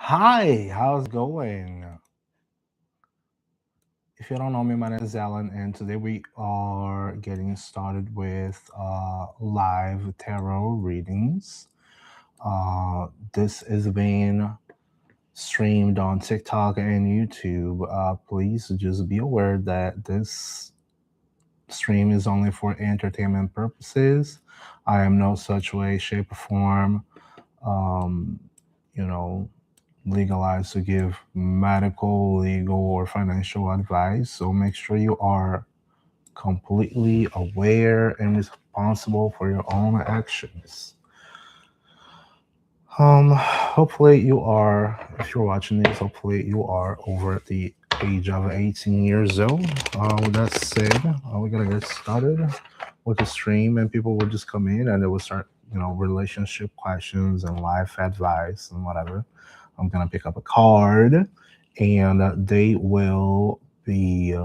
Hi, how's it going? If you don't know me, my name is Alan, and today we are getting started with live tarot readings. This is being streamed on TikTok and YouTube. Please just be aware that this stream is only for entertainment purposes. I am no such way, shape, or form, um, you know, legalized to give medical, legal, or financial advice. So make sure you are completely aware and responsible for your own actions. Hopefully you are, if you're watching this, hopefully you are over the age of 18 years old. With that said, we're gonna get started with the stream, and people will just come in and they will start, relationship questions and life advice and whatever. I'm gonna pick up a card, and they will be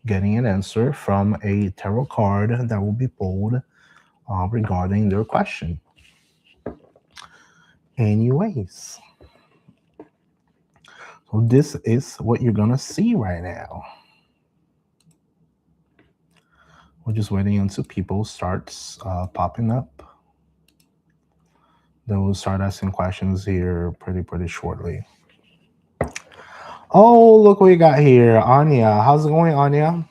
getting an answer from a tarot card that will be pulled regarding their question. Anyways, so this is what you're gonna see right now. We're just waiting until people starts popping up. Then we'll start asking questions here pretty shortly. Oh, look what we got here, Anya. How's it going, Anya?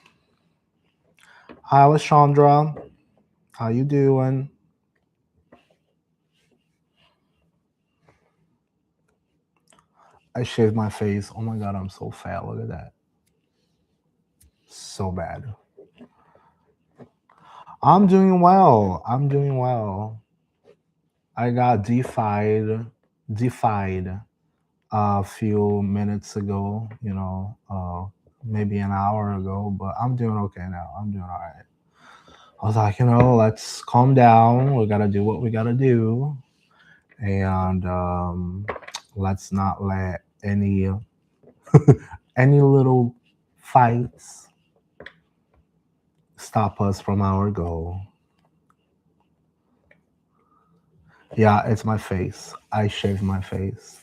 Hi, Alessandra. How you doing? I shaved my face. Oh my god, I'm so fat. Look at that. So bad. I'm doing well. I'm doing well. I got defied a few minutes ago, maybe an hour ago, but I'm doing okay now. I'm doing all right. I was like, let's calm down. We got to do what we got to do. And let's not let any little fights stop us from our goal. Yeah, it's my face. I shaved my face.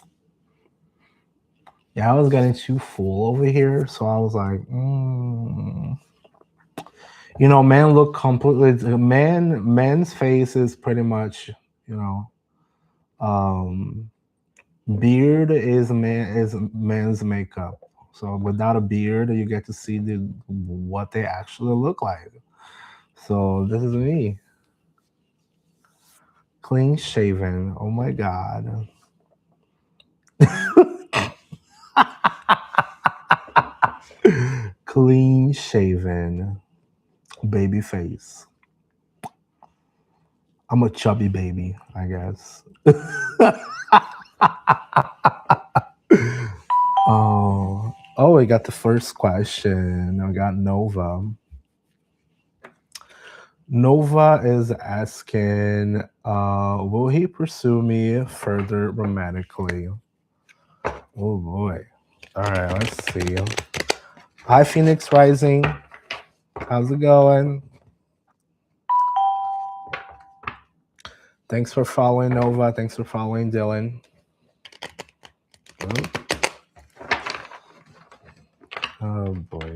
Yeah, I was getting too full over here, so I was like, man look completely man's face is pretty much, you know, um beard is man's makeup. So without a beard, you get to see what they actually look like. So this is me. Clean shaven. Oh my god. Clean shaven. Baby face. I'm a chubby baby, I guess. Oh, we got the first question. I got Nova. Nova is asking, will he pursue me further romantically? Oh boy. All right, let's see. Hi, Phoenix Rising. How's it going? Thanks for following Nova. Thanks for following Dylan. Oh boy.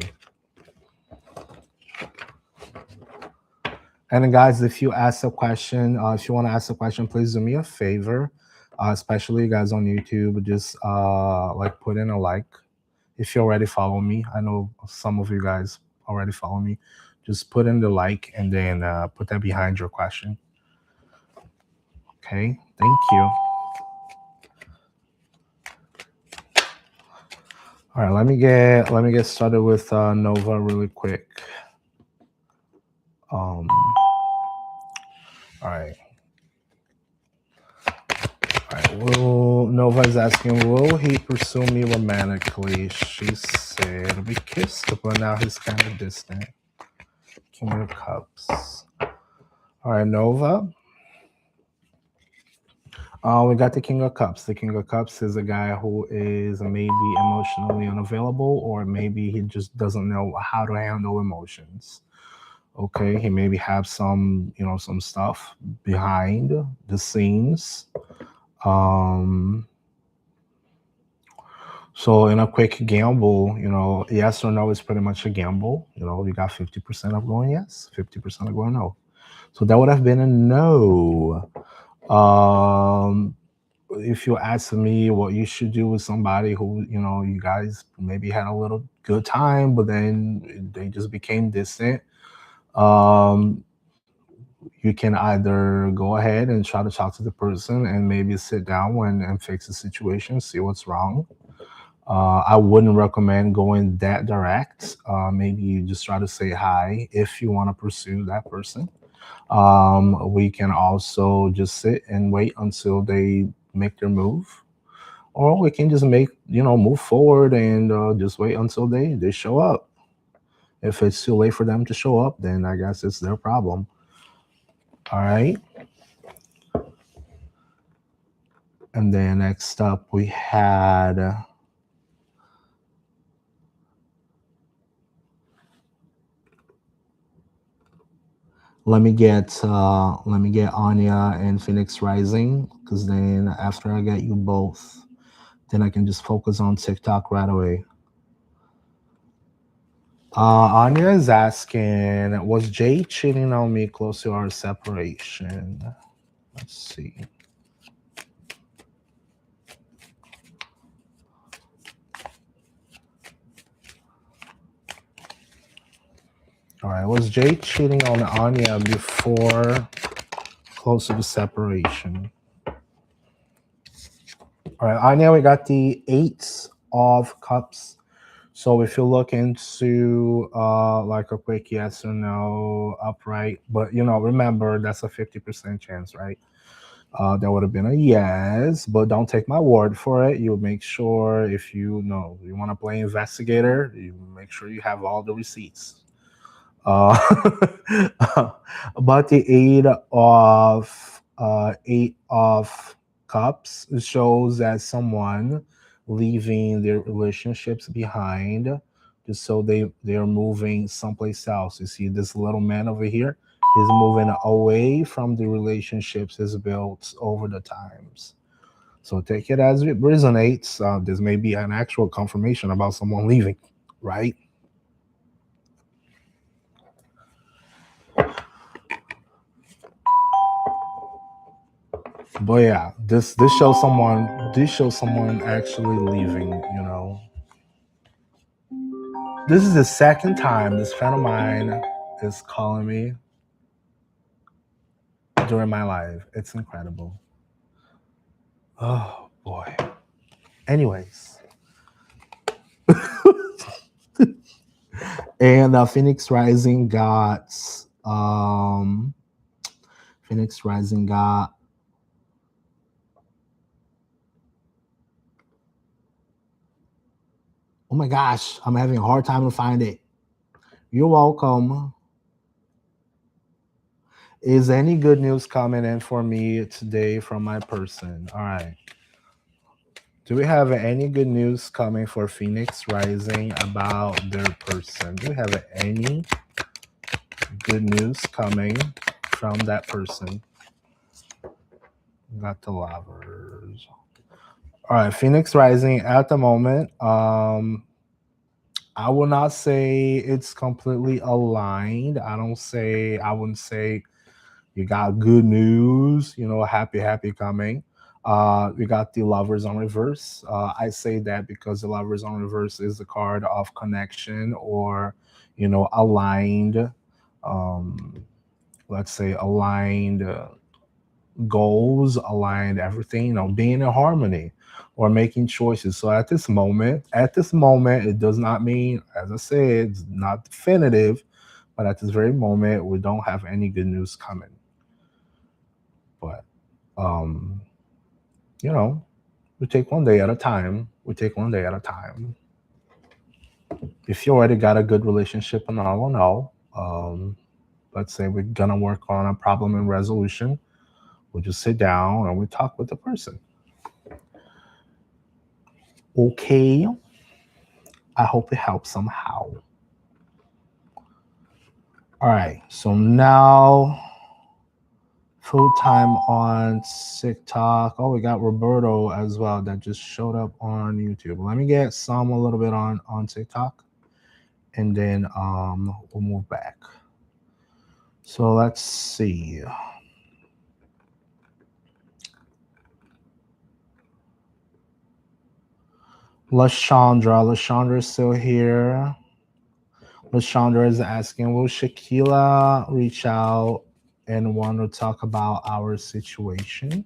And guys, if you ask a question, if you want to ask a question, please do me a favor, especially you guys on YouTube. Just like put in a like if you already follow me. I know some of you guys already follow me. Just put in the like and then put that behind your question. Okay, thank you. All right, let me get started with Nova really quick. All right. Nova is asking, will he pursue me romantically? She said, we kissed, but now he's kind of distant. King of Cups. All right, Nova. We got the King of Cups. The King of Cups is a guy who is maybe emotionally unavailable, or maybe he just doesn't know how to handle emotions. Okay, he maybe have some stuff behind the scenes. So in a quick gamble, yes or no is pretty much a gamble. You got 50% of going yes, 50% of going no. So that would have been a no. If you ask me what you should do with somebody who, you guys maybe had a little good time, but then they just became distant, you can either go ahead and try to talk to the person and maybe sit down and fix the situation, see what's wrong. I wouldn't recommend going that direct. Maybe you just try to say hi if you want to pursue that person. We can also just sit and wait until they make their move, or we can just move forward and just wait until they show up. If it's too late for them to show up, then I guess it's their problem. All right. And then next up we had let me get Anya and Phoenix Rising, because then after I get you both, then I can just focus on TikTok right away. Anya is asking, was Jay cheating on me close to our separation? Let's see. All right, was Jay cheating on Anya before close to the separation? All right, Anya, we got the 8 of Cups. So if you look into like a quick yes or no upright, but remember that's a 50% chance, right? That would have been a yes, but don't take my word for it. You make sure, if you want to play investigator, you make sure you have all the receipts. But the 8 of Cups shows that someone leaving their relationships behind, just so they're moving someplace else. You see this little man over here, he's moving away from the relationships he's built over the times. So take it as it resonates. This may be an actual confirmation about someone leaving, right? But yeah, this shows someone actually leaving. This is the second time this friend of mine is calling me during my live. It's incredible. Oh boy. Anyways. And Phoenix Rising got oh my gosh, I'm having a hard time to find it. You're welcome. Is any good news coming in for me today from my person? All right. Do we have any good news coming for Phoenix Rising about their person? Do we have any good news coming from that person? Got the lovers. All right, Phoenix Rising at the moment. I will not say it's completely aligned. I wouldn't say you got good news, happy coming. We got the Lovers on Reverse. I say that because the Lovers on Reverse is the card of connection, or aligned, let's say aligned goals, aligned everything, being in harmony or making choices. So at this moment, it does not mean, as I said, it's not definitive, but at this very moment, we don't have any good news coming. But we take one day at a time. If you already got a good relationship and all, let's say we're gonna work on a problem and resolution, we'll just sit down and we talk with the person. Okay. I hope it helps somehow. All right. So now Full time on TikTok. Oh, we got Roberto as well that just showed up on YouTube. Let me get some a little bit on TikTok, and then we'll move back. So let's see. Lashandra is still here. Lashandra is asking, will Shakila reach out and want to talk about our situation?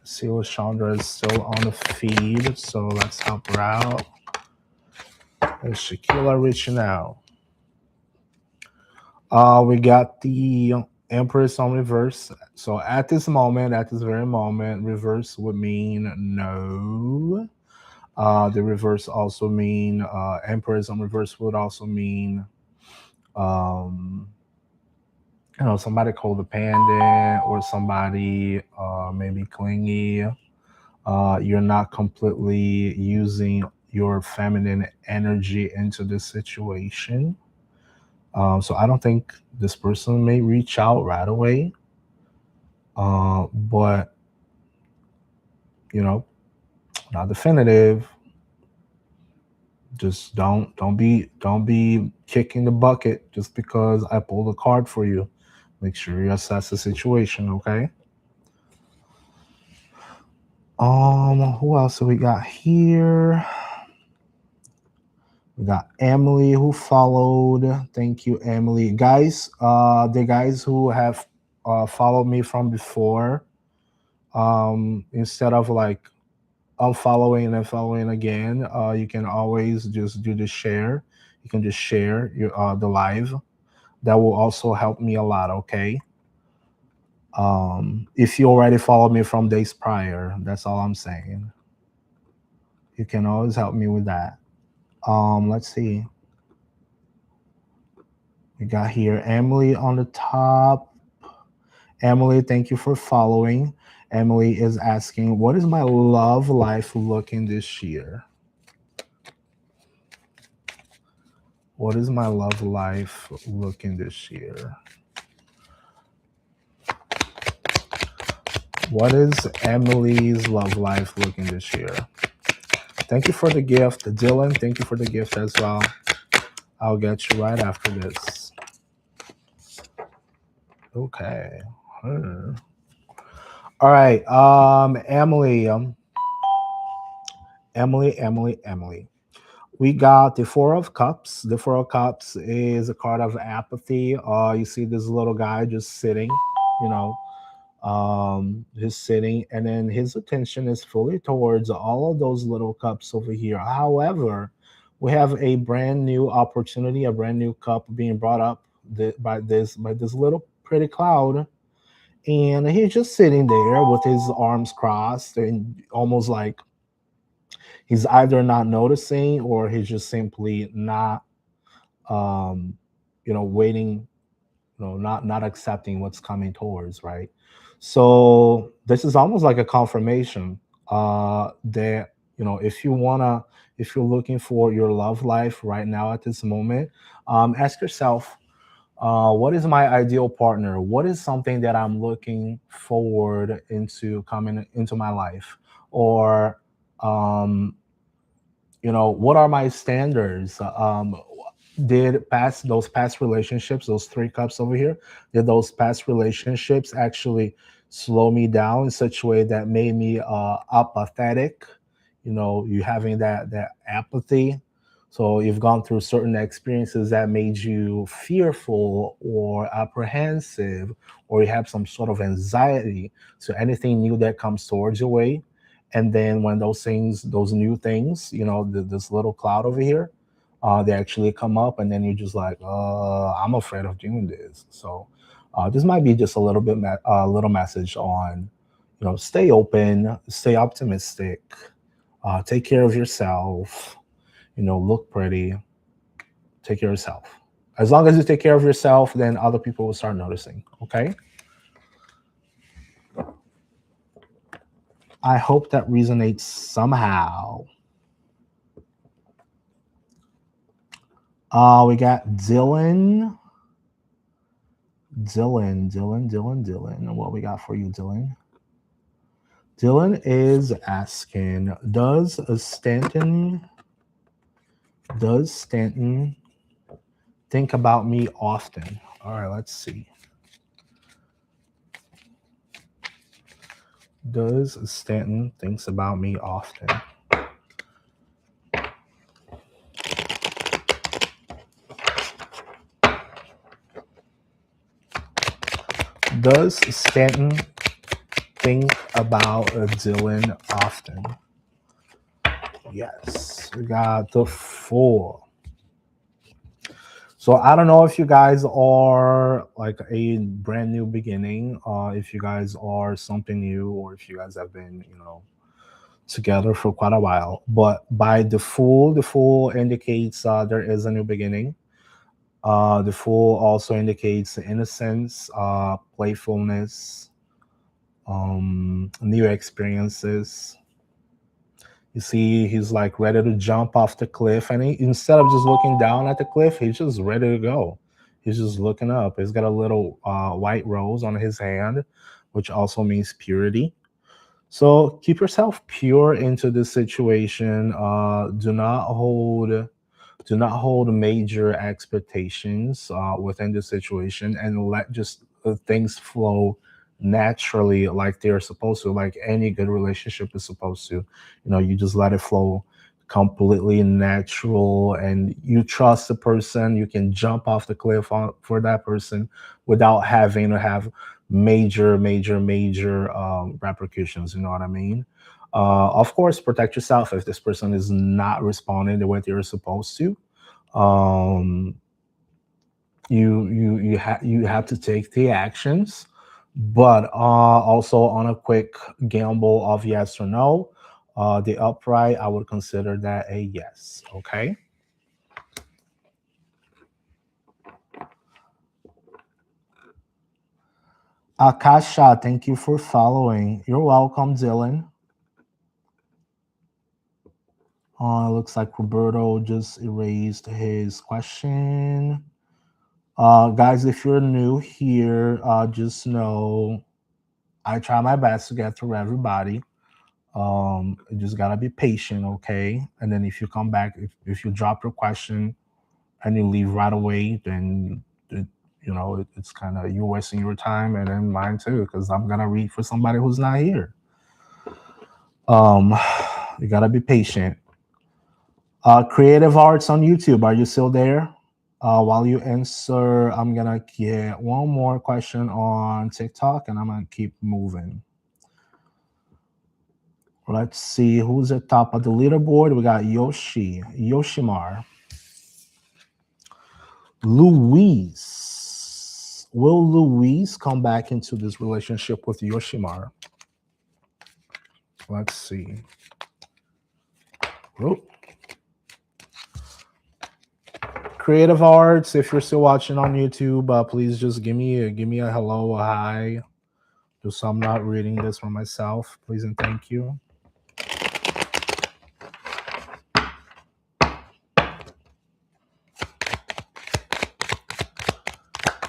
See, Lashandra is still on the feed, so let's help her out. Is Shakila reaching out? We got the Empress on reverse. So at this very moment, reverse would mean no. The reverse also mean Empress on reverse would also mean somebody codependent or somebody maybe clingy. You're not completely using your feminine energy into this situation. So I don't think this person may reach out right away. But not definitive. Just don't be kicking the bucket just because I pulled a card for you. Make sure you assess the situation, okay? Who else do we got here? We got Emily who followed. Thank you, Emily. Guys, the guys who have followed me from before, instead of like unfollowing and following again, you can always just do the share. You can just share your the live. That will also help me a lot, okay? If you already followed me from days prior, that's all I'm saying. You can always help me with that. Let's see. We got here Emily on the top. Emily, thank you for following. Emily is asking, what is my love life looking this year? What is my love life looking this year? What is Emily's love life looking this year? Thank you for the gift. Dylan, thank you for the gift as well. I'll get you right after this. Okay. All right. Emily. Emily. We got the Four of Cups. The Four of Cups is a card of apathy. You see this little guy just sitting, just sitting, and then his attention is fully towards all of those little cups over here. However, we have a brand new opportunity, a brand new cup being brought up by this little pretty cloud, and he's just sitting there with his arms crossed and almost like he's either not noticing or he's just simply not waiting, not accepting what's coming towards, right? So this is almost like a confirmation that if you're looking for your love life right now at this moment, ask yourself, what is my ideal partner? What is something that I'm looking forward into coming into my life? Or what are my standards? Did those past relationships, those three cups over here, did those past relationships actually slow me down in such a way that made me apathetic? You having that apathy. So you've gone through certain experiences that made you fearful or apprehensive, or you have some sort of anxiety. So anything new that comes towards your way, and then when those new things, this little cloud over here, they actually come up, and then you're just like, I'm afraid of doing this. So this might be just a little bit, a little message on, stay open, stay optimistic, take care of yourself, look pretty, take care of yourself. As long as you take care of yourself, then other people will start noticing, okay? I hope that resonates somehow. We got Dylan. Dylan. What we got for you, Dylan? Dylan is asking, does Stanton think about me often? All right, let's see. Does Stanton thinks about me often? Does Stanton think about Dylan often? Yes, we got the 4. So I don't know if you guys are like a brand new beginning, if you guys are something new, or if you guys have been, together for quite a while. But by the full indicates there is a new beginning. The full also indicates innocence, playfulness, new experiences. You see, he's like ready to jump off the cliff, and instead of just looking down at the cliff, he's just ready to go. He's just looking up. He's got a little white rose on his hand, which also means purity. So keep yourself pure into this situation. Do not hold major expectations within the situation, and let just things flow naturally like they're supposed to, like any good relationship is supposed to. You just let it flow completely natural, and you trust the person. You can jump off the cliff for that person without having to have major repercussions. You know what I mean? Of course, protect yourself if this person is not responding the way they're supposed to. um, you have to take the actions, but also on a quick gamble of yes or no. The upright, I would consider that a yes. Okay. Akasha, thank you for following. You're welcome, Dylan. Looks like Roberto just erased his question. Guys, if you're new here, just know I try my best to get through everybody. You just gotta be patient, okay? And then if you come back, if you drop your question and you leave right away, then it's kind of you wasting your time and then mine too, because I'm gonna read for somebody who's not here. Um, you gotta be patient. Creative Arts on YouTube, are you still there? While you answer, I'm gonna get one more question on TikTok, and I'm gonna keep moving. Let's see who's at top of the leaderboard. We got Yoshimar, Louise. Will Louise come back into this relationship with Yoshimar? Let's see. Oh. Creative Arts, if you're still watching on YouTube, please just give me a hello, a hi, just so I'm not reading this for myself, please and thank you.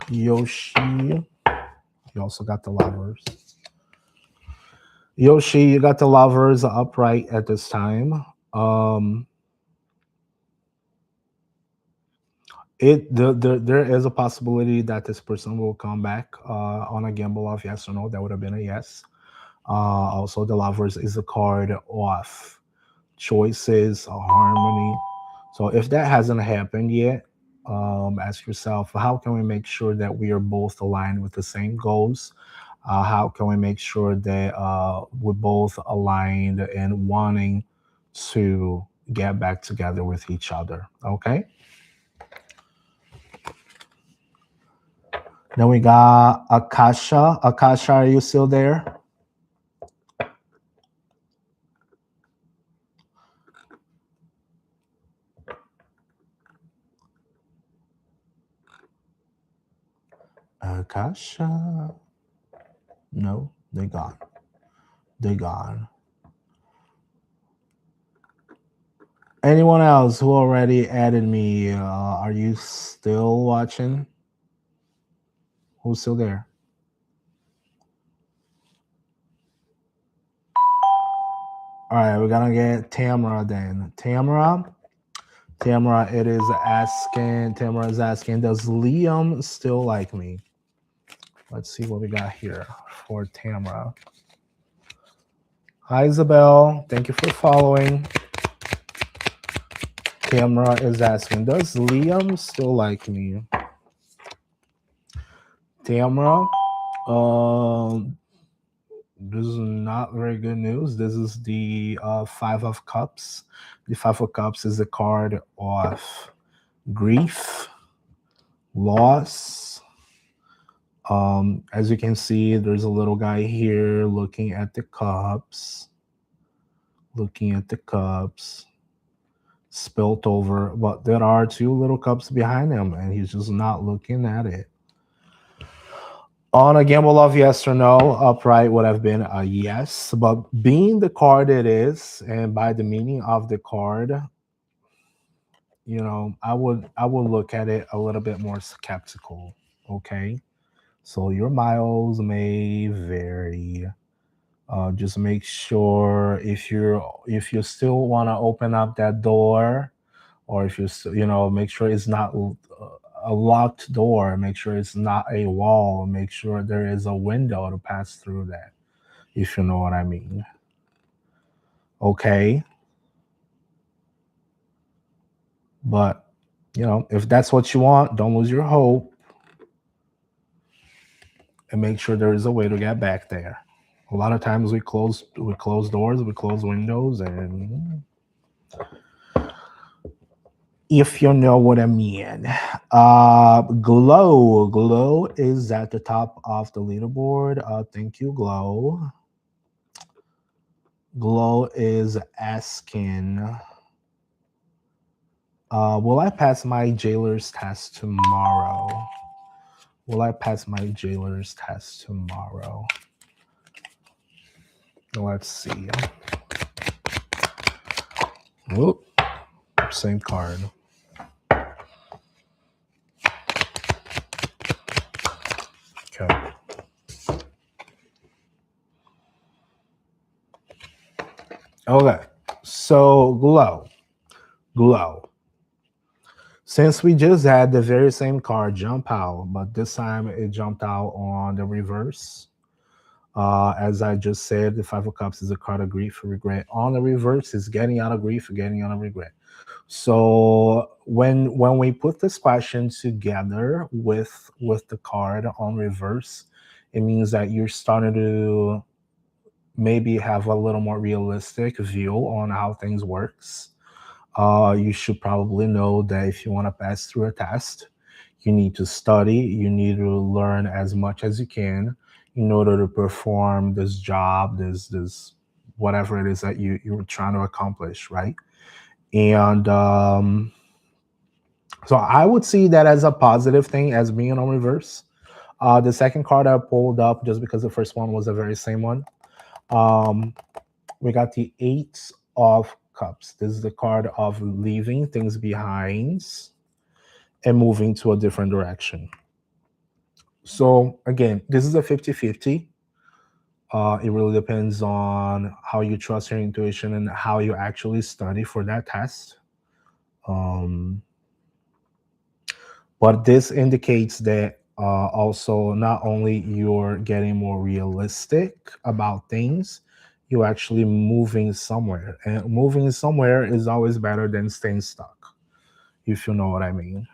Yoshi, you also got the lovers. Yoshi, you got the lovers upright at this time. There is a possibility that this person will come back on a gamble of yes or no. That would have been a yes. Also, the lovers is a card off choices, harmony. So if that hasn't happened yet, ask yourself, how can we make sure that we are both aligned with the same goals? How can we make sure that we're both aligned and wanting to get back together with each other? Okay. Then we got Akasha. Akasha, are you still there? Akasha. No, they gone. They gone. Anyone else who already added me? Are you still watching? Who's still there? All right, we're gonna get Tamara then. Tamara, it is asking. Tamara is asking, does Liam still like me? Let's see what we got here for Tamara. Hi, Isabel. Thank you for following. Tamara is asking, does Liam still like me? Tamara, this is not very good news. This is the Five of Cups. The Five of Cups is a card of grief, loss. As you can see, there's a little guy here looking at the cups. Spilt over, but there are two little cups behind him, and he's just not looking at it. On a gamble of yes or no, upright would have been a yes, but being the card it is, and by the meaning of the card, you know, I would look at it a little bit more skeptical. Okay, so your miles may vary. Just make sure if you still want to open up that door, or if make sure it's not a locked door, make sure it's not a wall, make sure there is a window to pass through that, if you know what I mean. Okay, but if that's what you want, don't lose your hope, and make sure there is a way to get back there. A lot of times we close doors, we close windows, and if you know what I mean. Glow is at the top of the leaderboard. Thank you, Glow. Glow is asking, will I pass my jailer's test tomorrow? Let's see. Whoop. Same card. Okay. Okay. So Glow. Since we just had the very same card jump out, but this time it jumped out on the reverse. As I just said, the Five of Cups is a card of grief or regret. On the reverse is getting out of grief or getting out of regret. So when we put this question together with the card on reverse, it means that you're starting to maybe have a little more realistic view on how things works. You should probably know that if you want to pass through a test, you need to study, you need to learn as much as you can in order to perform this job, this whatever it is that you're trying to accomplish, right? And so I would see that as a positive thing, as being on reverse. The second card I pulled up, just because the first one was the very same one, we got the Eight of Cups. This is the card of leaving things behind and moving to a different direction. So again, this is a 50-50. It really depends on how you trust your intuition and how you actually study for that test. But this indicates that also not only you're getting more realistic about things, you're actually moving somewhere. And moving somewhere is always better than staying stuck, if you know what I mean.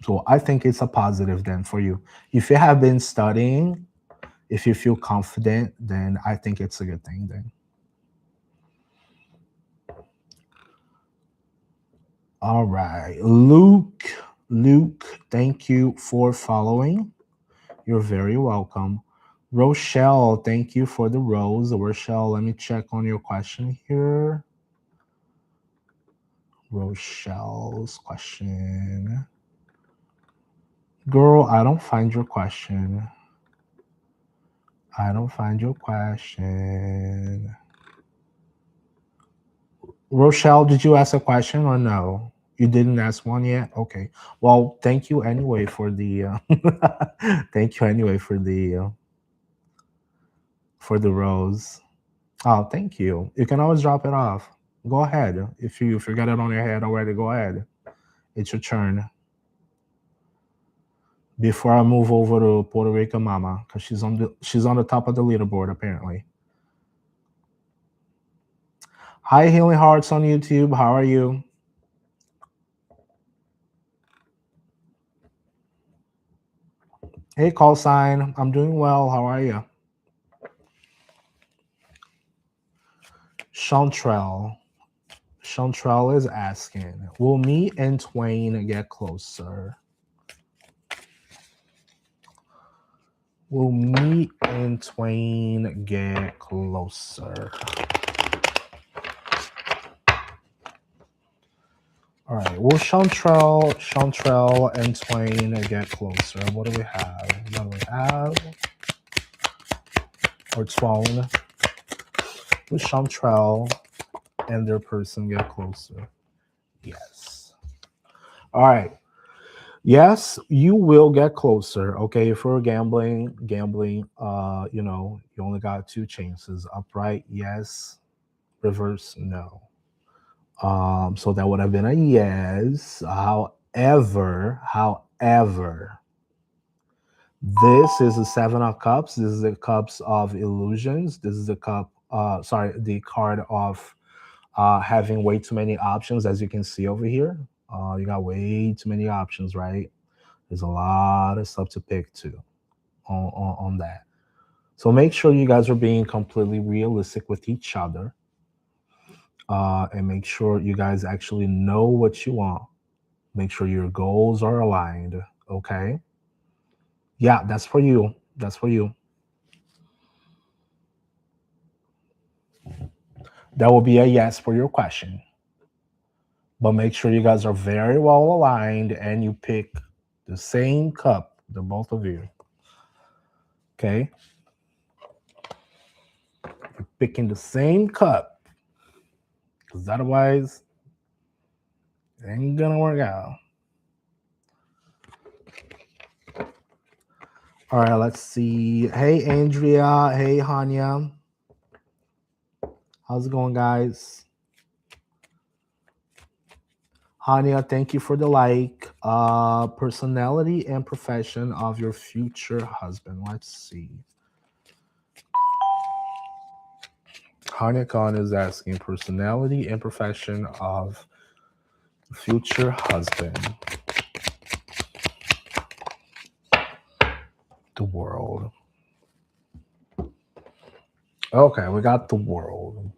So I think it's a positive then for you. If you have been studying, if you feel confident, then I think it's a good thing then. All right. Luke, thank you for following. You're very welcome. Rochelle, thank you for the rose. Rochelle, let me check on your question here. Rochelle's question. Girl, I don't find your question. Rochelle, did you ask a question or no? You didn't ask one yet. Okay. Well, thank you anyway for the. Thank you anyway for the rose. Oh, thank you. You can always drop it off. Go ahead. If you got it on your head already, go ahead. It's your turn. Before I move over to Puerto Rico Mama, because she's on the top of the leaderboard apparently. Hi, Healing Hearts on YouTube. How are you? Hey, call sign. I'm doing well. How are you? Chantrell. Chantrell is asking, will me and Twain get closer? Will me and Twain get closer? All right. Will Chantrell and Twain get closer? What do we have? What do we have? Or Twain? Will Chantrell and their person get closer? Yes. All right. Yes, you will get closer. Okay, if we're gambling, you only got two chances. Upright, yes. Reverse, no. So that would have been a yes. However, this is the Seven of Cups. This is the Cups of Illusions. This is the the card of having way too many options, as you can see over here. You got way too many options, right? There's a lot of stuff to pick to on that. So make sure you guys are being completely realistic with each other. And make sure you guys actually know what you want. Make sure your goals are aligned. Okay. Yeah, that's for you. That's for you. That will be a yes for your question. But make sure you guys are very well aligned and you pick the same cup, the both of you. Okay. You're picking the same cup. Because otherwise, it ain't gonna work out. All right, let's see. Hey, Andrea. Hey, Hanya. How's it going, guys? Hanya, thank you for the like. Personality and profession of your future husband. Let's see. Hanya Khan is asking personality and profession of future husband. The world. Okay, we got the world.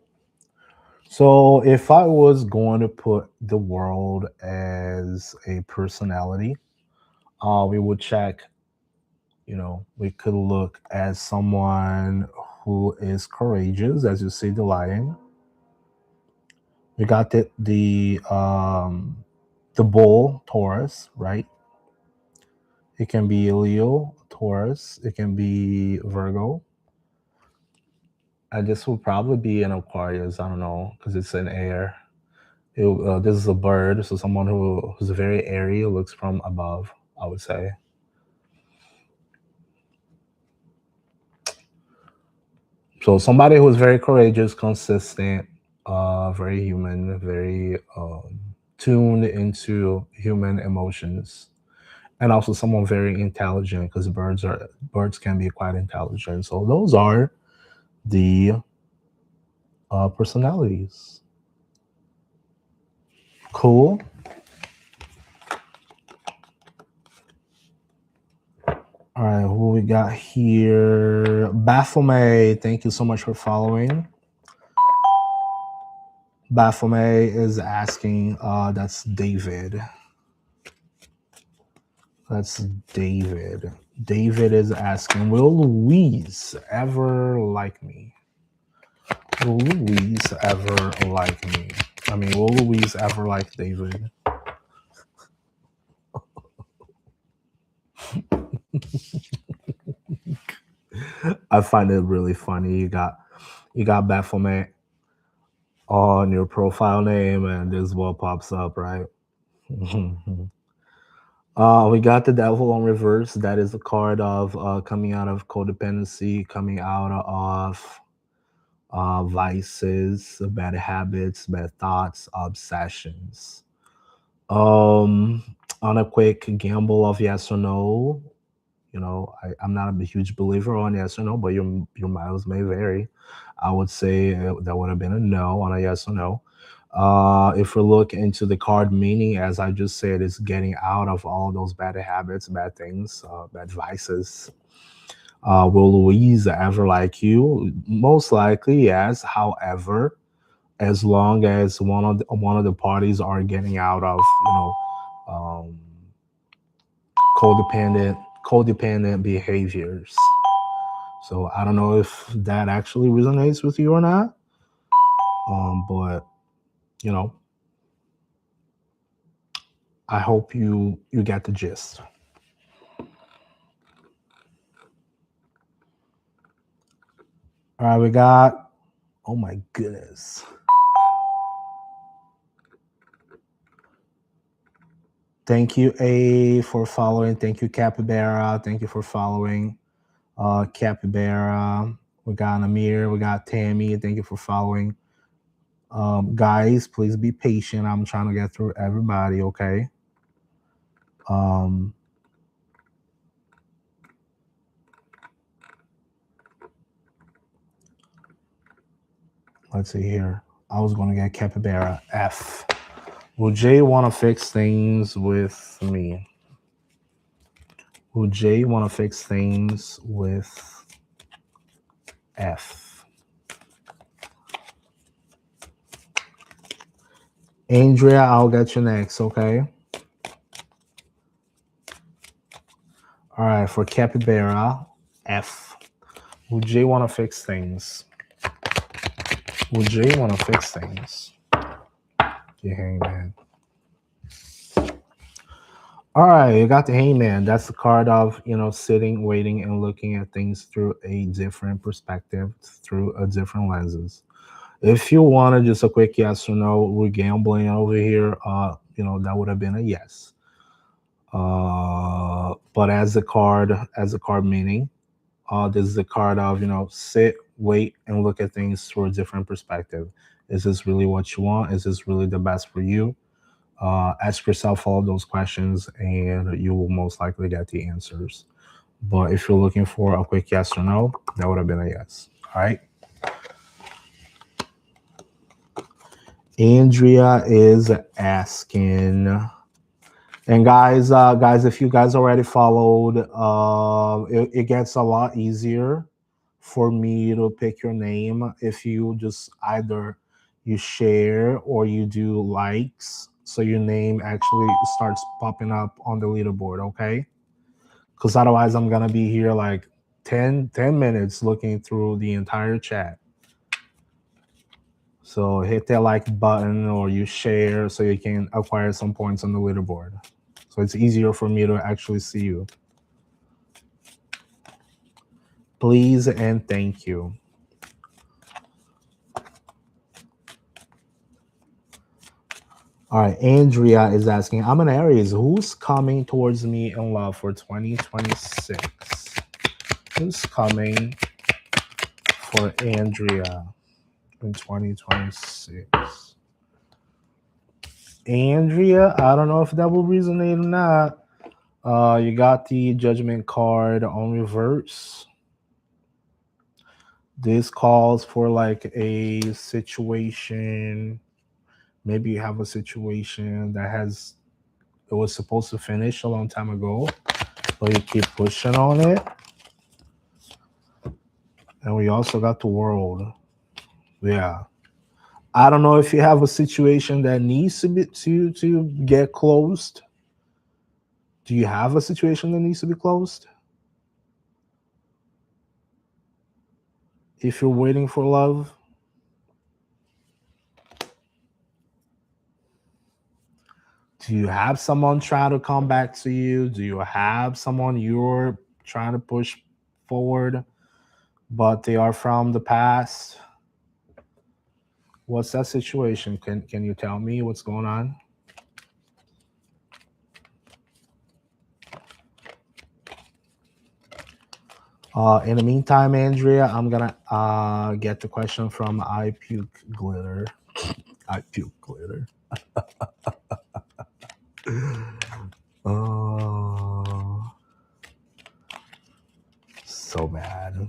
So if I was going to put the world as a personality, we would check, we could look at someone who is courageous, as you see the lion. We got the bull, Taurus, right? It can be Leo, Taurus. It can be Virgo. And this will probably be an Aquarius. I don't know, because it's an air. This is a bird, so someone who's very airy, looks from above, I would say. So somebody who's very courageous, consistent, very human, very tuned into human emotions, and also someone very intelligent, because birds can be quite intelligent. So those are the personalities. Cool. All right, who we got here? Baphomet, thank you so much for following. Baphomet is asking, that's David. That's David. David is asking, will Louise ever like me? Will Louise ever like me? I mean, will Louise ever like David? I find it really funny. You got Baphomet on your profile name, and this is what pops up, right? We got the Devil on reverse. That is a card of coming out of codependency, coming out of vices, bad habits, bad thoughts, obsessions. On a quick gamble of yes or no, I'm not a huge believer on yes or no, but your miles may vary. I would say that would have been a no on a yes or no. If we look into the card meaning, as I just said, it's getting out of all those bad habits, bad things, bad vices. Will Louise ever like you? Most likely, yes. However, as long as one of the parties are getting out of um, codependent behaviors. So I don't know if that actually resonates with you or not. But you know, I hope you get the gist. All right, we got. Oh my goodness. Thank you, A, for following. Thank you, Capybara. Thank you for following, Capybara. We got Amir. We got Tammy. Thank you for following. Guys, please be patient. I'm trying to get through everybody. Okay. Um, let's see here. I was going to get Capybara. F. Will Jay want to fix things with me? Will Jay want to fix things with F? Andrea, I'll get you next, okay? All right, for Capybara, F. Will Jay want to fix things? Will Jay want to fix things? You hangman. All right, you got the hangman. That's the card of, sitting, waiting, and looking at things through a different perspective, through a different lenses. If you wanted just a quick yes or no, we're gambling over here. That would have been a yes. But as a card meaning, this is a card of, sit, wait, and look at things through a different perspective. Is this really what you want? Is this really the best for you? Ask yourself all those questions, and you will most likely get the answers. But if you're looking for a quick yes or no, that would have been a yes. All right. Andrea is asking, and guys, if you guys already followed, it gets a lot easier for me to pick your name if you just either you share or you do likes, so your name actually starts popping up on the leaderboard. Okay, because otherwise I'm gonna be here like 10 minutes looking through the entire chat. So hit that like button or you share so you can acquire some points on the leaderboard. So it's easier for me to actually see you. Please and thank you. All right, Andrea is asking, I'm an Aries. Who's coming towards me in love for 2026? Who's coming for Andrea in 2026? Andrea, I don't know if that will resonate or not. You got the Judgment card on reverse. This calls for like a situation. Maybe you have a situation that it was supposed to finish a long time ago, but you keep pushing on it. And we also got the World. Yeah. I don't know if you have a situation that needs to get closed. Do you have a situation that needs to be closed? If you're waiting for love, do you have someone trying to come back to you? Do you have someone you're trying to push forward, but they are from the past? What's that situation? Can you tell me what's going on? In the meantime, Andrea, I'm gonna get the question from I Puke Glitter. I Puke Glitter. Oh, so bad.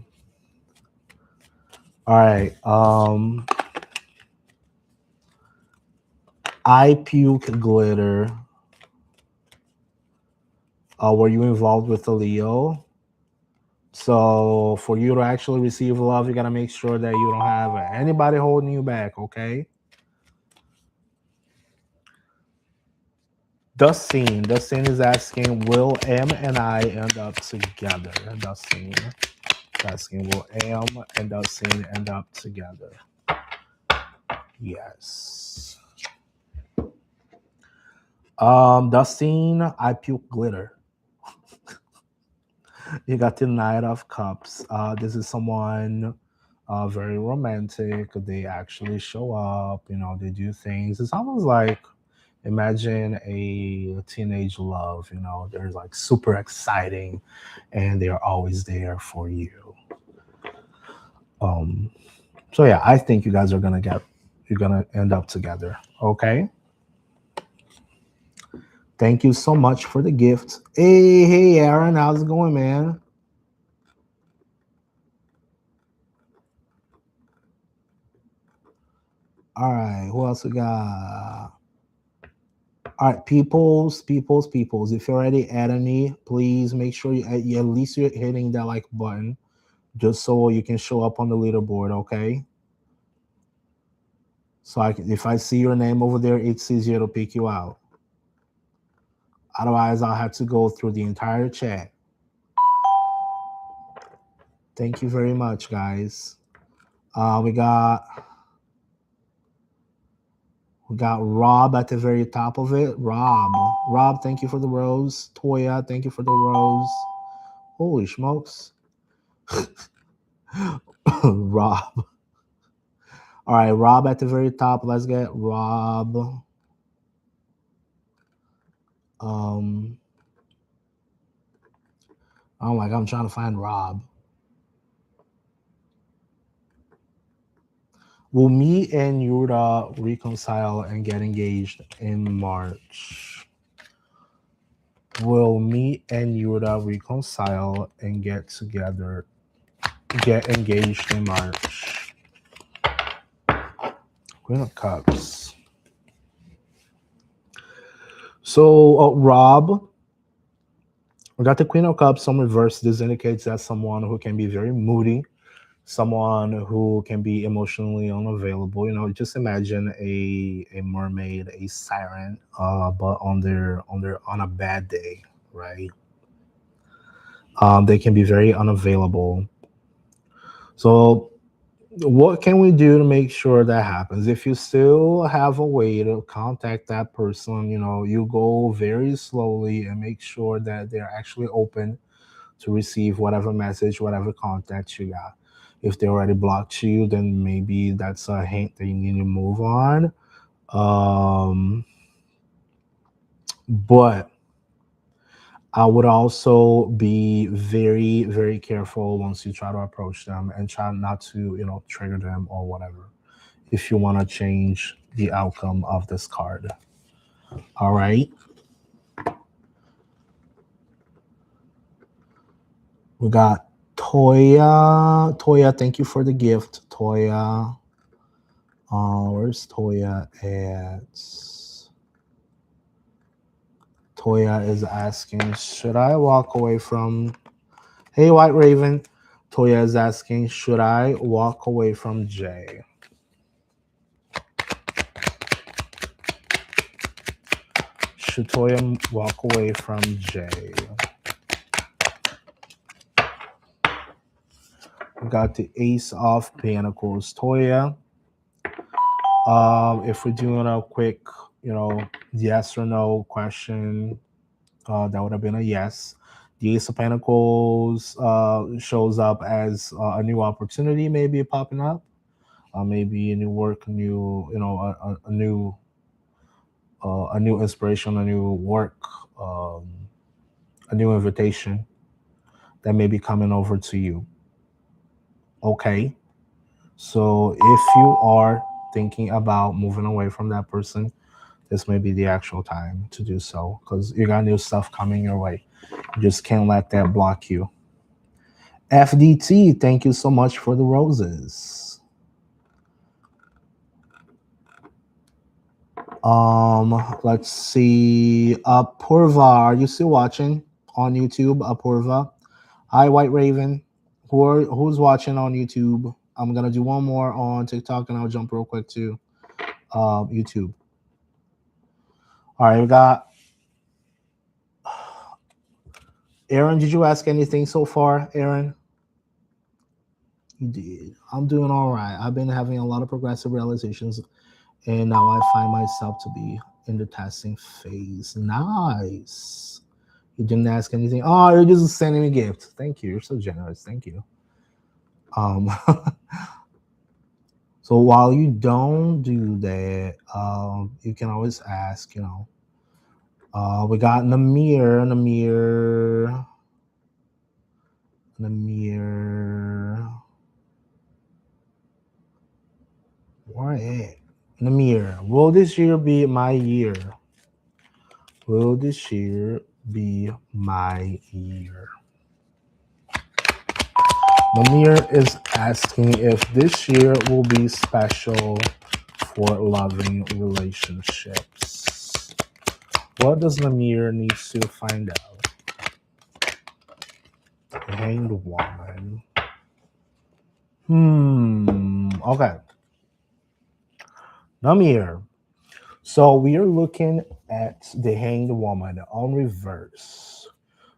All right. I Puke Glitter. Were you involved with the Leo? So for you to actually receive love, you gotta make sure that you don't have anybody holding you back, okay? Dustin is asking, will M and I end up together? Dustin asking, will M and Dustin end up together? Yes. Dustin, I Puke Glitter. You got the Knight of Cups. This is someone very romantic. They actually show up, they do things. It's almost like imagine a teenage love, they're like super exciting and they're always there for you. So yeah, I think you guys you're gonna end up together. Okay. Thank you so much for the gift. Hey, Aaron, how's it going, man? All right, who else we got? All right, peoples. If you're already adding me, please make sure you at least you're hitting that like button, just so you can show up on the leaderboard. Okay. So if I see your name over there, it's easier to pick you out. Otherwise, I'll have to go through the entire chat. Thank you very much, guys. We got Rob at the very top of it. Rob, thank you for the rose. Toya, thank you for the rose. Holy smokes. Rob. All right, Rob at the very top. Let's get Rob. Oh my God, I'm trying to find Rob. Will me and Yura reconcile and get engaged in March? Will me and Yura reconcile and get engaged in March? Queen of Cups. So, Rob, we got the Queen of Cups on reverse. This indicates that someone who can be very moody, someone who can be emotionally unavailable. Just imagine a mermaid, a siren, but on a bad day, right? They can be very unavailable. So what can we do to make sure that happens? If you still have a way to contact that person, you go very slowly and make sure that they're actually open to receive whatever message, whatever contact you got. If they already blocked you, then maybe that's a hint that you need to move on. But I would also be very, very careful once you try to approach them and try not to, trigger them or whatever, if you want to change the outcome of this card. All right. We got Toya. Toya, thank you for the gift. Toya. Where's Toya at? Toya is asking, should I walk away from... Hey, White Raven. Toya is asking, should I walk away from Jay? Should Toya walk away from Jay? We got the Ace of Pentacles. Toya, if we're doing a quick, yes or no question, that would have been a yes. The Ace of Pentacles shows up as a new opportunity maybe popping up. maybe a new work, new, a new inspiration, a new work, um, a new invitation that may be coming over to you. Okay. So if you are thinking about moving away from that person, this may be the actual time to do so because you got new stuff coming your way. You just can't let that block you. FDT, thank you so much for the roses. Let's see. Apurva, are you still watching on YouTube? Apurva. Hi, White Raven. Who's watching on YouTube? I'm gonna do one more on TikTok and I'll jump real quick to YouTube. All right, we got Aaron. Did you ask anything so far, Aaron? You did. I'm doing all right. I've been having a lot of progressive realizations, and now I find myself to be in the testing phase. Nice. You didn't ask anything. Oh, you're just sending me gifts. Thank you. You're so generous. Thank you. So while you don't do that, you can always ask, we got Namir. Where at? Namir, will this year be my year? Will this year be my year? Namir is asking if this year will be special for loving relationships. What does Namir need to find out? Hanged Woman. Okay. Namir. So we are looking at the Hanged Woman on reverse.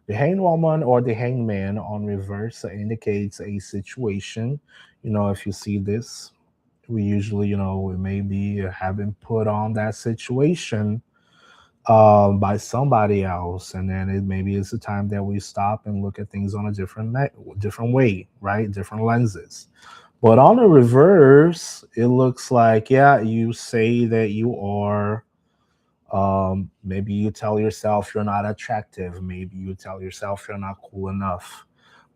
The Hanged Woman or the Hanged Man on reverse indicates a situation. If you see this, we usually, we may be having put on that situation by somebody else, and then maybe it's a time that we stop and look at things on a different way, right? Different lenses. But on the reverse, it looks like, you say that you are, maybe you tell yourself you're not attractive. Maybe you tell yourself you're not cool enough.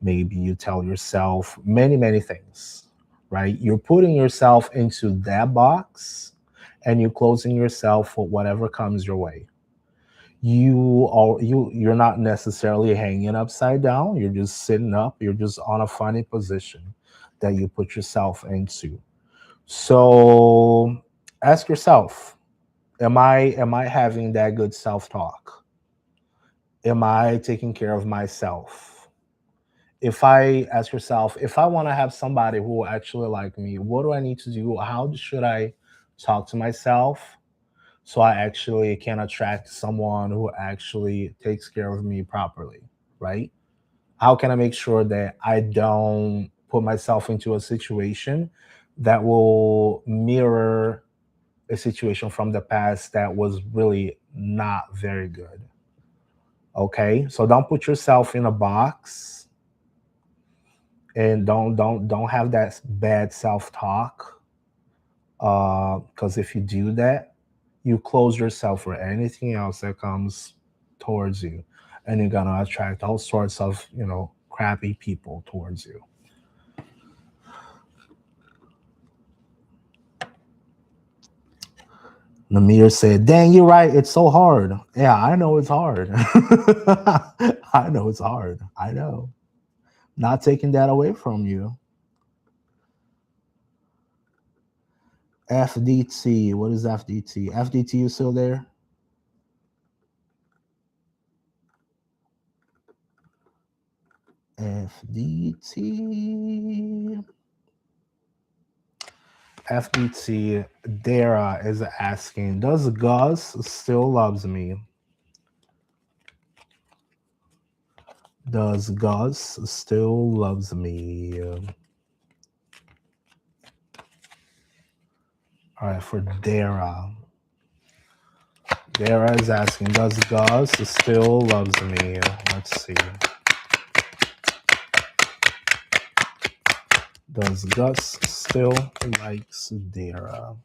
Maybe you tell yourself many, many things, right? You're putting yourself into that box and you're closing yourself for whatever comes your way. You're not necessarily hanging upside down. You're just sitting up. You're just on a funny position that you put yourself into. So ask yourself, am I having that good self-talk? Am I taking care of myself? If I ask yourself, if I want to have somebody who will actually like me, what do I need to do? How should I talk to myself so I actually can attract someone who actually takes care of me properly, right? How can I make sure that I don't put myself into a situation that will mirror a situation from the past that was really not very good? Okay, so don't put yourself in a box and don't have that bad self-talk, because if you do that, you close yourself for anything else that comes towards you, and you're gonna attract all sorts of crappy people towards you. Namir said, "Dang, you're right. It's so hard." Yeah, I know it's hard. I know it's hard. I know. Not taking that away from you. FDT. What is FDT? FDT, you still there? FDT. FDT. Dara is asking, does Gus still loves me? Does Gus still loves me? All right, for Dara. Dara is asking, does Gus still loves me? Let's see. Does Gus still likes Dara?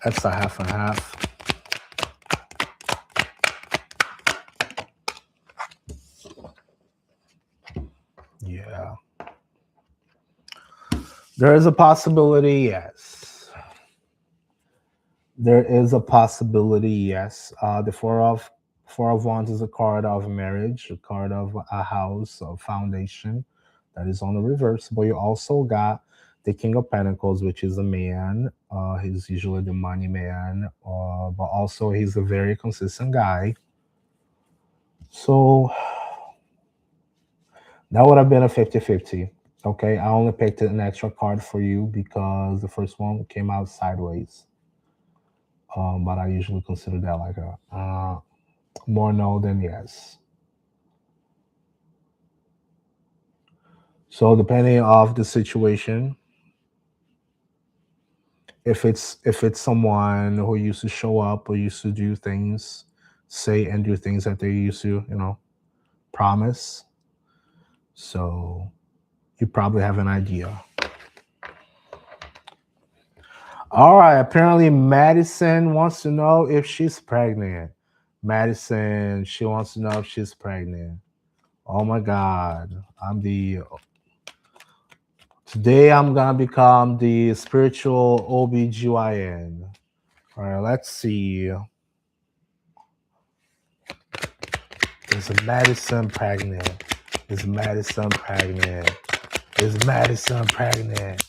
That's a half and half. Yeah. There is a possibility, yes. There is a possibility, yes. The Four of Wands is a card of marriage, a card of a house, a foundation that is on the reverse. But you also got the King of Pentacles, which is a man. He's usually the money man, but also he's a very consistent guy. So that would have been a 50-50. Okay, I only picked an extra card for you because the first one came out sideways. But I usually consider that like a more no than yes. So depending of the situation, if it's someone who used to show up or used to do things, say and do things that they used to, promise. So you probably have an idea. All right. Apparently, Madison wants to know if she's pregnant. Madison, she wants to know if she's pregnant. Oh my God. Today I'm gonna become the spiritual OBGYN. All right, let's see. Is Madison pregnant? Is Madison pregnant? Is Madison pregnant?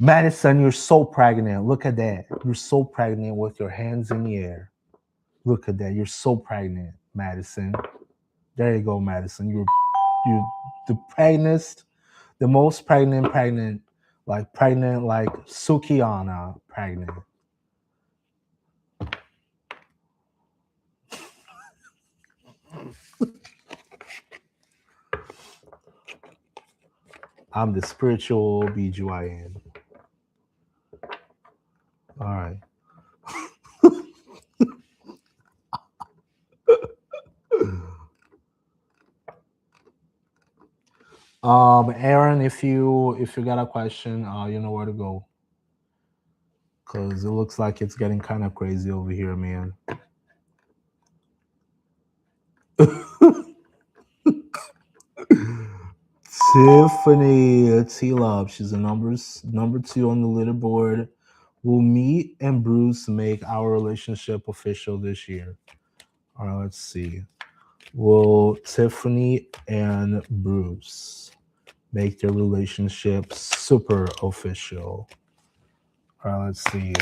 Madison, you're so pregnant. Look at that. You're so pregnant with your hands in the air. Look at that. You're so pregnant, Madison. There you go, Madison. You're the pregnantest, the most pregnant, like Sukiana pregnant. I'm the spiritual BGYN. All right. Aaron, if you got a question, you know where to go. Cause it looks like it's getting kind of crazy over here, man. Tiffany T-Love, she's a number 2 on the leaderboard. Will me and Bruce make our relationship official this year? All right, let's see. Will Tiffany and Bruce make their relationship super official? All right, let's see.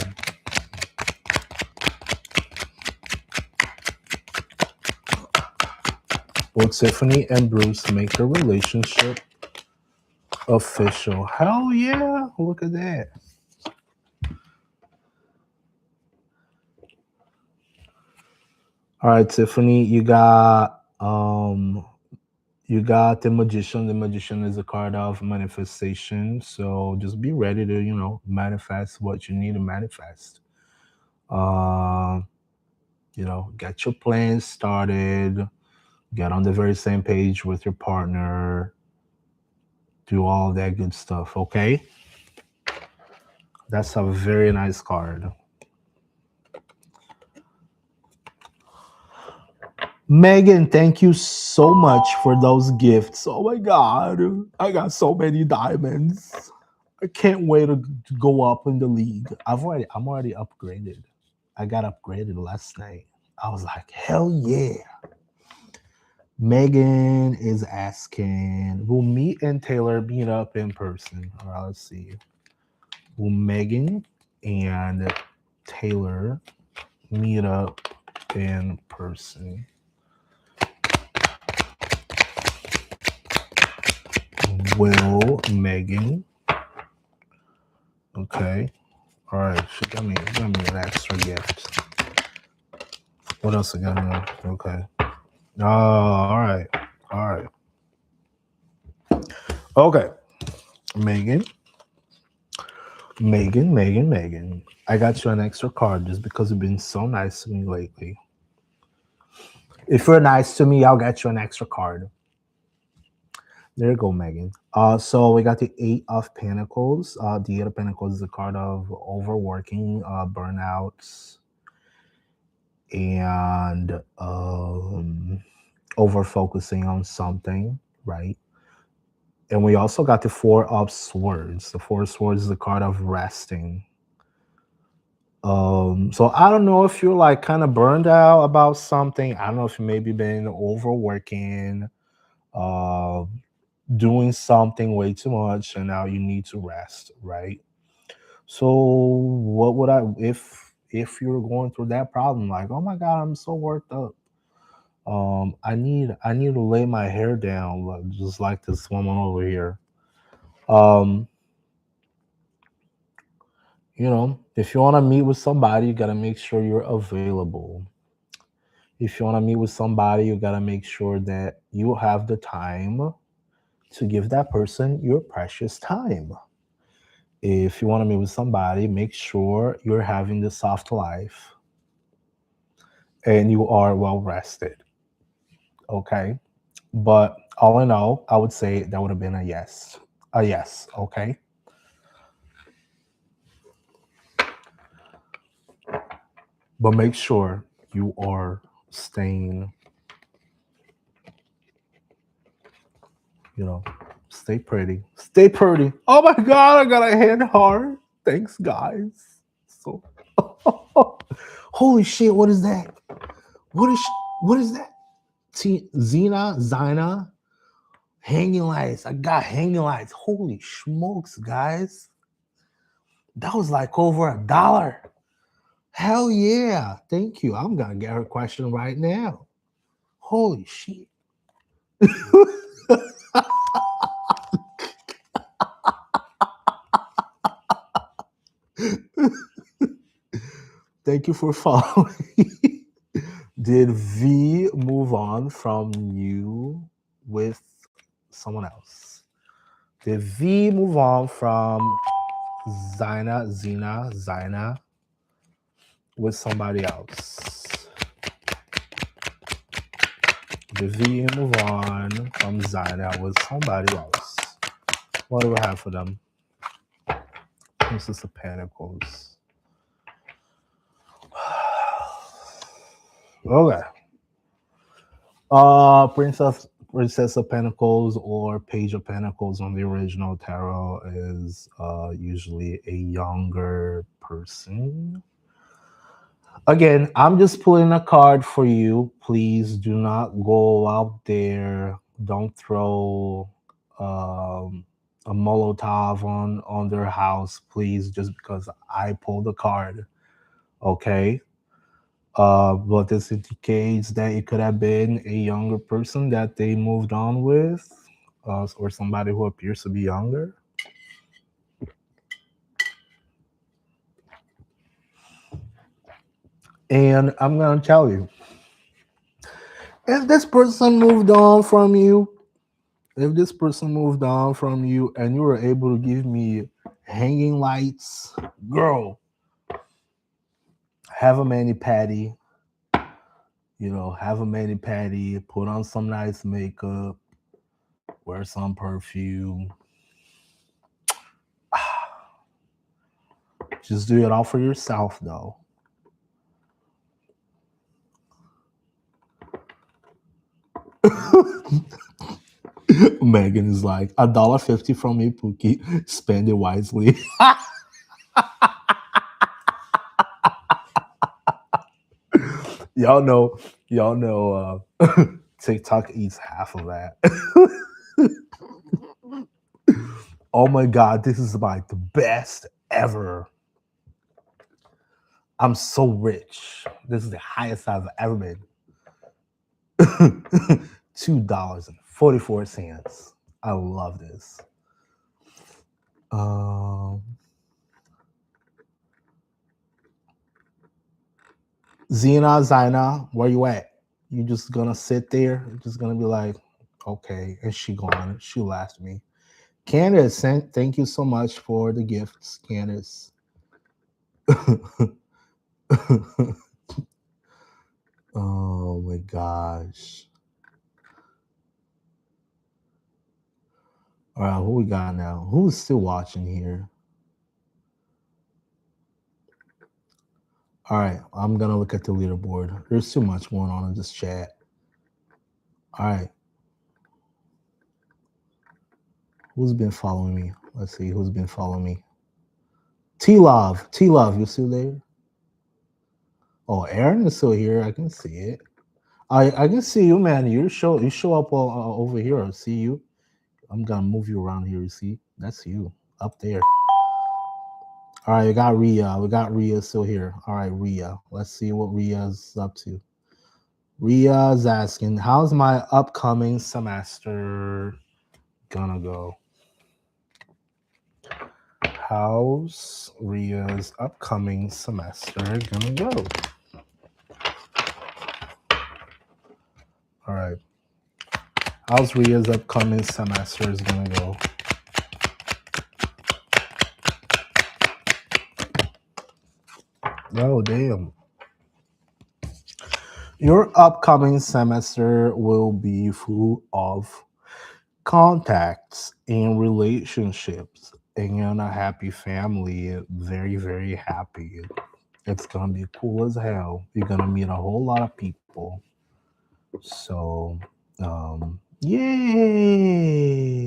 Will Tiffany and Bruce make their relationship official? Hell yeah! Look at that. All right, Tiffany, you got the Magician. The Magician is a card of manifestation. So just be ready to, manifest what you need to manifest. Get your plans started, get on the very same page with your partner, do all that good stuff, okay? That's a very nice card. Megan, thank you so much for those gifts. Oh my God, I got so many diamonds. I can't wait to go up in the league. I'm already upgraded. I got upgraded last night. I was like, hell yeah. Megan is asking, will me and Taylor meet up in person? All right, let's see. Will Megan and Taylor meet up in person? Will Megan? Okay. All right. She got me an extra gift. What else I got now? Okay. Oh, all right. All right. Okay. Megan. I got you an extra card just because you've been so nice to me lately. If you're nice to me, I'll get you an extra card. There you go, Megan. So we got the Eight of Pentacles. The Eight of Pentacles is a card of overworking, burnouts, and over focusing on something, right? And we also got the Four of Swords. The Four of Swords is a card of resting. So I don't know if you're like kind of burned out about something. I don't know if you maybe been overworking, uh, doing something way too much, and now you need to rest, right? So what would I if you're going through that problem, like, oh my god, I'm so worked up. I need to lay my hair down, like, just like this woman over here. Um, if you want to meet with somebody, you got to make sure you're available. If you want to meet with somebody, you got to make sure that you have the time to give that person your precious time. If you want to meet with somebody, make sure you're having the soft life and you are well rested. Okay. But all in all, I would say that would have been a yes. A yes. Okay. But make sure you are staying, stay pretty. Stay pretty. Oh my God, I got a hand hard. Thanks, guys. So, holy shit, what is that? What is that? Zina, hanging lights. I got hanging lights. Holy smokes, guys. That was like over $1. Hell yeah. Thank you. I'm going to get her question right now. Holy shit. Thank you for following. Did V move on from you with someone else? Did V move on from Zina with somebody else? Did V move on from Zina with somebody else? What do we have for them? Princess of Pentacles. Okay. Princess of Pentacles or Page of Pentacles on the original tarot is usually a younger person. Again, I'm just pulling a card for you. Please do not go out there. Don't throw a Molotov on their house, please, just because I pulled the card. Okay. But this indicates that it could have been a younger person that they moved on with, or somebody who appears to be younger. And I'm going to tell you, if this person moved on from you, and you were able to give me hanging lights, girl, have a mani patty, put on some nice makeup, wear some perfume. Just do it all for yourself, though. Megan is like, $1.50 from me, Pookie. Spend it wisely. y'all know TikTok eats half of that. Oh my God, this is like the best ever. I'm so rich. This is the highest I've ever been. $2.44. I love this. Zina, where you at? You just gonna sit there? You're just gonna be like, okay, and she gone. She left me. Candace, thank you so much for the gifts, Candace. Oh my gosh. All right, who we got now? Who's still watching here? All right, I'm gonna look at the leaderboard. There's too much going on in this chat. All right, who's been following me? Let's see who's been following me. T Love, you still there? Oh, Aaron is still here. I can see it. I can see you, man. You show up over here. I see you. I'm gonna move you around here. You see, that's you up there. All right, we got Ria. We got Ria still here. All right, Ria. Let's see what Ria's up to. Ria's asking, how's my upcoming semester gonna go? How's Ria's upcoming semester gonna go? All right. How's Ria's upcoming semester is gonna go? Oh, damn. Your upcoming semester will be full of contacts and relationships and a happy family. Very, very happy. It's gonna be cool as hell. You're gonna meet a whole lot of people. So, yay!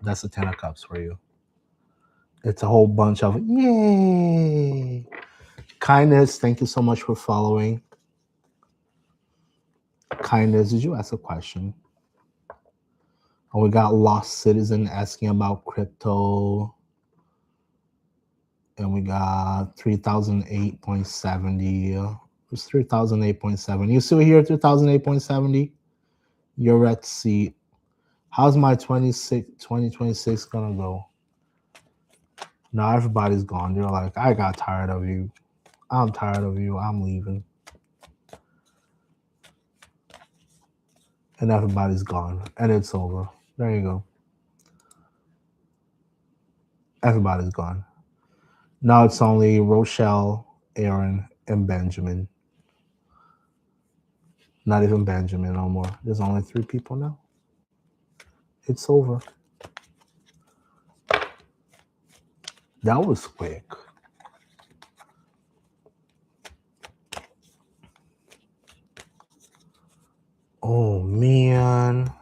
That's the 10 of Cups for you. It's a whole bunch of yay. Kindness, thank you so much for following. Kindness, did you ask a question? Oh, we got Lost Citizen asking about crypto. And we got 3008.70. It's 3008.70. You still here, 3008.70? You're at seat. How's my 2026 gonna go? Now everybody's gone. They're like, I got tired of you. I'm tired of you. I'm leaving. And everybody's gone. And it's over. There you go. Everybody's gone. Now it's only Rochelle, Aaron, and Benjamin. Not even Benjamin no more. There's only 3 people now. It's over. That was quick. Oh man.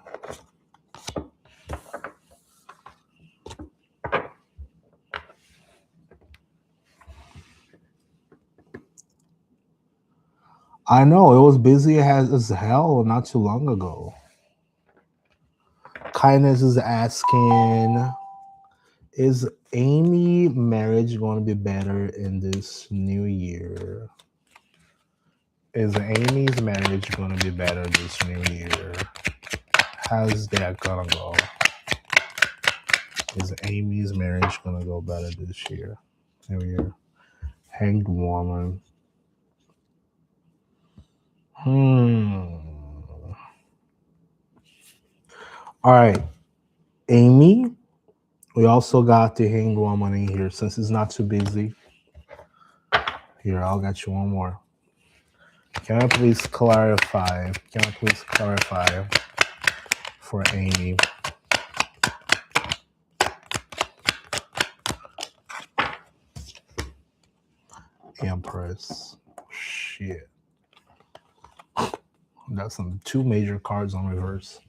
I know it was busy as hell not too long ago. Kindness is asking, is Amy marriage going to be better in this new year? Is Amy's marriage going to be better this new year? How's that gonna go? Is Amy's marriage gonna go better this year? New year. Hanged woman. All right, Amy. We also got the hanged woman in here since it's not too busy. Here, I'll get you one more. Can I please clarify? Can I please clarify for Amy? Empress. Shit. That's some 2 major cards on reverse.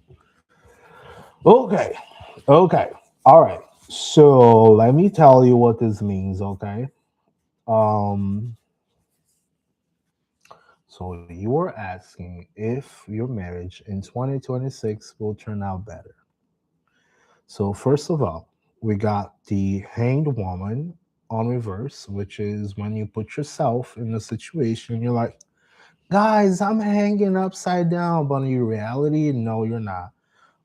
Okay. All right. So let me tell you what this means, okay? So you are asking if your marriage in 2026 will turn out better. So first of all, we got the hanged woman on reverse, which is when you put yourself in a situation, you're like, guys, I'm hanging upside down, but in reality, no, you're not.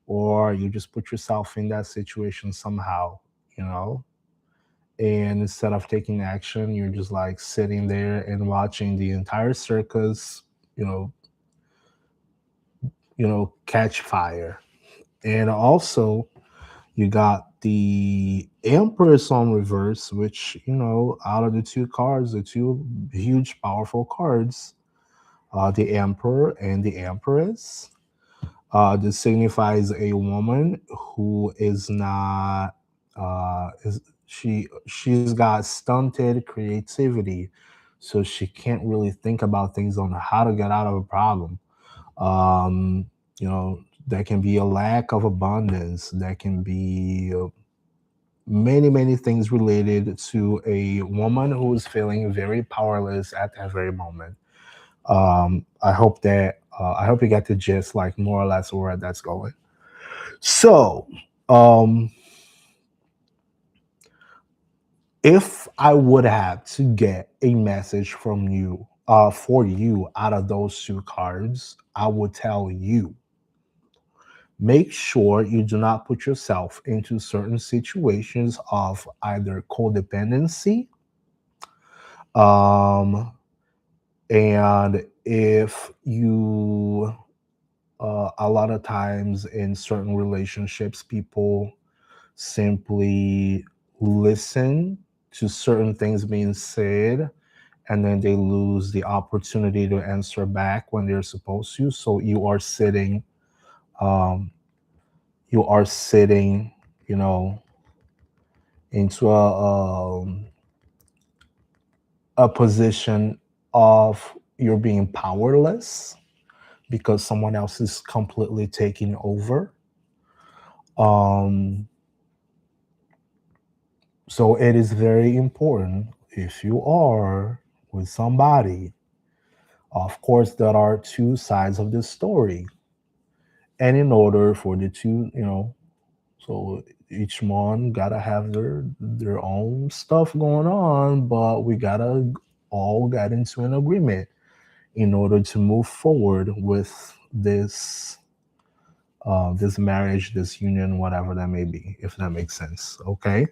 Or you just put yourself in that situation somehow, you know? And instead of taking action, you're just like sitting there and watching the entire circus, you know, catch fire. And also, you got the Empress on reverse, which, you know, out of the 2 cards, the 2 huge, powerful cards, the Emperor and the Empress. This signifies a woman who is not is she's got stunted creativity, so she can't really think about things on how to get out of a problem. Um, there can be a lack of abundance. There can be many things related to a woman who is feeling very powerless at that very moment. I hope you get the gist, like more or less where that's going. So, um, if I would have to get a message from you, for you out of those two cards, I would tell you, make sure you do not put yourself into certain situations of either codependency, um, and if you a lot of times in certain relationships, people simply listen to certain things being said, and then they lose the opportunity to answer back when they're supposed to. So um, you are sitting, you know, into a position of you're being powerless because someone else is completely taking over. Um, so it is very important if you are with somebody. Of course, there are two sides of the story, and in order for the two, so each one gotta have their own stuff going on, but we gotta all get into an agreement in order to move forward with this marriage, this union, whatever that may be, if that makes sense. Okay.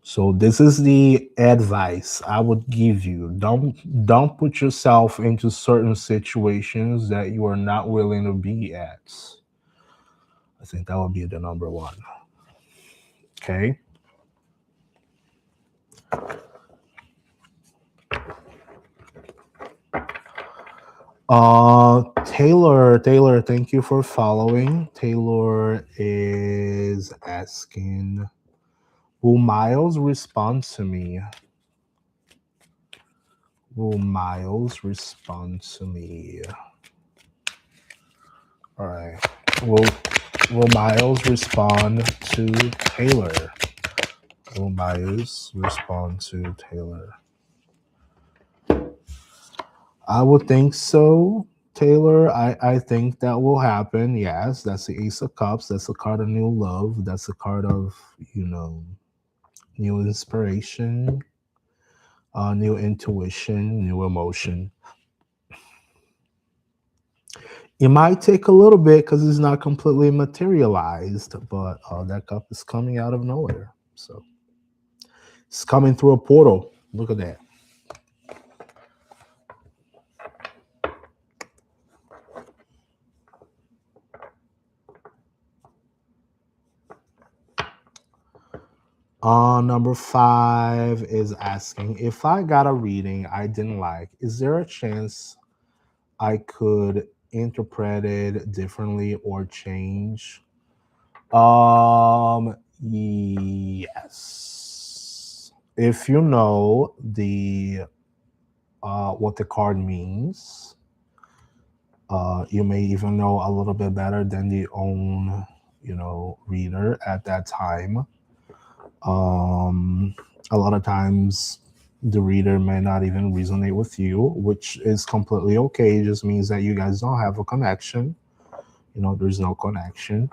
So this is the advice I would give you. Don't put yourself into certain situations that you are not willing to be at. I think that would be the number one. Okay. Taylor, thank you for following. Taylor is asking, will Miles respond to me? Will Miles respond to me? All right. Will Miles respond to Taylor? Will Miles respond to Taylor? I would think so, Taylor. I think that will happen. Yes, that's the Ace of Cups. That's a card of new love. That's a card of, new inspiration, new intuition, new emotion. It might take a little bit because it's not completely materialized, but that cup is coming out of nowhere. So it's coming through a portal. Look at that. Number 5 is asking, if I got a reading I didn't like, is there a chance I could interpret it differently or change? Yes. If you know the what the card means, you may even know a little bit better than the own, reader at that time. A lot of times the reader may not even resonate with you, which is completely okay. It just means that you guys don't have a connection. There's no connection.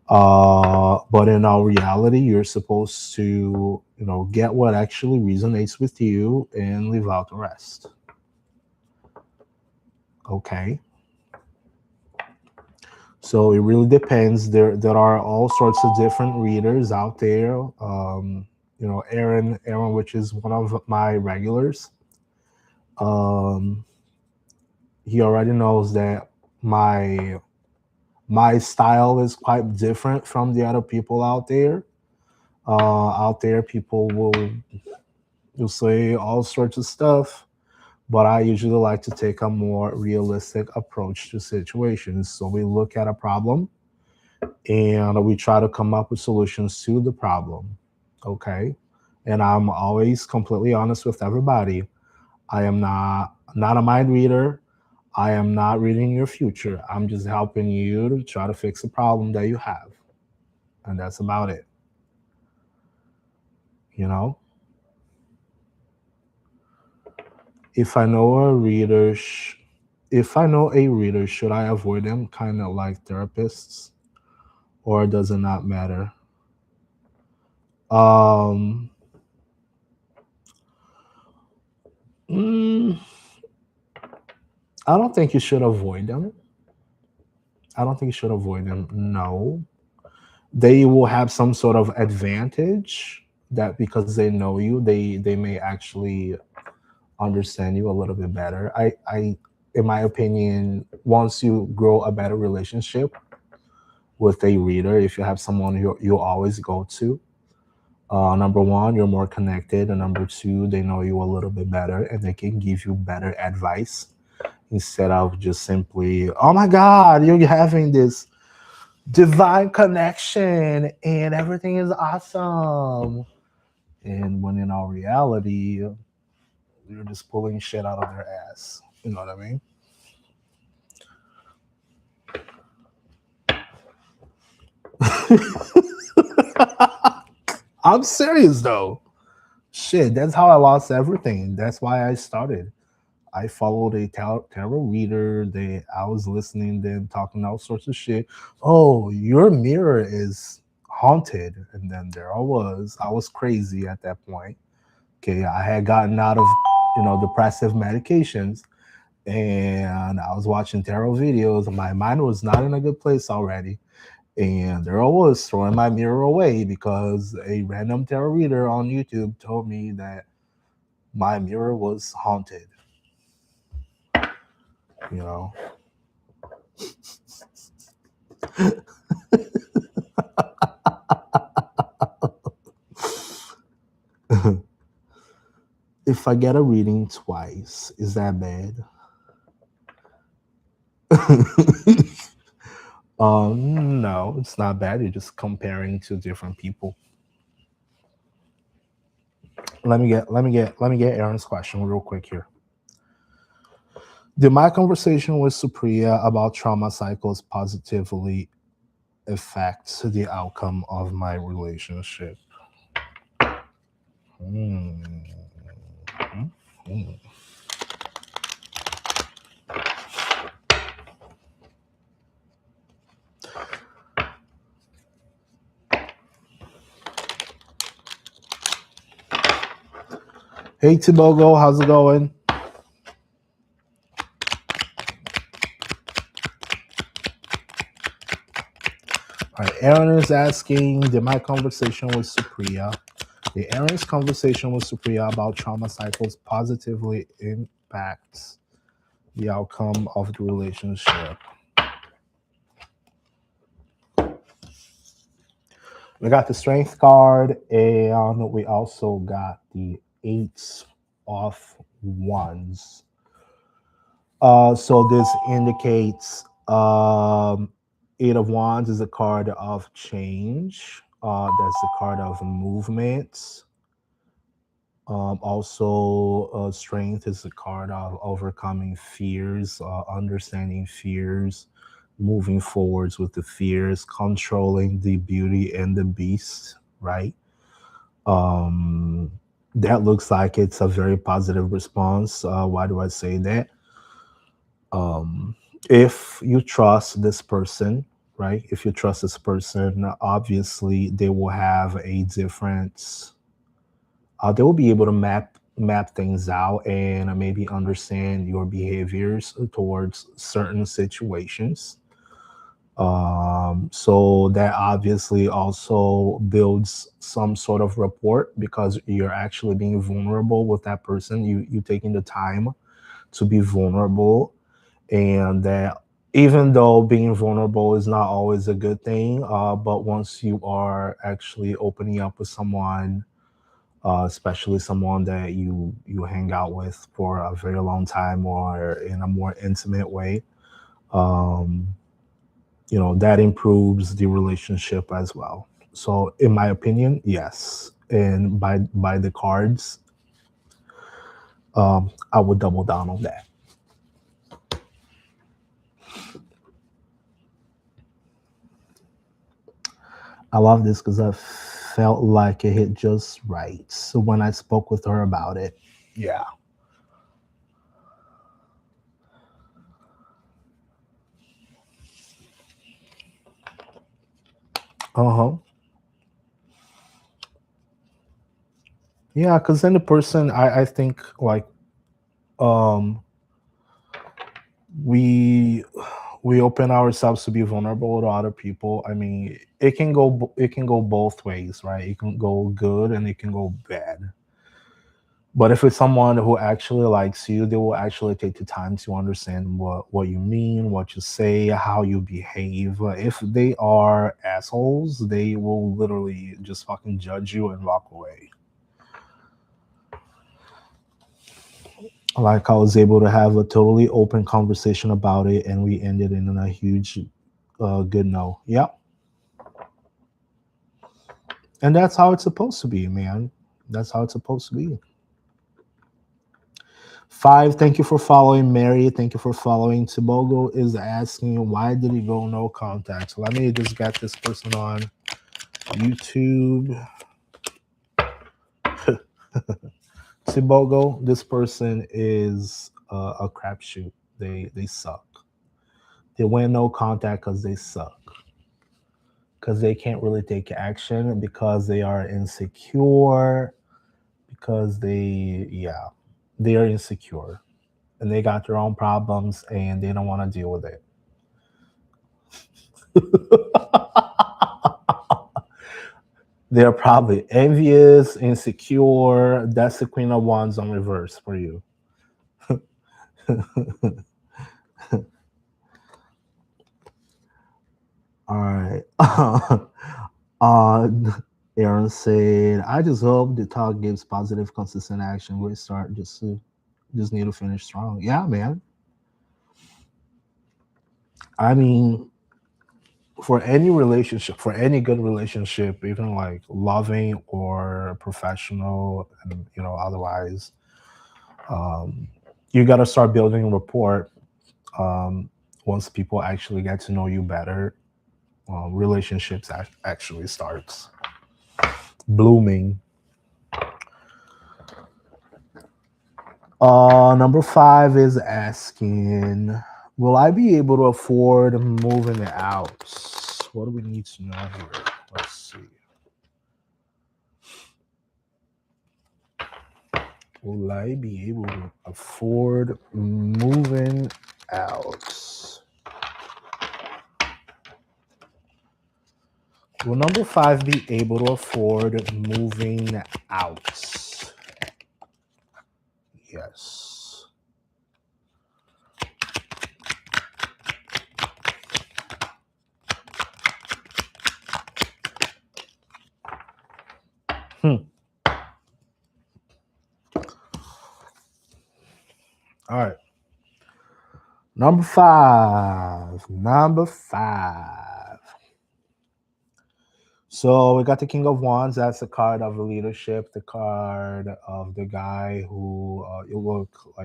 But in our reality, you're supposed to, get what actually resonates with you and leave out the rest. Okay. So it really depends. There are all sorts of different readers out there. Aaron, which is one of my regulars. He already knows that my style is quite different from the other people out there. Out there, people will say all sorts of stuff, but I usually like to take a more realistic approach to situations. So we look at a problem and we try to come up with solutions to the problem. Okay. And I'm always completely honest with everybody. I am not a mind reader. I am not reading your future. I'm just helping you to try to fix a problem that you have. And that's about it. You know? If I know a reader if I know a reader, should I avoid them kind of like therapists or does it not matter? Um mm, I don't think you should avoid them. I don't think you should avoid them. No. They will have some sort of advantage that because they know you, they may actually understand you a little bit better. I in my opinion, once you grow a better relationship with a reader, if you have someone you always go to, number one, you're more connected, and number two, they know you a little bit better and they can give you better advice instead of just simply, oh my God, you're having this divine connection and everything is awesome. And when in all reality, you're just pulling shit out of their ass. You know what I mean? I'm serious though. Shit, that's how I lost everything. That's why I started. I followed a tarot reader. I was listening to them talking all sorts of shit. Oh, your mirror is haunted, and then there I was. I was crazy at that point. Okay, I had gotten out of depressive medications, and I was watching tarot videos. My mind was not in a good place already. And there I was throwing my mirror away because a random tarot reader on YouTube told me that my mirror was haunted. You know, if I get a reading twice, is that bad? No, it's not bad. You're just comparing to different people. Let me get Aaron's question real quick here. Did my conversation with Supriya about trauma cycles positively affect the outcome of my relationship? Hmm. Hmm. Hey Tibogo, how's it going? All right, Aaron is asking, did my conversation with Supriya, the Aaron's conversation with Supriya about trauma cycles positively impacts the outcome of the relationship? We got the strength card, and we also got the eight of wands. So this indicates eight of wands is a card of change. That's a card of movement. Also, strength is a card of overcoming fears, understanding fears, moving forwards with the fears, controlling the beauty and the beast, right? Um, that looks like it's a very positive response. Why do I say that? Um, if you trust this person, right? If you trust this person, obviously they will have a different. They will be able to map things out and maybe understand your behaviors towards certain situations. So that obviously also builds some sort of rapport because you're actually being vulnerable with that person. You taking the time to be vulnerable, and that even though being vulnerable is not always a good thing, but once you are actually opening up with someone, especially someone that you hang out with for a very long time or in a more intimate way. Um, that improves the relationship as well. So, in my opinion, yes. And by the cards, I would double down on that. I love this because I felt like it hit just right. So when I spoke with her about it, yeah. Uh huh. Yeah, because then the person, I think, like, um, we we open ourselves to be vulnerable to other people. I mean, it can go both ways, right? It can go good and it can go bad. But if it's someone who actually likes you, they will actually take the time to understand what you mean, what you say, how you behave. If they are assholes, they will literally just fucking judge you and walk away. Like, I was able to have a totally open conversation about it, and we ended in a huge, good no. Yeah, and that's how it's supposed to be, man. That's how it's supposed to be. Five, thank you for following. Mary, thank you for following. Tibogo is asking, why did he go no contact? So let me just get this person on YouTube. Tibogo, this person is a crapshoot. They suck. They went no contact because they suck. Because they can't really take action, because they are insecure, because they are insecure, and they got their own problems and they don't want to deal with it. They're probably envious, insecure. That's the Queen of Wands on reverse for you. All right. uh, Aaron said, "I just hope the talk gives positive, consistent action. We start just need to finish strong." Yeah, man. I mean, for any relationship, for any good relationship, even like loving or professional, and otherwise, um, you got to start building rapport. Um, Once people actually get to know you better, relationships actually starts blooming. Number five is asking, will I be able to afford moving out? What do we need to know here? Let's see. Will I be able to afford moving out? Will number five be able to afford moving out? Yes. Hmm. All right. Number five. Number five. So we got the King of Wands. That's the card of leadership. The card of the guy who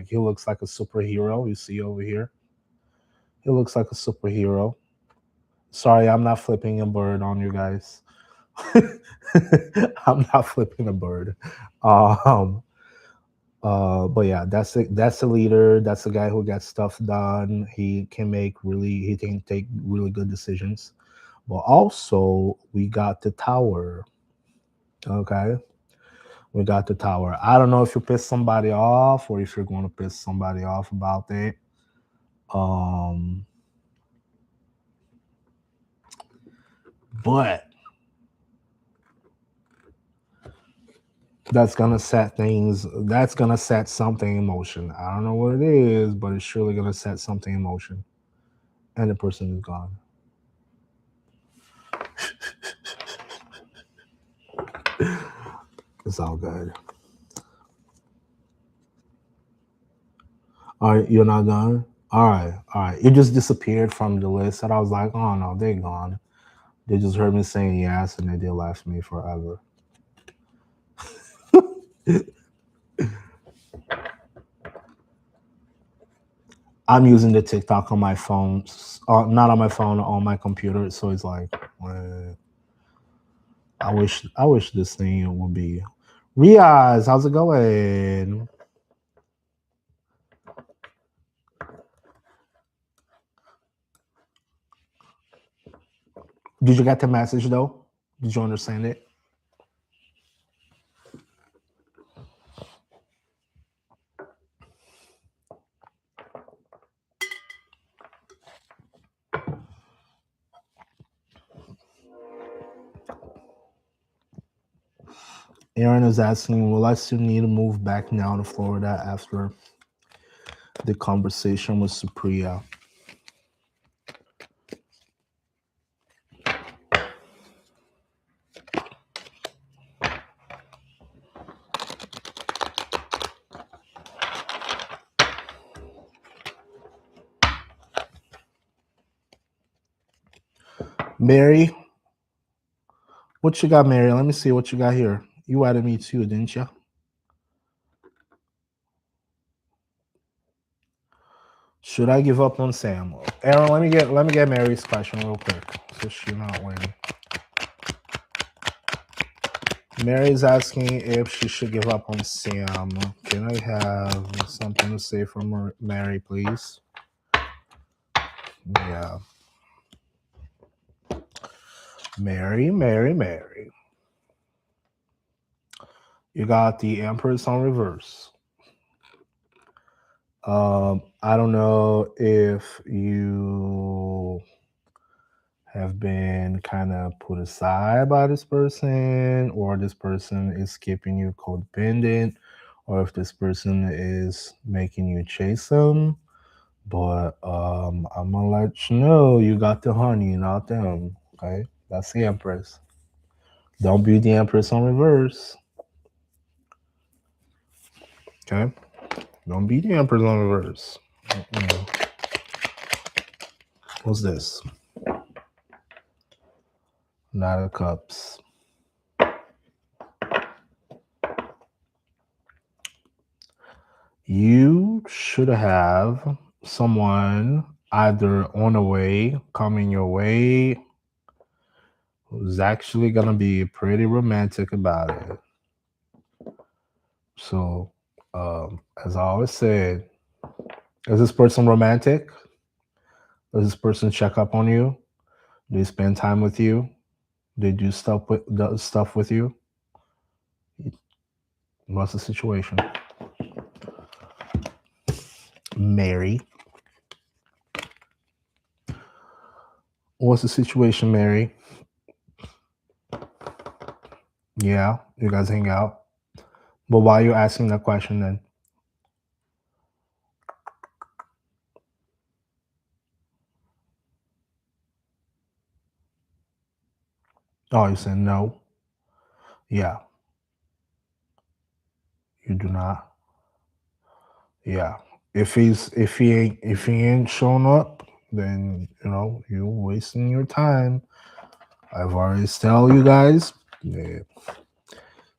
he looks like a superhero. You see over here. He looks like a superhero. Sorry, I'm not flipping a bird on you guys. I'm not flipping a bird. Um, but yeah, that's the leader. That's the guy who gets stuff done. He can take really good decisions. But also we got the tower. Okay. We got the tower. I don't know if you piss somebody off or if you're going to piss somebody off about it. Um, but that's gonna set something in motion. I don't know what it is, but it's surely gonna set something in motion. And the person is gone. It's all good. All right, you're not done? All right, all right. It just disappeared from the list, and I was like, oh no, they're gone. They just heard me saying yes, and they left me forever. I'm using the TikTok on my phone, not on my phone, on my computer. So it's like, I wish this thing would be. Riaz, how's it going? Did you get the message though? Did you understand it? Aaron is asking, will I still need to move back now to Florida after the conversation with Supriya? Mary, what you got, Mary? Let me see what you got here. You added me too, didn't you? Should I give up on Sam? Aaron, let me get Mary's question real quick, so she's not winning. Mary's asking if she should give up on Sam. Can I have something to say from Mary, please? Yeah. Mary. You got the Empress on reverse. I don't know if you have been kind of put aside by this person, or this person is keeping you codependent, or if this person is making you chase them. But I'm gonna let you know you got the honey, not them. Okay, that's the Empress. Don't be the Empress on reverse. Okay, don't be the Empress on reverse. What's this? Knight of Cups. You should have someone either on the way, coming your way, who's actually gonna be pretty romantic about it. So, as I always said, is this person romantic? Does this person check up on you? Do they spend time with you? Do they do stuff with you? What's the situation? Mary. What's the situation, Mary? Yeah, you guys hang out. But why are you asking that question then? Oh, you said no. Yeah, you do not. Yeah. If he ain't showing up, then you're wasting your time. I've already tell you guys,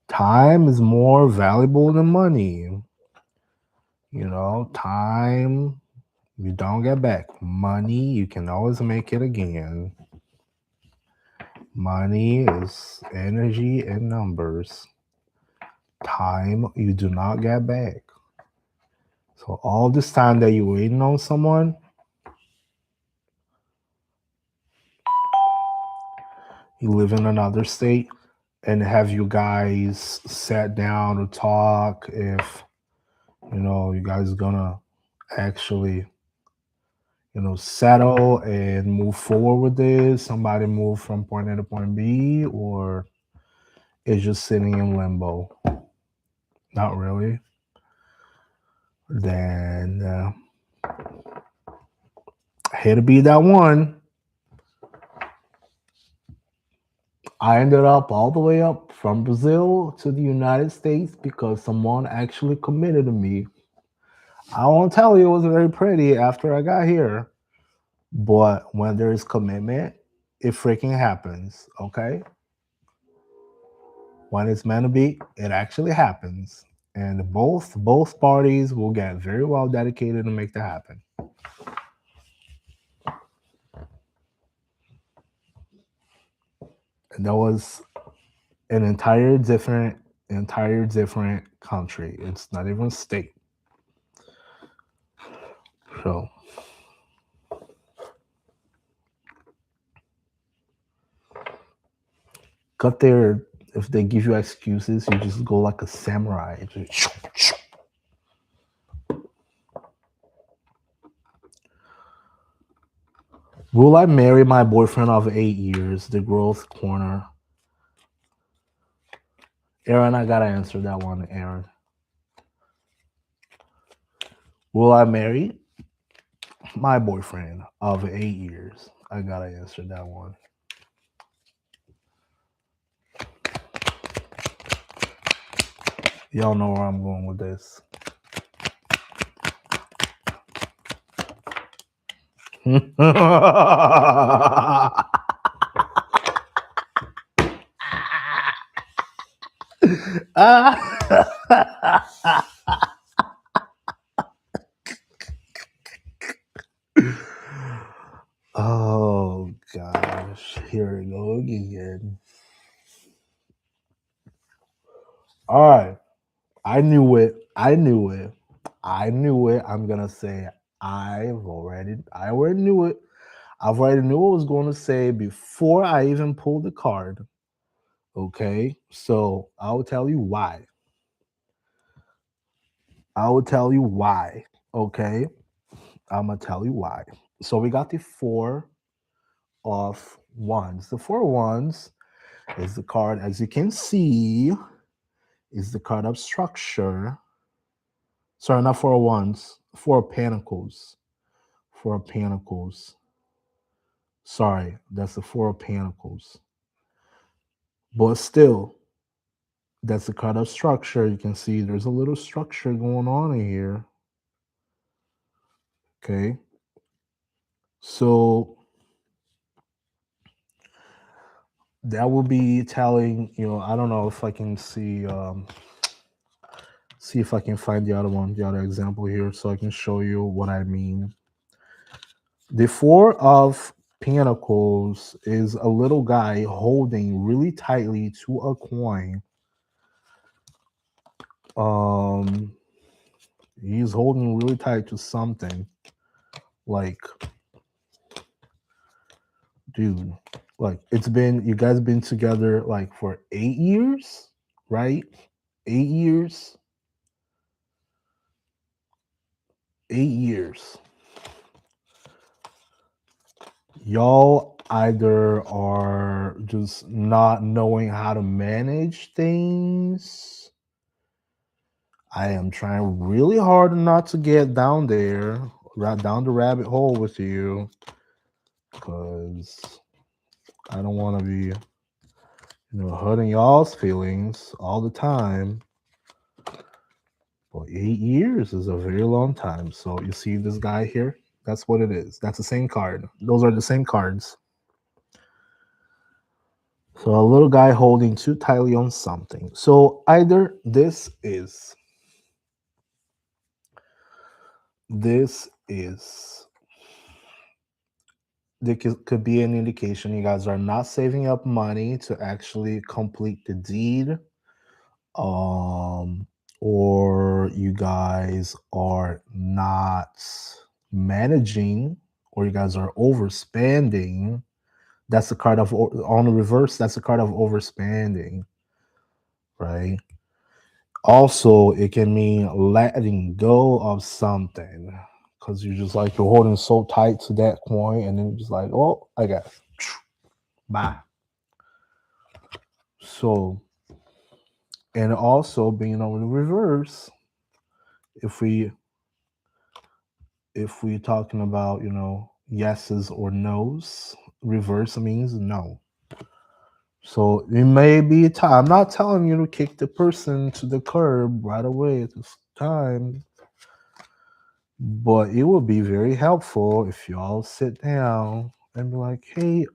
time is more valuable than money. Time you don't get back. Money, you can always make it again. Money is energy and numbers. Time you do not get back. So all this time that you're waiting on someone, you live in another state, and have you guys sat down to talk if you guys gonna actually settle and move forward with this, somebody move from point A to point B, or it's just sitting in limbo? Not really. Then I hate to be that one. I ended up all the way up from Brazil to the United States because someone actually committed to me. I won't tell you it was very pretty after I got here, but when there is commitment, it freaking happens, okay? When it's meant to be, it actually happens. And both parties will get very well dedicated to make that happen. And that was an entire different country. It's not even a state. So cut there. If they give you excuses, you just go like a samurai. Will I marry my boyfriend of 8 years? The growth corner. Aaron, I gotta answer that one, Aaron. Will I marry my boyfriend of 8 years? I gotta answer that one. Y'all know where I'm going with this. Oh gosh, here we go again. All right, I knew it. I knew it. I knew it. I'm gonna say I already knew it. I've already knew what I was going to say before I even pulled the card. Okay, so I'll tell you why. I will tell you why. Okay, I'm gonna tell you why. So we got the four of wands. The four of wands is the card, as you can see, is the card of structure. Sorry, not four of wands. Four of pentacles. Four of pentacles. Sorry, that's the four of pentacles. But still, that's the card of structure. You can see there's a little structure going on in here. Okay. So that will be telling, I don't know if I can see if I can find the other one, the other example here, so I can show you what I mean. The four of pentacles is a little guy holding really tightly to a coin. He's holding really tight to something. Like, dude, like you guys been together like for 8 years, right? 8 years. 8 years. Y'all either are just not knowing how to manage things. I am trying really hard not to get down there, right down the rabbit hole with you, because I don't want to be, hurting y'all's feelings all the time. But 8 years is a very long time. So you see this guy here? That's what it is. That's the same card. Those are the same cards. So a little guy holding too tightly on something. So either this is there could be an indication you guys are not saving up money to actually complete the deed, or you guys are not managing, or you guys are overspending. That's the card of, on the reverse, that's the card of overspending, right? Also, it can mean letting go of something, because you're holding so tight to that coin, and then you're just like, oh, I got it. Bye. So, and also being on the reverse, if we talking about, yeses or nos, reverse means no. So it may be time. I'm not telling you to kick the person to the curb right away at this time, but it would be very helpful if y'all sit down and be like, "Hey,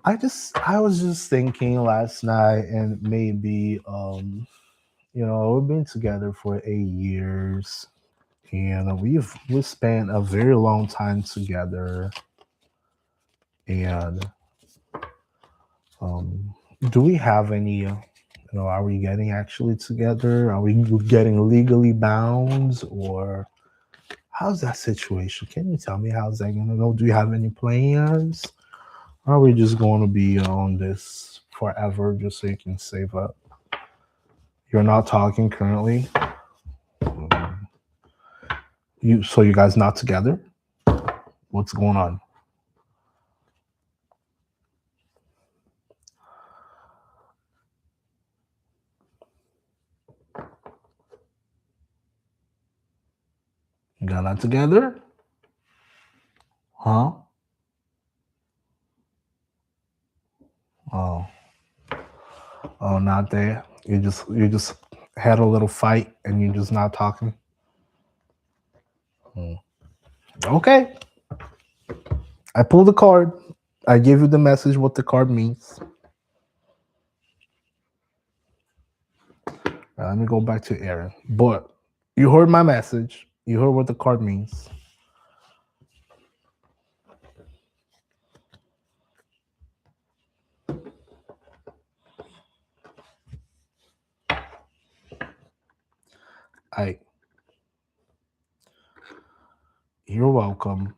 I was just thinking last night, and maybe, we've been together for 8 years, and we've spent a very long time together, and um, do we have any?" Are we getting actually together? Are we getting legally bound, or how's that situation? Can you tell me how's that going to go? Do you have any plans? Or are we just going to be on this forever just so you can save up? You're not talking currently. You guys not together? What's going on? You got not together? Huh? Oh, oh, not there. You just had a little fight and you're just not talking. Okay. I pulled the card. I gave you the message what the card means. Let me go back to Aaron. But you heard my message. You heard what the card means. You're welcome.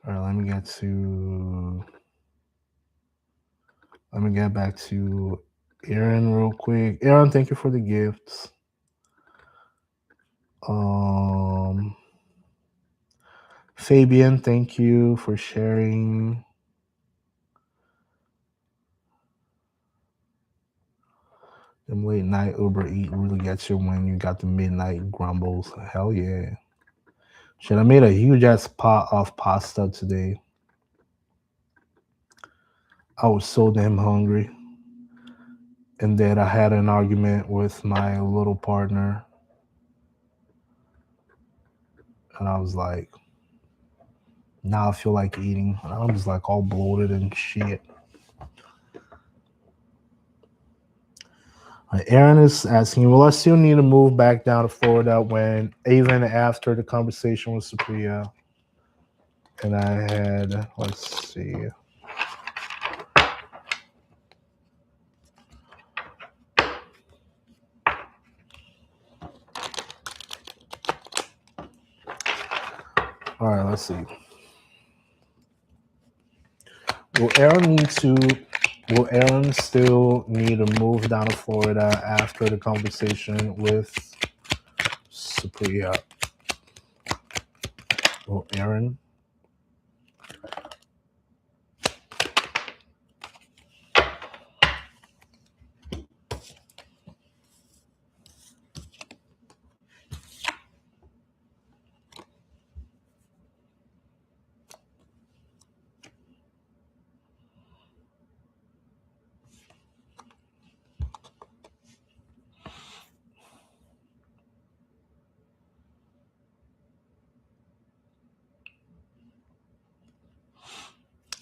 All right, let me get back to Aaron real quick. Aaron, thank you for the gifts. Fabian, thank you for sharing. Them late night Uber Eat really gets you when you got the midnight grumbles. Hell yeah. Shit, I made a huge ass pot of pasta today. I was so damn hungry. And then I had an argument with my little partner. And I was like, now I feel like eating. And I was like all bloated and shit. Aaron is asking, will I still need to move back down to Florida when, even after the conversation with Supriya? And I had, let's see. All right, let's see. Will Aaron still need to move down to Florida after the conversation with Supriya? Will Aaron?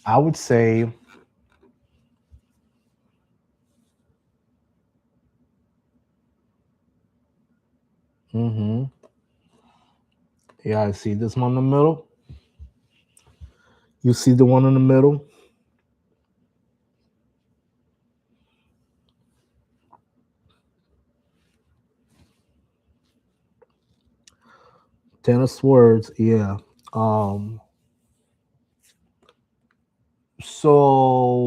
I would say yeah, I see this one in the middle. You see the one in the middle? Ten of Swords, yeah. So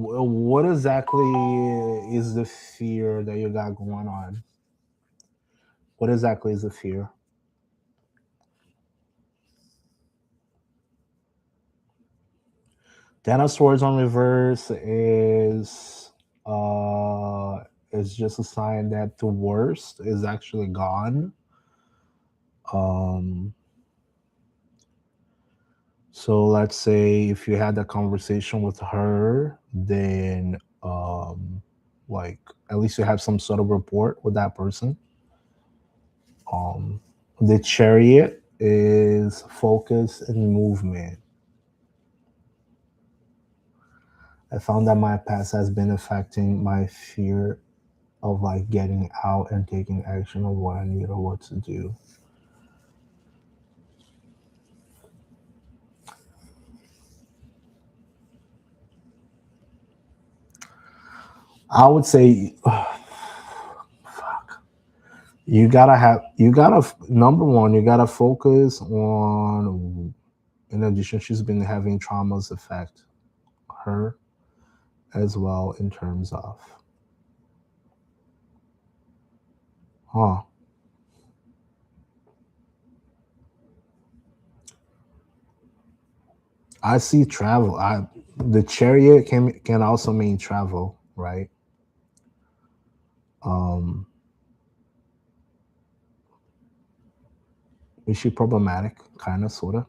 what exactly is the fear that you got going on? What exactly is the fear? Ten of Swords on reverse is just a sign that the worst is actually gone. Um So let's say if you had that conversation with her, then like at least you have some sort of rapport with that person. Um, the chariot is focus and movement. I found that my past has been affecting my fear of like getting out and taking action on what I need or what to do. I would say number one, you gotta focus on, in addition, she's been having traumas affect her as well in terms of, huh, I see travel. The chariot can also mean travel, right? Um, is she problematic? Kind of, sorta.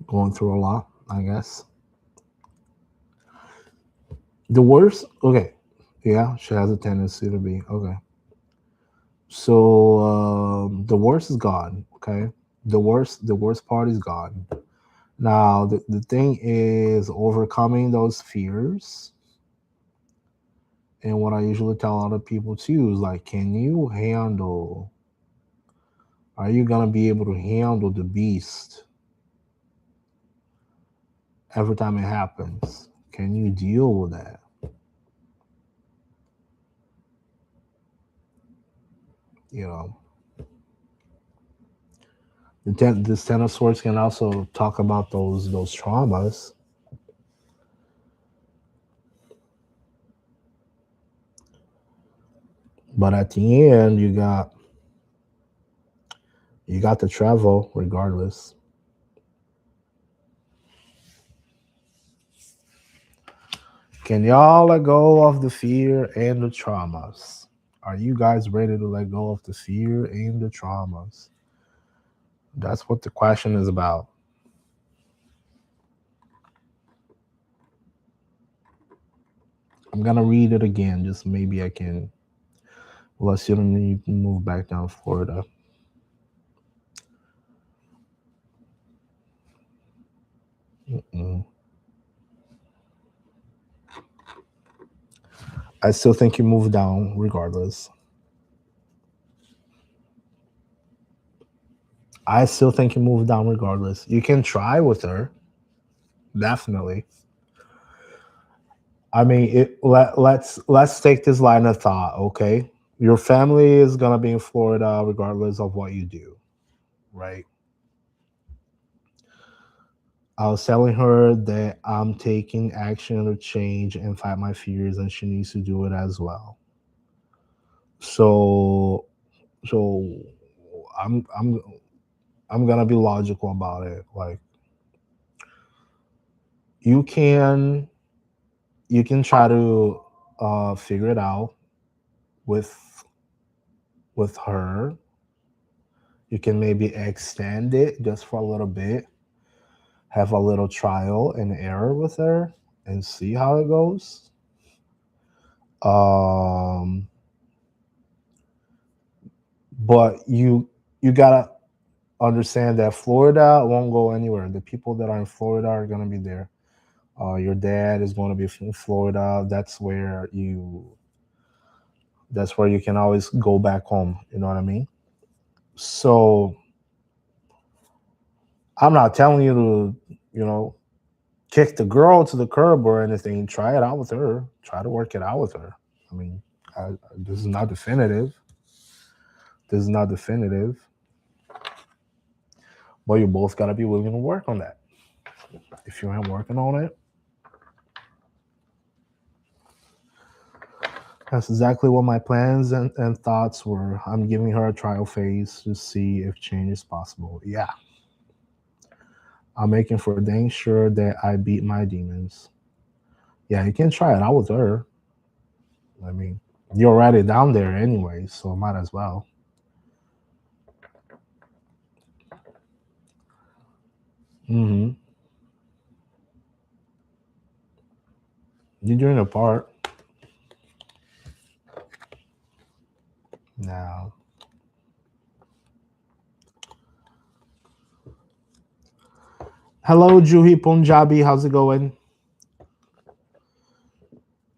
Going through a lot, I guess. The worst, okay, yeah, she has a tendency to be okay. So the worst is gone. Okay, the worst part is gone. Now the thing is overcoming those fears. And what I usually tell other people too is like, can you handle? Are you gonna be able to handle the beast every time it happens? Can you deal with that? You know, this Ten of Swords can also talk about those traumas. But at the end, you got to travel regardless. Can y'all let go of the fear and the traumas? Are you guys ready to let go of the fear and the traumas? That's what the question is about. I'm gonna read it again, just maybe I can. Unless you don't need to move back down Florida. Mm-mm. I still think you move down regardless. I still think you move down regardless. You can try with her, definitely. I mean, let's take this line of thought, okay? Your family is gonna be in Florida regardless of what you do, right? I was telling her that I'm taking action to change and fight my fears, and she needs to do it as well. So, so I'm gonna be logical about it. Like you can you can try to figure it out with her. You can maybe extend it just for a little bit, have a little trial and error with her, and see how it goes. Um, but you gotta understand that Florida won't go anywhere. The people that are in Florida are gonna be there. Your dad is going to be in Florida. That's where you can always go back home. You know what I mean? So I'm not telling you to, kick the girl to the curb or anything. Try it out with her. Try to work it out with her. I mean, this is not definitive. This is not definitive. But you both got to be willing to work on that. If you ain't working on it, that's exactly what my plans and thoughts were. I'm giving her a trial phase to see if change is possible. Yeah. I'm making for dang sure that I beat my demons. Yeah, you can try it out with her. I mean, you're already down there anyway, so might as well. Mm-hmm. You're doing a part now. Hello, Juhi Punjabi. How's it going?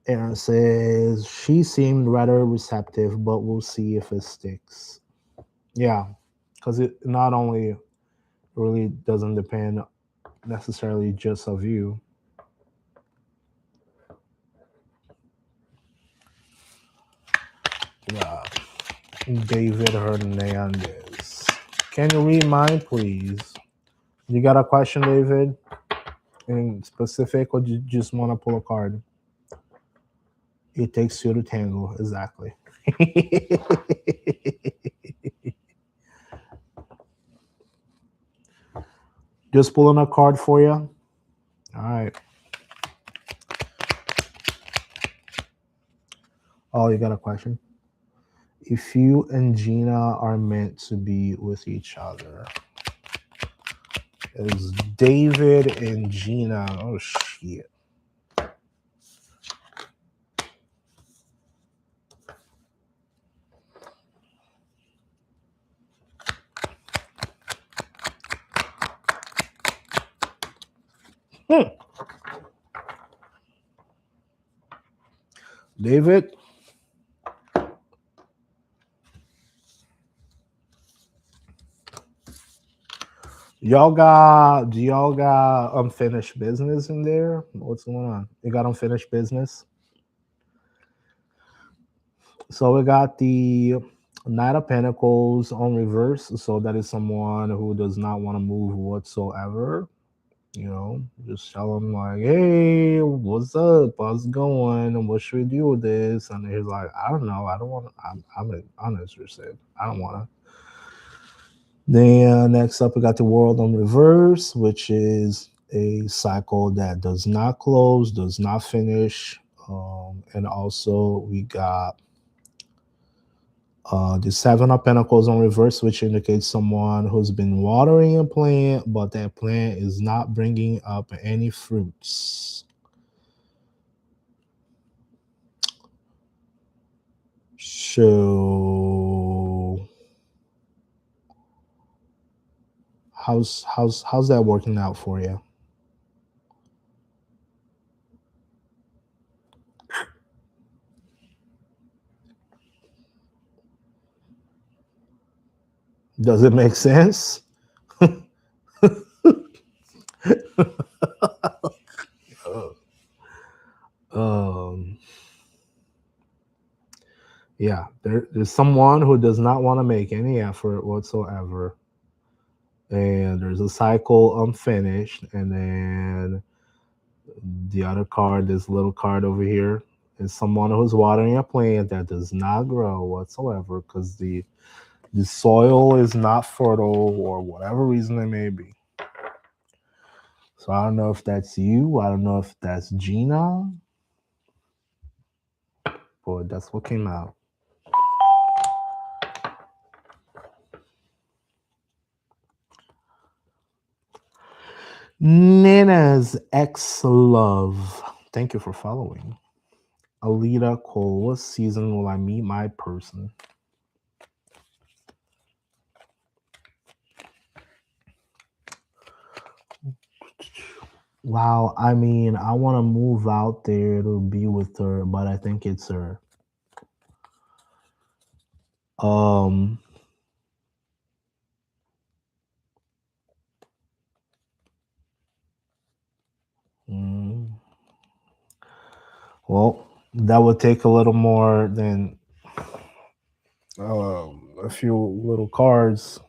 Aaron says she seemed rather receptive, but we'll see if it sticks. Yeah, because it not only really doesn't depend necessarily just of you. Yeah. David Hernandez. Can you read mine, please? You got a question, David? In specific, or do you just want to pull a card? It takes two to tango, exactly. Just pulling a card for you. All right. Oh, you got a question? If you and Gina are meant to be with each other, is David and Gina? Oh shit. David, do y'all got unfinished business in there? What's going on? You got unfinished business? So we got the Knight of Pentacles on reverse. So that is someone who does not want to move whatsoever. You know, just tell him like, "Hey, what's up? How's it going? What should we do with this?" And he's like, "I don't know. I don't want to. I'm uninterested. I don't want to." Then next up, we got the World on reverse, which is a cycle that does not close, does not finish, and also we got the Seven of Pentacles on reverse, which indicates someone who's been watering a plant, but that plant is not bringing up any fruits. So how's that working out for you? Does it make sense? um yeah, there's someone who does not want to make any effort whatsoever, and there's a cycle unfinished, and then the other card, this little card over here, is someone who's watering a plant that does not grow whatsoever because the soil is not fertile or whatever reason it may be. So I don't know if that's you. I don't know if that's Gina, but that's what came out. Nana's ex-love. Thank you for following. Alita Cole. What season will I meet my person? Wow, I mean, I want to move out there to be with her, but I think it's her. Um, mm, well, that would take a little more than a few little cards.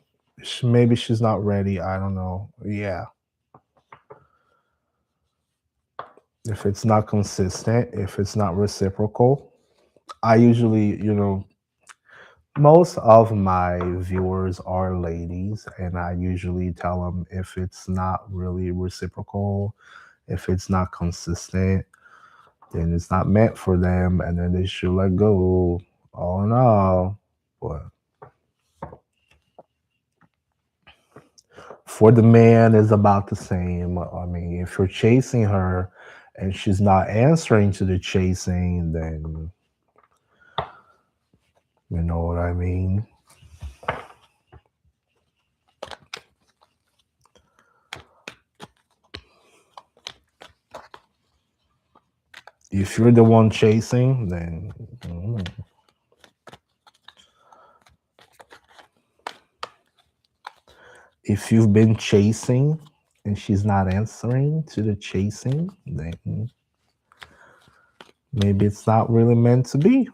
Maybe she's not ready. I don't know. Yeah. If it's not consistent, if it's not reciprocal, I usually, most of my viewers are ladies, and I usually tell them if it's not really reciprocal, if it's not consistent, then it's not meant for them, and then they should let go. Oh no. But for the man, is about the same. I mean, if you're chasing her and she's not answering to the chasing, then you know what I mean. If you're the one chasing, then if you've been chasing and she's not answering to the chasing, then maybe it's not really meant to be.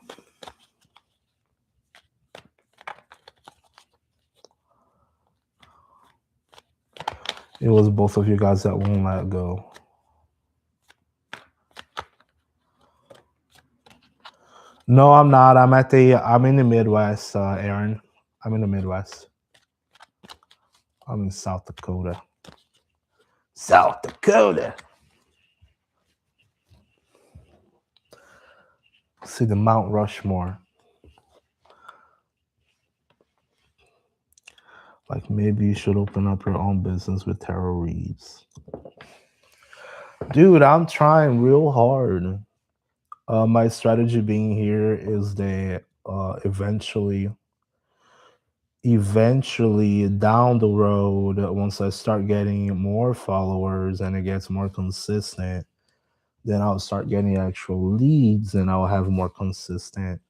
It was both of you guys that won't let go. No, I'm not. I'm in the Midwest, Aaron. I'm in the Midwest. I'm in South Dakota. South Dakota. See the Mount Rushmore. Like maybe you should open up your own business with tarot reads. Dude, I'm trying real hard. My strategy being here is that eventually down the road, once I start getting more followers and it gets more consistent, then I'll start getting actual leads and I'll have more consistent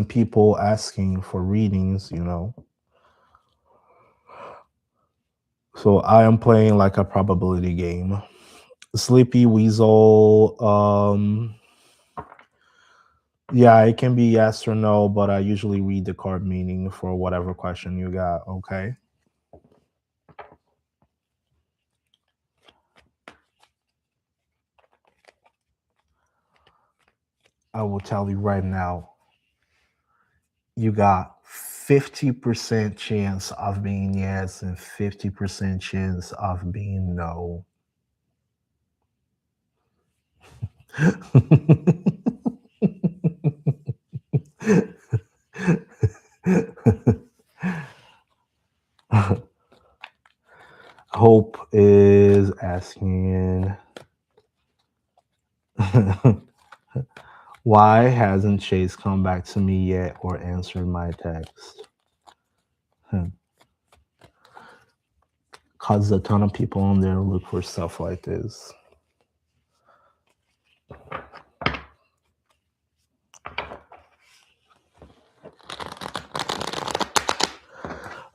people asking for readings, you know. So I am playing like a probability game. Sleepy Weasel, yeah, it can be yes or no, but I usually read the card meaning for whatever question you got, okay? I will tell you right now, you got 50% chance of being yes and 50% chance of being no. Hope is asking, why hasn't Chase come back to me yet or answered my text? Cause a ton of people on there look for stuff like this.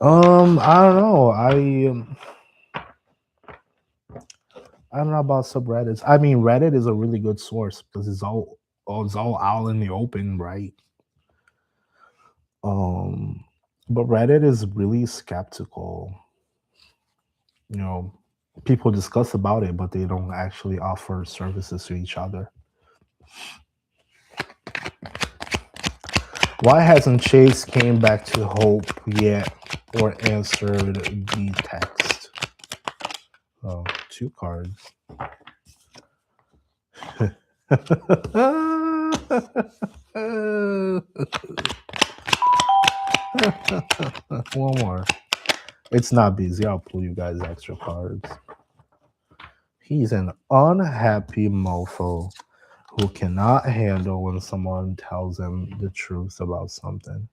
I don't know. I don't know about subreddits. I mean, Reddit is a really good source because it's all out in the open, right? But Reddit is really skeptical. You know, people discuss about it, but they don't actually offer services to each other. Why hasn't Chase came back to Hope yet or answered the text? Oh, 2 cards. One more. It's not busy. I'll pull you guys extra cards. He's an unhappy mofo who cannot handle when someone tells him the truth about something.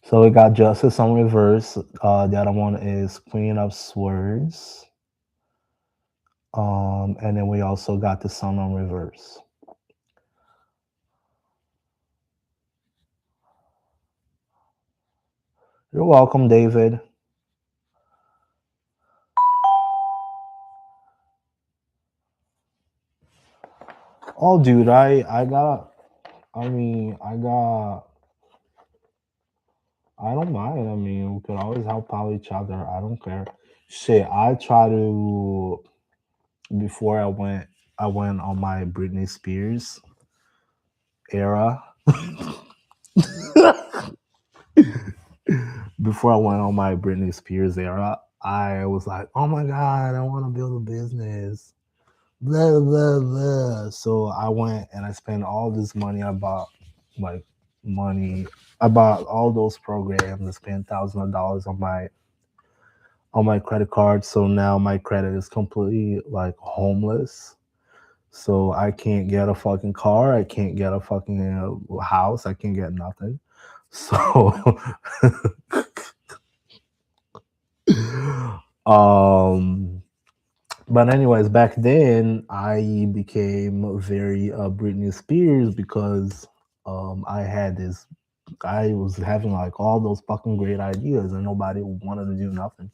So we got Justice on reverse. The other one is Queen of Swords. And then we also got the Sun on reverse. You're welcome, David. Oh, dude, I don't mind. I mean, we could always help out each other. I don't care. Shit, I try to, before I went on my Britney Spears era, before I went on my Britney Spears era, I was like, oh my God, I want to build a business. Blah, blah, blah. So I went and I spent all this money. I bought like money. I bought all those programs. I spent thousands of dollars on my credit card. So now my credit is completely like homeless. So I can't get a fucking car. I can't get a fucking house. I can't get nothing. So um but anyways, back then I became very Britney Spears because I was having like all those fucking great ideas and nobody wanted to do nothing.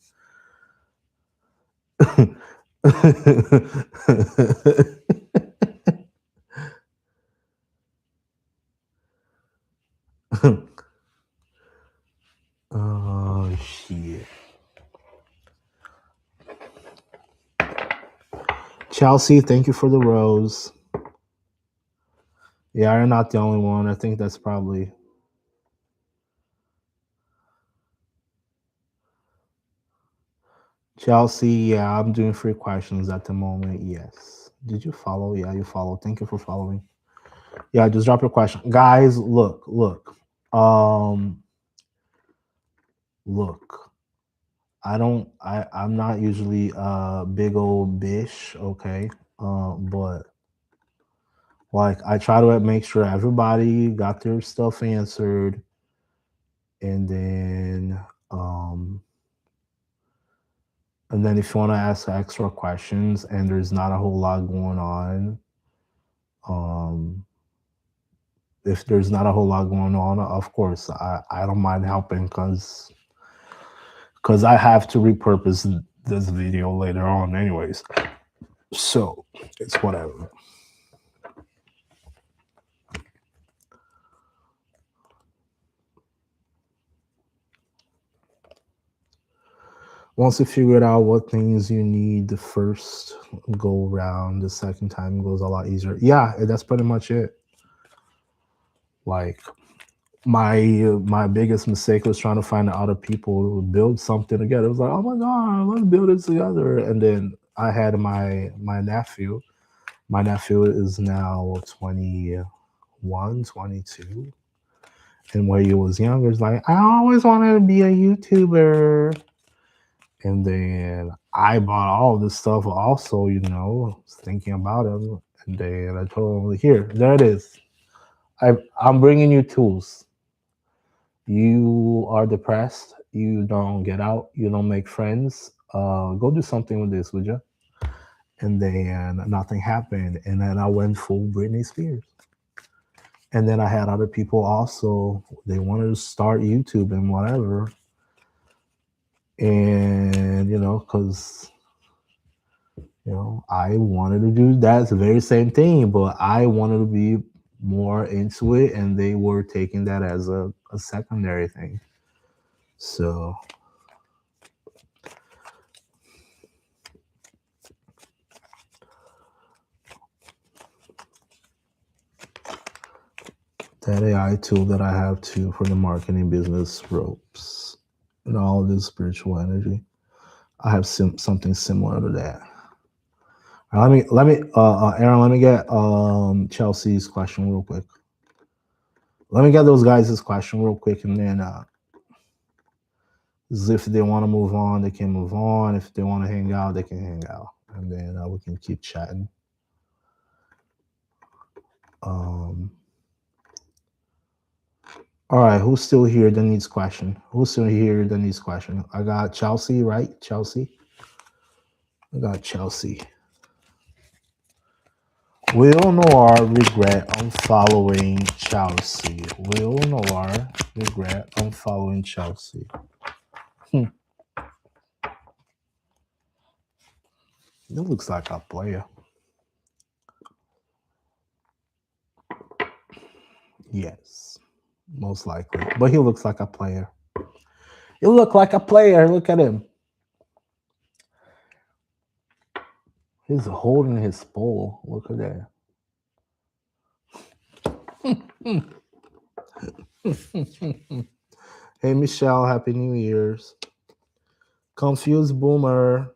Oh shit. Chelsea, thank you for the rose. Yeah, you're not the only one. I think that's probably Chelsea. Yeah, I'm doing free questions at the moment. Yes. Did you follow? Yeah, you follow. Thank you for following. Yeah, just drop your question. Guys, look. Um look. I'm not usually big old bish, okay? But like I try to make sure everybody got their stuff answered, and then if you want to ask extra questions and there's not a whole lot going on, um if there's not a whole lot going on, of course I don't mind helping because I have to repurpose this video later on anyways. So it's whatever. Once you figure out what things you need the first go round, the second time goes a lot easier. Yeah, that's pretty much it. Like my biggest mistake was trying to find other people who build something together. It was like, oh my god, let's build it together. And then I had my nephew. My nephew is now 21, 22. And when he was younger, it's like, I always wanted to be a YouTuber. And then I bought all this stuff also, thinking about him. And then I told him, here, there it is. I'm bringing you tools. You are depressed. You don't get out. You don't make friends. Go do something with this, would you? And then nothing happened. And then I went full Britney Spears. And then I had other people also, they wanted to start YouTube and whatever. And, because, I wanted to do that, the very same thing, but I wanted to be more into it. And they were taking that as a secondary thing. So that AI tool that I have too for the marketing business ropes and all this spiritual energy. I have something similar to that. Let me, Aaron. Let me get Chelsea's question real quick. Let me get those guys' question real quick, and then if they want to move on, they can move on. If they want to hang out, they can hang out, and then we can keep chatting. All right, who's still here that needs question? Who's still here that needs question? I got Chelsea, right? Chelsea. I got Chelsea. Will Noir regret unfollowing Chelsea? Will Noir regret unfollowing Chelsea? It looks like a player. Yes, most likely. But he looks like a player. You look like a player. Look at him. He's holding his pole. Look at that. Hey, Michelle, Happy New Year's. Confused Boomer,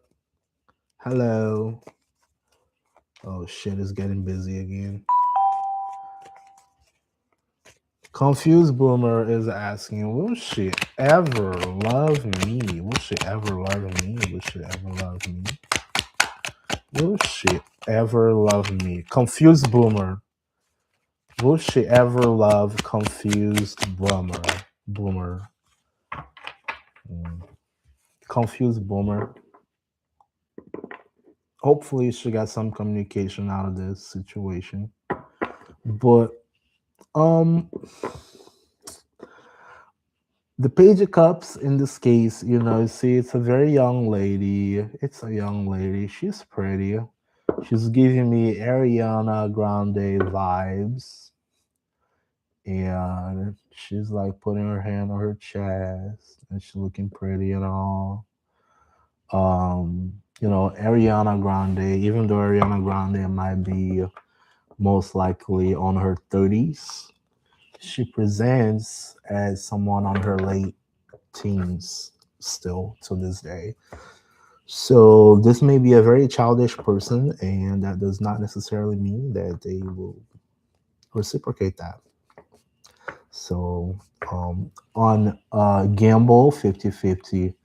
hello. Oh shit, it's getting busy again. Confused Boomer is asking, will she ever love me? Will she ever love me? Will she ever love me? Will she ever love me? Confused Boomer. Will she ever love Confused Boomer? Boomer. Confused Boomer. Hopefully she got some communication out of this situation. But the Page of Cups in this case, you know, you see it's a very young lady. It's a young lady. She's pretty. She's giving me Ariana Grande vibes. And she's like putting her hand on her chest and she's looking pretty and all. You know, Ariana Grande, even though Ariana Grande might be most likely on her 30s, she presents as someone on her late teens still to this day. So this may be a very childish person, and that does not necessarily mean that they will reciprocate that. So on gamble 50-50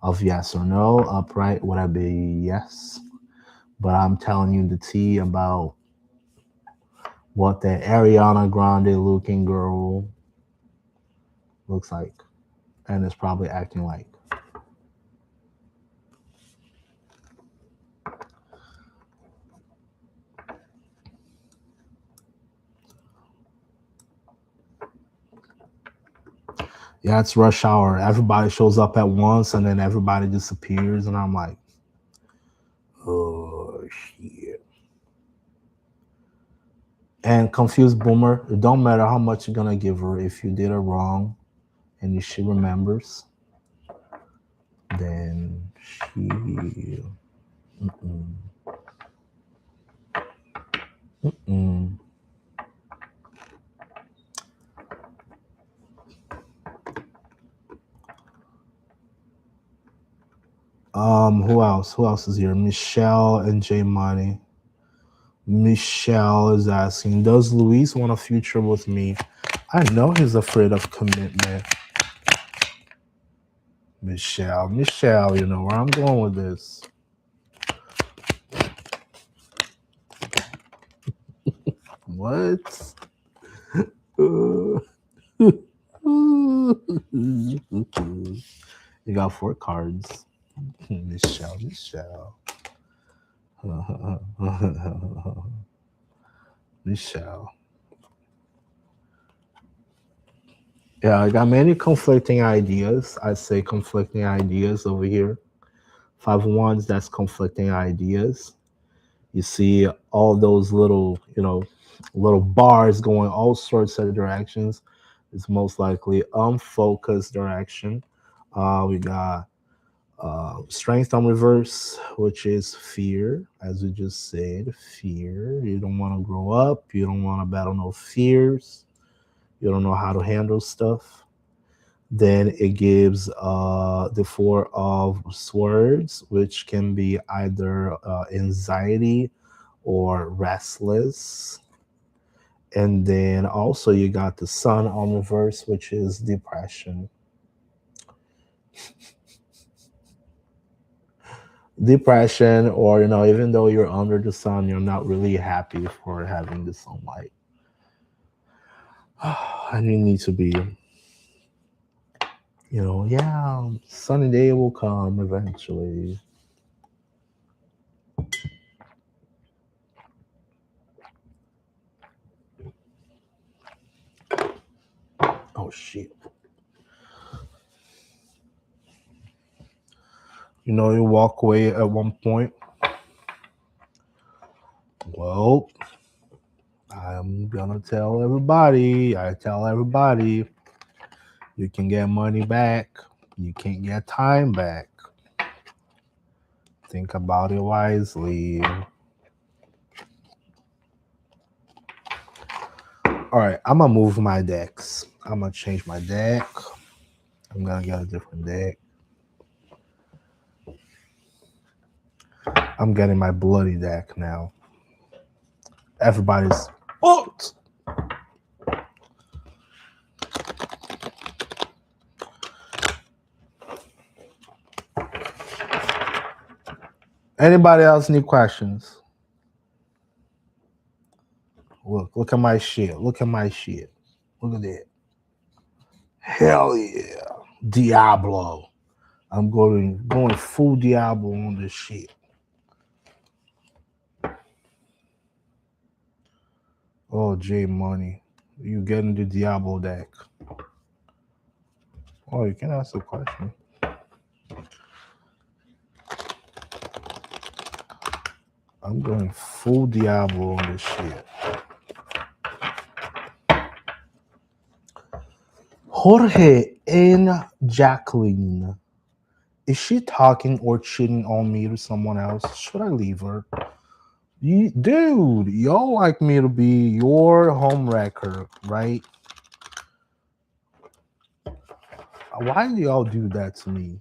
of yes or no, upright would I be yes? But I'm telling you the tea about what that Ariana Grande looking girl looks like and is probably acting like. Yeah, it's rush hour. Everybody shows up at once and then everybody disappears. And I'm like, oh, shit. And Confused Boomer, it don't matter how much you're going to give her. If you did her wrong and she remembers, then she... Mm-mm. Mm-mm. Who else? Who else is here? Michelle and J Money. Michelle is asking, does Luis want a future with me? I know he's afraid of commitment. Michelle, you know where I'm going with this. What? You got 4 cards. Michelle. Michelle. Yeah, I got many conflicting ideas. I say conflicting ideas over here. 5 wands, that's conflicting ideas. You see all those little, you know, little bars going all sorts of directions. It's most likely unfocused direction. We got strength on reverse, which is fear, as we just said. Fear. You don't want to grow up. You don't want to battle no fears. You don't know how to handle stuff. Then it gives the 4 of swords, which can be either anxiety or restless. And then also you got the sun on reverse, which is depression. Depression, or you know, even though you're under the sun, you're not really happy for having the sunlight. And you need to be, you know, yeah, sunny day will come eventually. Oh shit. You know, you walk away at one point. Well, I'm gonna tell everybody. I tell everybody, you can get money back. You can't get time back. Think about it wisely. All right, I'm gonna move my decks. I'm gonna change my deck. I'm gonna get a different deck. I'm getting my bloody deck now. Everybody's fucked. Anybody else need questions? Look at my shit. Look at my shit. Look at that. Hell yeah. Diablo. I'm going full Diablo on this shit. Oh, J Money. You getting the Diablo deck. Oh, you can ask a question. I'm going full Diablo on this shit. Jorge and Jacqueline. Is she talking or cheating on me to someone else? Should I leave her? Dude, y'all like me to be your home wrecker, right? Why do y'all do that to me?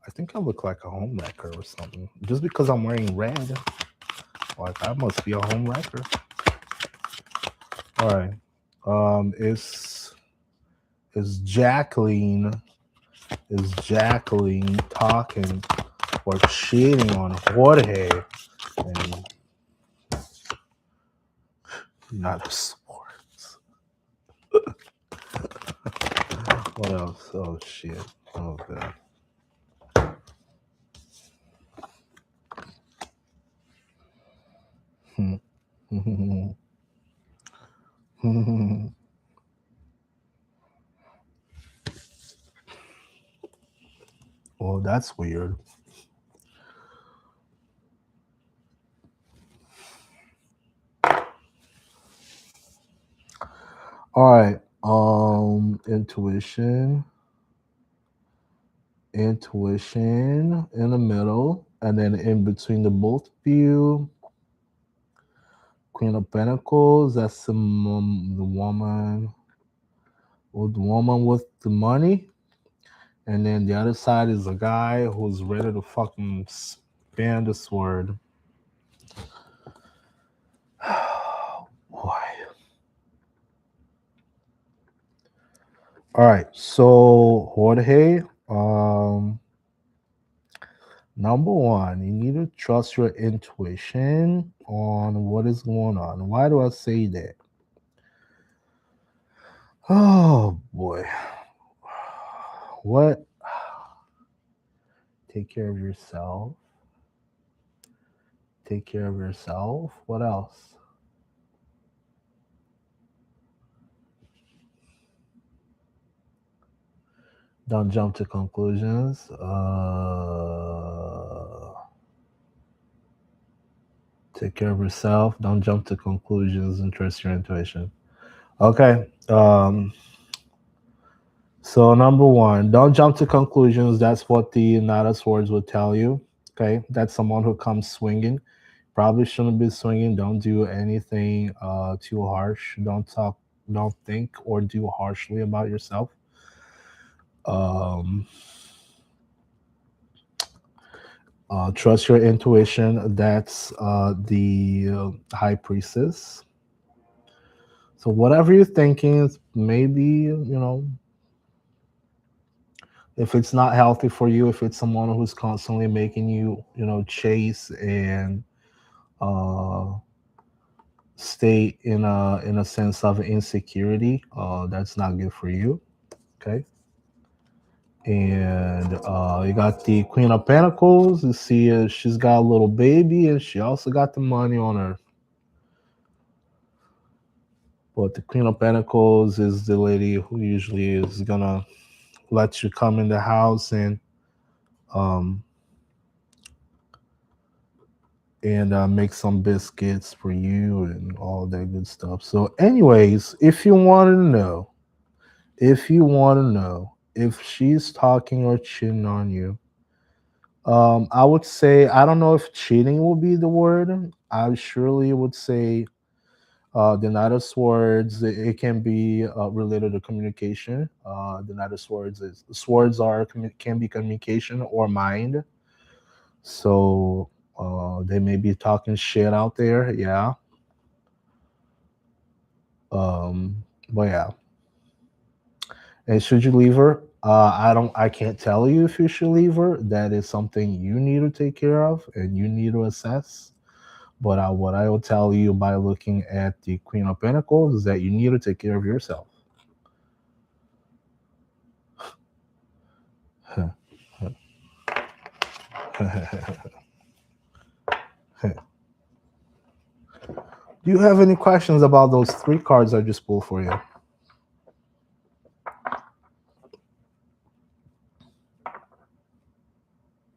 I think I look like a home wrecker or something. Just because I'm wearing red. Like, I must be a home wrecker. All right. Is Jacqueline talking or cheating on Jorge? And not a sports. What else? Oh shit. Oh god. Well, that's weird. All right. Intuition in the middle, and then in between the both of you, Queen of Pentacles. That's the woman with the money, and then the other side is a guy who's ready to fucking spin the sword. Boy. All right, so Jorge, number one, you need to trust your intuition on what is going on. Why do I say that? Oh boy. What? Take care of yourself. Take care of yourself. What else? Don't jump to conclusions. Take care of yourself. Don't jump to conclusions and trust your intuition. Okay. So number one, don't jump to conclusions. That's what the Knight of Swords would tell you. Okay. That's someone who comes swinging. Probably shouldn't be swinging. Don't do anything too harsh. Don't think or do harshly about yourself. Trust your intuition. That's the High Priestess. So whatever you're thinking, maybe, if it's not healthy for you, if it's someone who's constantly making you, chase and stay in a sense of insecurity, that's not good for you. Okay. And you got the Queen of Pentacles. You see, she's got a little baby, and she also got the money on her. But the Queen of Pentacles is the lady who usually is gonna let you come in the house and make some biscuits for you and all that good stuff. So, anyways, if you want to know if she's talking or cheating on you, I would say, I don't know if cheating will be the word. I surely would say The Knight of Swords, it can be related to communication. The Knight of Swords is swords are can be communication or mind. So they may be talking shit out there, yeah. But yeah. And should you leave her? I can't tell you if you should leave her. That is something you need to take care of and you need to assess. But what I will tell you by looking at the Queen of Pentacles is that you need to take care of yourself. Do you have any questions about those three cards I just pulled for you?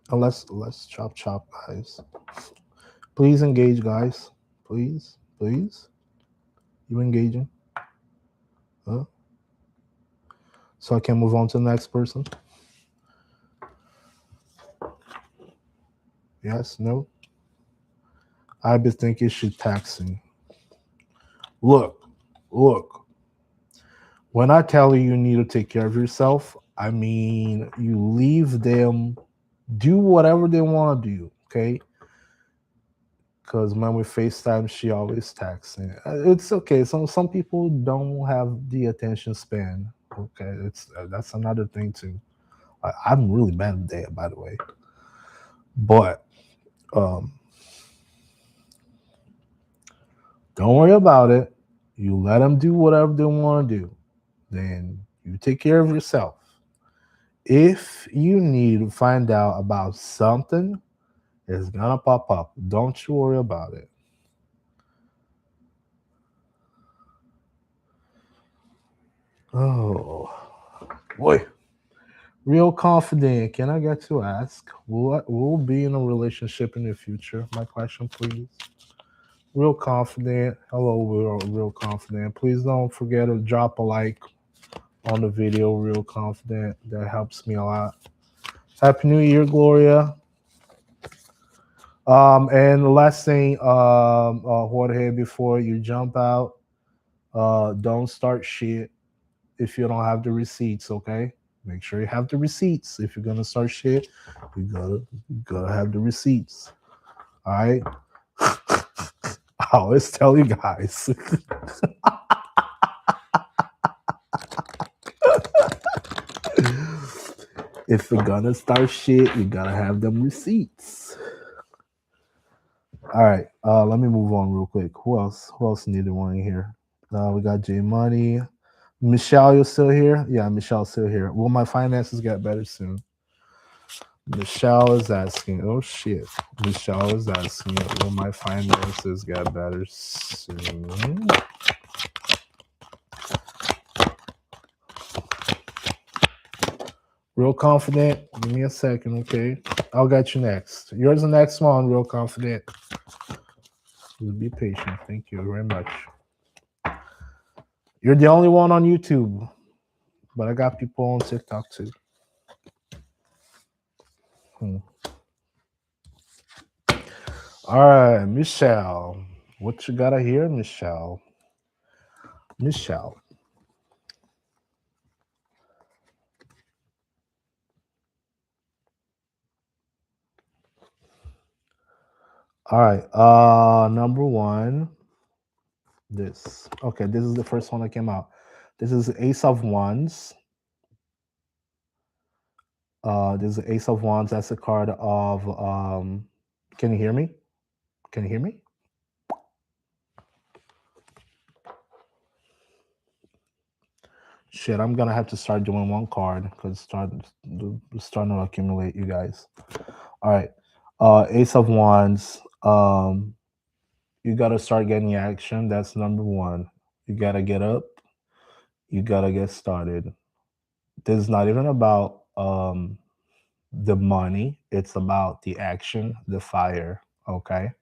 Let's chop, guys. Please engage, guys. Please. You engaging? Huh? So I can move on to the next person. Yes, no. I be thinking she's taxing. Look. When I tell you need to take care of yourself, I mean you leave them, do whatever they want to do, okay? Because when we FaceTime, she always texting. It's okay. Some people don't have the attention span. Okay, that's another thing too. I'm really bad at that, by the way. But don't worry about it. You let them do whatever they want to do. Then you take care of yourself. If you need to find out about something, it's gonna pop up. Don't you worry about it. Oh boy. Real confident. Can I get to ask, will be in a relationship in the future? My question, please. Real confident. Hello, real confident. Please don't forget to drop a like on the video. Real confident. That helps me a lot. Happy New Year, Gloria. And the last thing, Jorge, before you jump out, don't start shit if you don't have the receipts, okay? Make sure you have the receipts. If you're gonna start shit, you gotta have the receipts. All right. I always tell you guys. If you're gonna start shit, you gotta have them receipts. All right. Let me move on real quick. Who else? Who else needed one in here? We got J Money. Michelle, you're still here? Yeah, Michelle's still here. Will my finances get better soon? Michelle is asking. Oh shit. Michelle is asking, will my finances get better soon? Real confident. Give me a second, okay? I'll get you next. Yours the next one, real confident. Please be patient. Thank you very much. You're the only one on YouTube, but I got people on TikTok too. All right, Michelle. What you gotta hear, Michelle? Michelle. All right. Number one. This. Okay, this is the first one that came out. This is Ace of Wands. This is Ace of Wands. That's a card of can you hear me? Can you hear me? Shit, I'm gonna have to start doing one card because starting to accumulate, you guys. All right. Ace of Wands. You gotta start getting action. That's number one. You gotta get up. You gotta get started. This is not even about the money. It's about the action, the fire. Okay.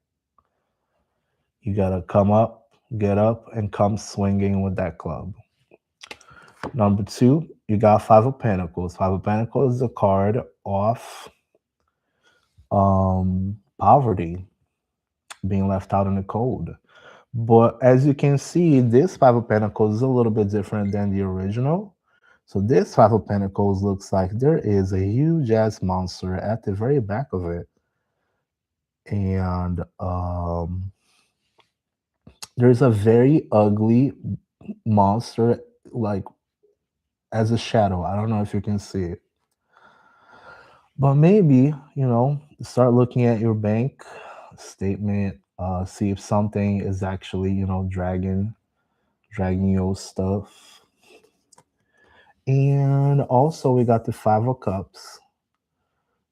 You gotta come up, get up, and come swinging with that club. Number two, you got Five of Pentacles. Five of Pentacles is a card of poverty, being left out in the cold. But as you can see, this Five of Pentacles is a little bit different than the original. So this Five of Pentacles looks like there is a huge ass monster at the very back of it. And there's a very ugly monster, like as a shadow. I don't know if you can see it. But maybe, start looking at your bank statement, see if something is actually, dragging your stuff. And also we got the Five of Cups.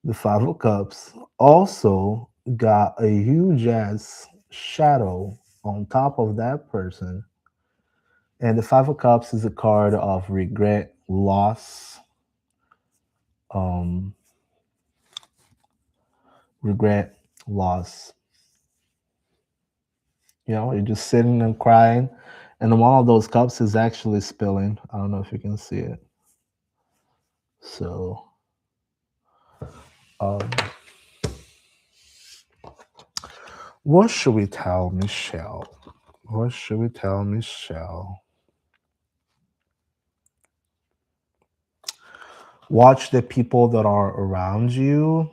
The Five of Cups also got a huge ass shadow on top of that person. And the Five of Cups is a card of regret, loss, um, regret, loss. You're just sitting and crying, and one of those cups is actually spilling. I don't know if you can see it. So, um, what should we tell Michelle? What should we tell Michelle? Watch the people that are around you,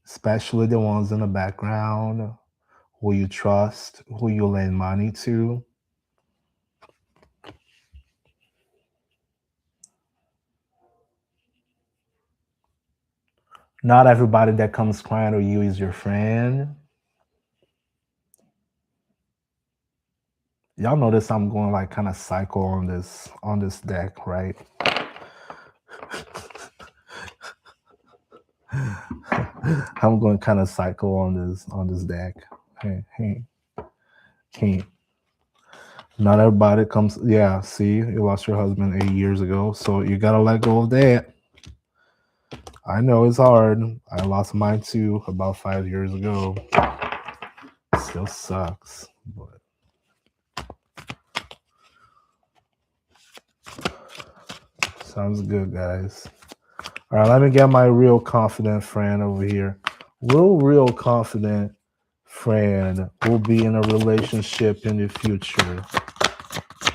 especially the ones in the background, who you trust, who you lend money to. Not everybody that comes crying to you is your friend. Y'all notice I'm going like kind of cycle on this deck, right? I'm going kind of cycle on this deck. Hey. Not everybody comes. Yeah, see, you lost your husband 8 years ago, so you gotta let go of that. I know it's hard. I lost mine too about 5 years ago. Still sucks, but sounds good, guys. All right, let me get my real confident friend over here. Will real confident friend will be in a relationship in the future?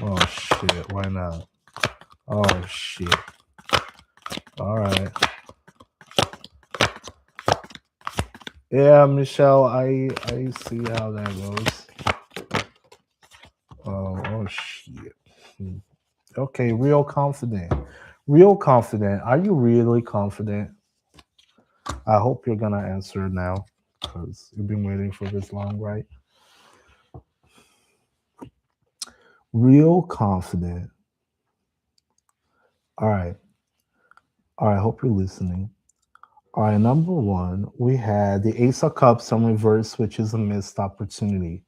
Oh shit, why not? Oh shit. All right. Yeah, Michelle, I see how that goes. Oh shit. Okay, real confident. Real confident. Are you really confident? I hope you're gonna answer now because you've been waiting for this long, right? Real confident. All right. All right, I hope you're listening. All right, number one, we had the Ace of Cups on reverse, which is a missed opportunity.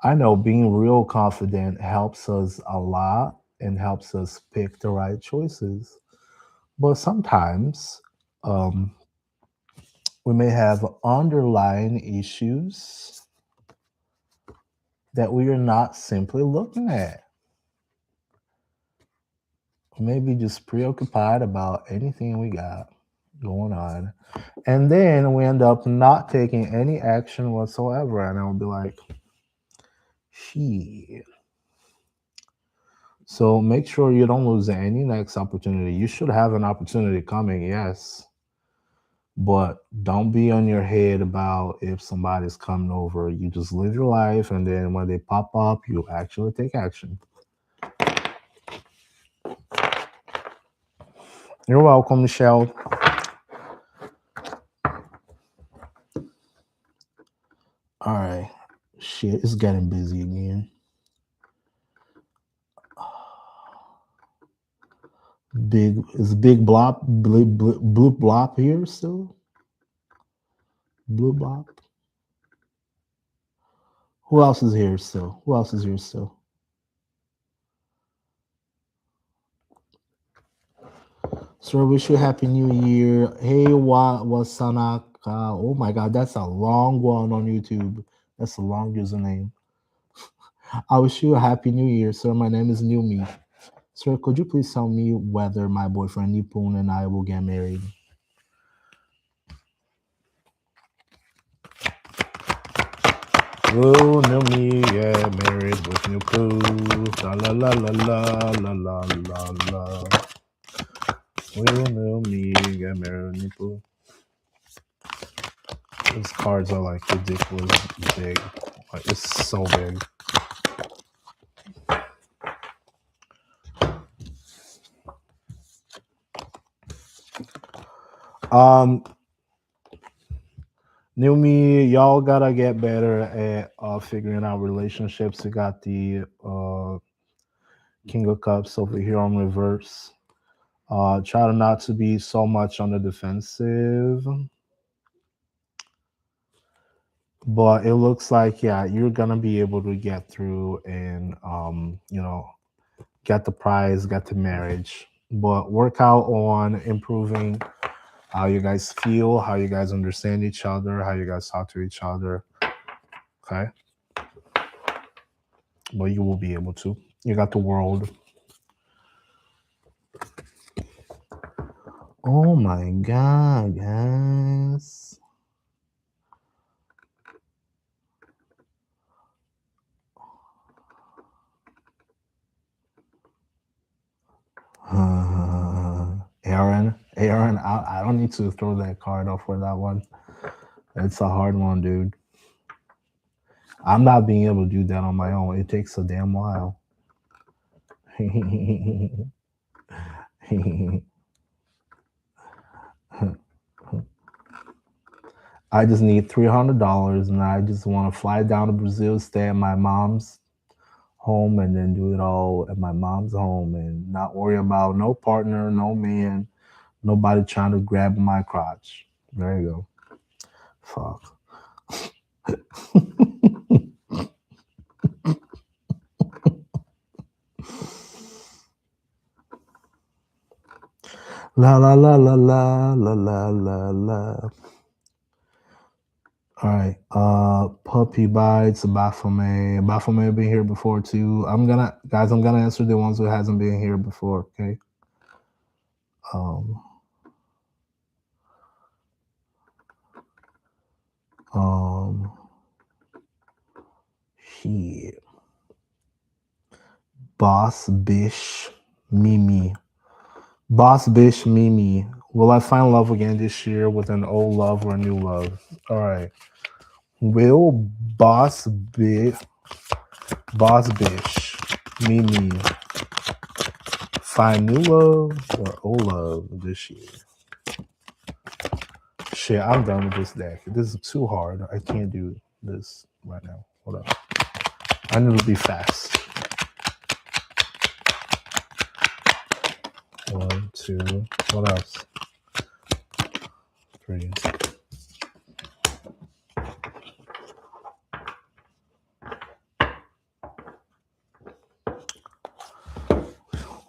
I know being real confident helps us a lot and helps us pick the right choices. But sometimes we may have underlying issues that we are not simply looking at. Maybe just preoccupied about anything we got going on. And then we end up not taking any action whatsoever. And I'll be like, shit. So make sure you don't lose any next opportunity. You should have an opportunity coming, yes. But don't be on your head about if somebody's coming over. You just live your life, and then when they pop up, you actually take action. You're welcome, Michelle. All right. Shit, it's getting busy again. Big blob, blue blob here still? Blue blob? Who else is here still? Who else is here still? Sir, wish you a happy new year. Hey, Wasanaka. Oh my god, that's a long one on YouTube. That's a long username. I wish you a happy new year, sir. My name is New Me. Sir, could you please tell me whether my boyfriend Nipun and I will get married? Will new me get married with new poo? La la la la la la la la la. Will new me get married with new poo? These cards are like ridiculous big. Like, it's so big. New me, y'all gotta get better at figuring out relationships. You got the King of Cups over here on reverse. Try to not to be so much on the defensive. But it looks like, yeah, you're gonna be able to get through and get the prize, get the marriage. But work out on improving how you guys feel, how you guys understand each other, how you guys talk to each other. Okay. But you will be able to. You got the world. Oh my god, guys. Aaron, I don't need to throw that card off for that one. It's a hard one, dude. I'm not being able to do that on my own. It takes a damn while. I just need $300 and I just want to fly down to Brazil, stay at my mom's home, and then do it all at my mom's home and not worry about no partner, no man, nobody trying to grab my crotch. There you go. Fuck. La la la la la la la la la. All right. Puppy Bites, Baphomet. Baphomet been here before too. I'm gonna answer the ones who hasn't been here before, okay? Shit. Boss Bish Mimi. Boss Bish Mimi. Will I find love again this year with an old love or a new love? All right. Will Boss Bish Mimi find new love or old love this year? Shit, I'm done with this deck. This is too hard. I can't do this right now. Hold up. I need to be fast. 1, 2, what else? 3.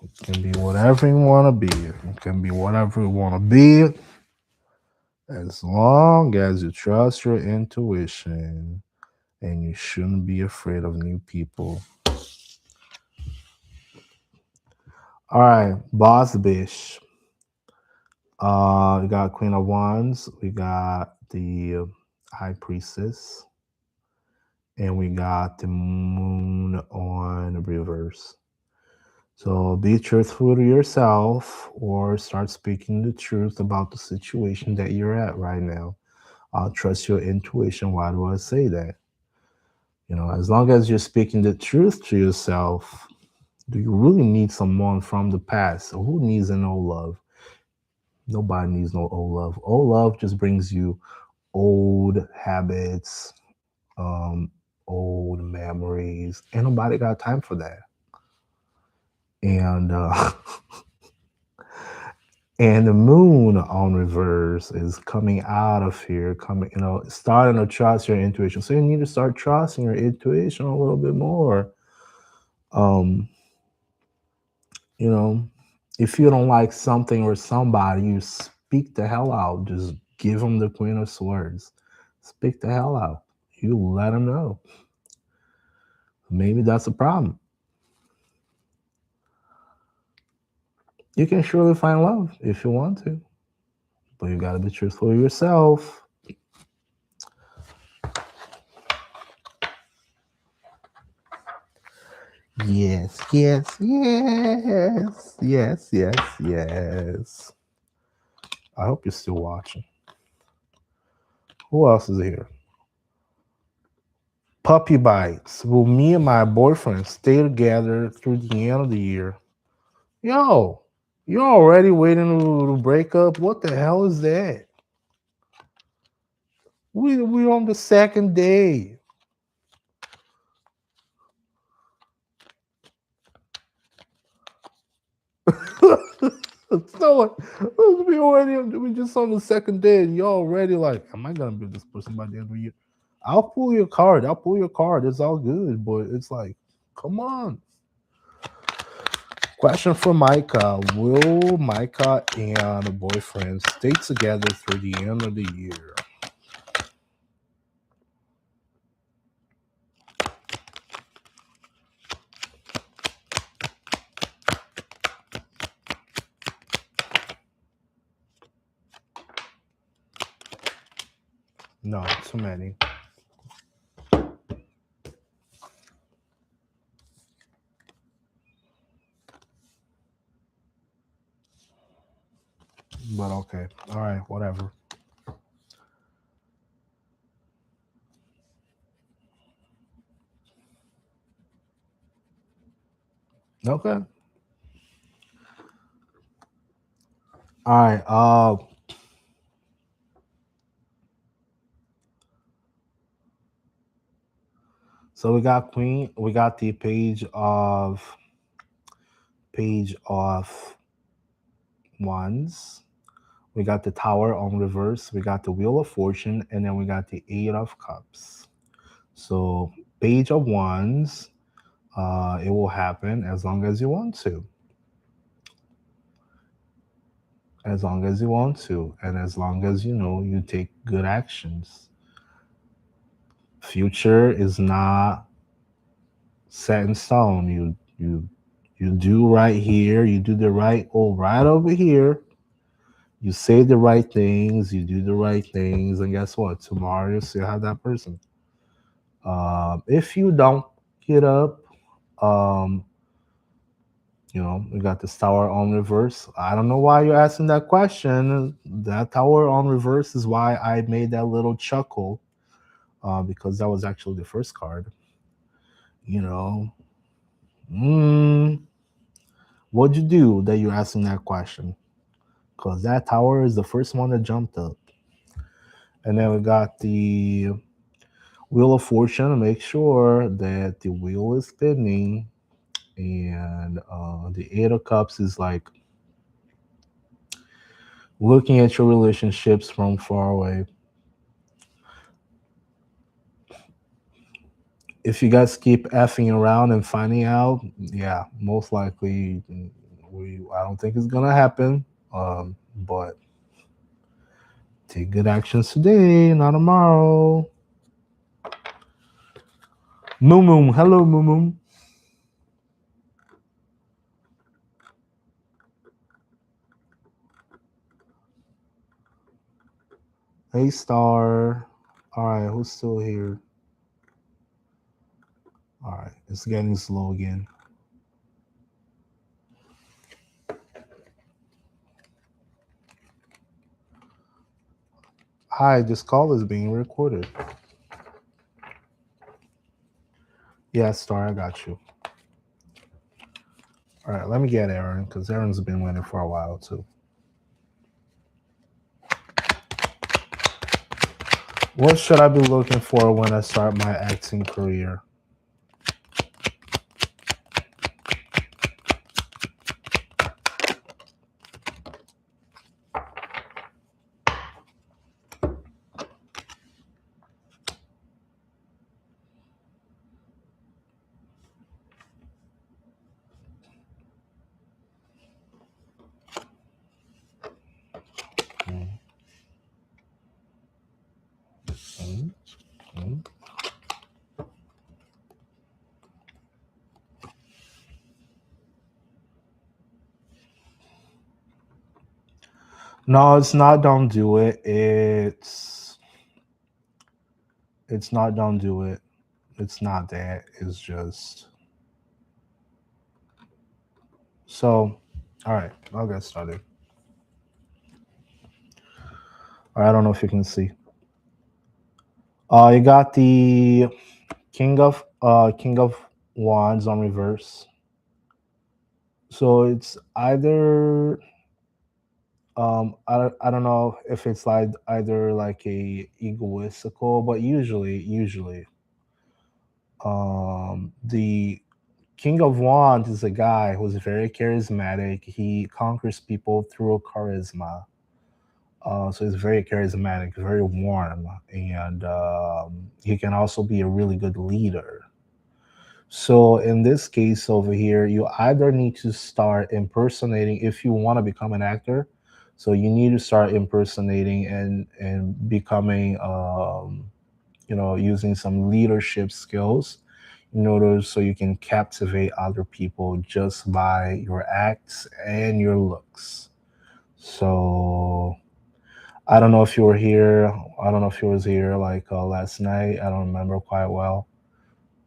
It can be whatever you want to be. It can be whatever you want to be. As long as you trust your intuition and you shouldn't be afraid of new people. All right, Boss Bish. We got Queen of Wands. We got the High Priestess. And we got the Moon on reverse. So be truthful to yourself or start speaking the truth about the situation that you're at right now. Trust your intuition. Why do I say that? As long as you're speaking the truth to yourself, do you really need someone from the past? Who needs an old love? Nobody needs no old love. Old love just brings you old habits, old memories. Ain't nobody got time for that. And and the moon on reverse is coming out of here, starting to trust your intuition. So you need to start trusting your intuition a little bit more. If you don't like something or somebody, you speak the hell out. Just give them the Queen of Swords. Speak the hell out. You let them know. Maybe that's a problem. You can surely find love if you want to, but you got to be truthful to yourself. Yes, yes, yes, yes, yes, yes. I hope you're still watching. Who else is here? Puppy bites. Will me and my boyfriend stay together through the end of the year? Yo, you're already waiting to break up? What the hell is that? We're on the second day. So we just on the second day, and you're already like, am I gonna be with this person by the end of the year? I'll pull your card. I'll pull your card. It's all good, but it's like, come on. Question for Micah: will Micah and a boyfriend stay together through the end of the year? No, too many. But okay. All right, whatever. Okay. All right. So we got Queen. We got the page of wands. We got the Tower on reverse. We got the Wheel of Fortune, and then we got the Eight of Cups. So page of wands. It will happen as long as you want to. As long as you want to, and as long as you know you take good actions. Future is not set in stone. You do right here. You do the right. Oh, right over here. You say the right things. You do the right things, and guess what? Tomorrow you still have that person. If you don't get up, um, we got this tower on reverse. I don't know why you're asking that question. That tower on reverse is why I made that little chuckle, because that was actually the first card. You know, mm, what'd you do that you're asking that question? Because that tower is the first one that jumped up. And then we got the Wheel of Fortune to make sure that the wheel is spinning. And the Eight of Cups is like looking at your relationships from far away. If you guys keep effing around and finding out, yeah, most likely I don't think it's gonna happen. But take good actions today, not tomorrow. Moom, hello Moom. Hey Star. All right, who's still here? All right, it's getting slow again. Hi, this call is being recorded. Yeah, Star, I got you. All right, let me get Aaron because Aaron's been waiting for a while too. What should I be looking for when I start my acting career? Mm-hmm. No, it's not don't do it. It's not don't do it. It's not that. It's just So, all right, I'll get started. All right, I don't know if you can see. You got the King of Wands on reverse. So it's either I don't know if it's like either like a egoistical, but usually the King of Wands is a guy who's very charismatic. He conquers people through charisma. So he's very charismatic, very warm, and he can also be a really good leader. So in this case over here, you either need to start impersonating if you want to become an actor. So you need to start impersonating and becoming, using some leadership skills in order so you can captivate other people just by your acts and your looks. So I don't know if you were here. I don't know if you was here like last night. I don't remember quite well.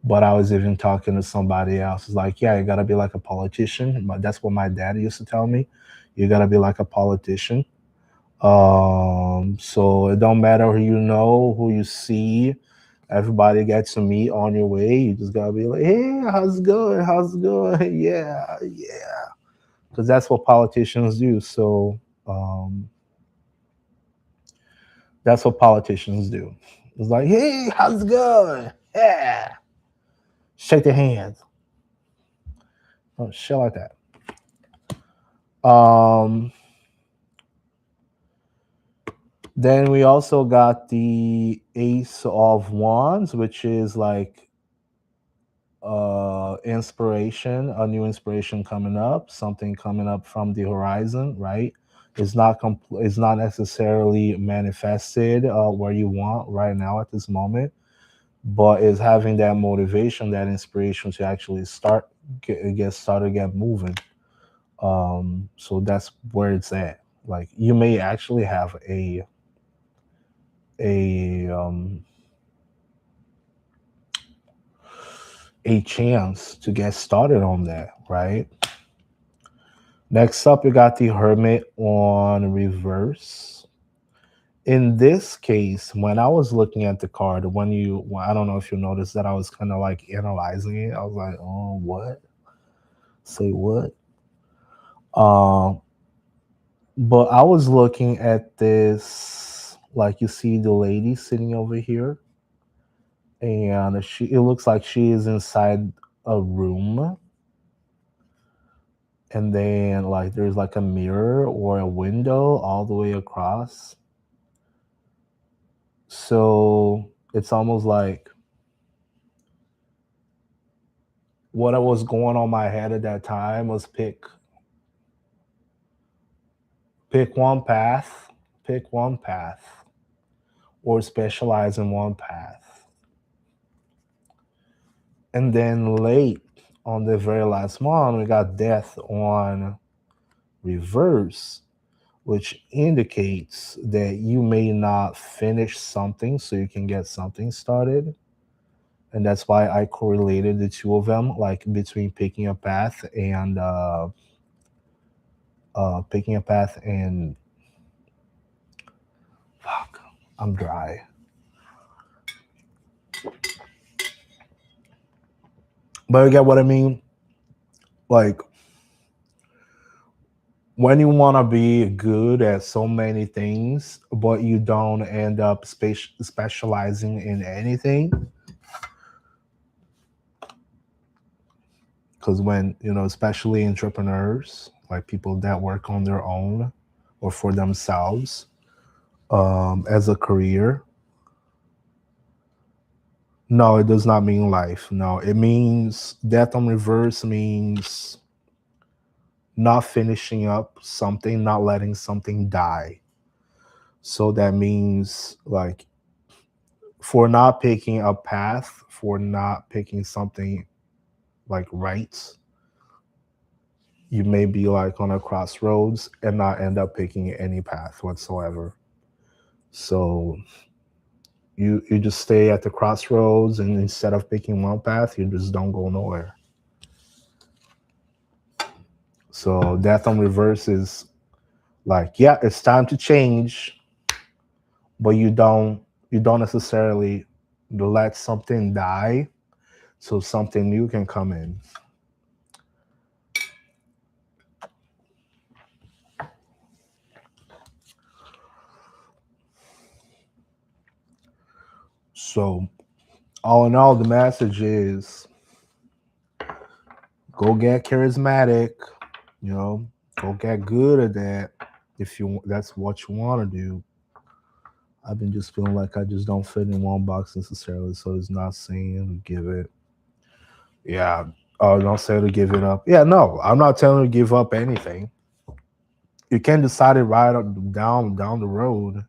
But I was even talking to somebody else. It's like, yeah, you gotta be like a politician. But that's what my dad used to tell me. You gotta be like a politician. So it don't matter who you know, who you see. Everybody gets to meet on your way. You just gotta be like, hey, how's it going? How's it going? Yeah, yeah. Because that's what politicians do. So that's what politicians do. It's like, hey, how's it going? Yeah. Shake their hands. Oh, shit like that. Um, then we also got the Ace of Wands, which is like inspiration, a new inspiration coming up, something coming up from the horizon, right? It's not necessarily manifested where you want right now at this moment, but is having that motivation, that inspiration to actually get started, get moving. So that's where it's at. Like you may actually have a a chance to get started on that, right? Next up, we got the Hermit on reverse. In this case, when I was looking at the card, I don't know if you noticed that I was kind of like analyzing it. I was like, oh, what? Say what? Um, but I was looking at this, like you see the lady sitting over here, and it looks like she is inside a room, and then like there's like a mirror or a window all the way across. So it's almost like what I was going on my head at that time was pick one path, pick one path, or specialize in one path. And then late on the very last one, we got death on reverse, which indicates that you may not finish something so you can get something started. And that's why I correlated the two of them, like between picking a path and fuck, I'm dry. But you get what I mean? Like when you want to be good at so many things, but you don't end up specializing in anything. Because when, especially entrepreneurs, like people that work on their own or for themselves as a career, no, it does not mean life. No, it means death on reverse means not finishing up something, not letting something die. So that means like for not picking a path, for not picking something like right, you may be like on a crossroads and not end up picking any path whatsoever. So you just stay at the crossroads, and instead of picking one path, you just don't go nowhere. So death on reverse is like, yeah, it's time to change, but you don't necessarily let something die so something new can come in. So all in all, the message is go get charismatic, you know, go get good at that if you that's what you want to do. I've been just feeling like I just don't fit in one box necessarily, so it's not saying give it. Yeah, oh, don't say to give it up. Yeah, no, I'm not telling you to give up anything. You can decide it right up down the road.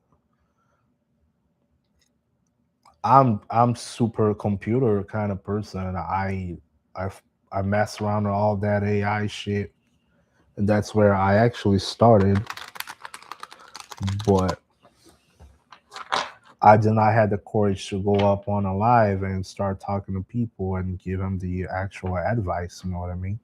I'm super computer kind of person. I I mess around with all that AI shit, and that's where I actually started. But I did not have the courage to go up on a live and start talking to people and give them the actual advice. You know what I mean?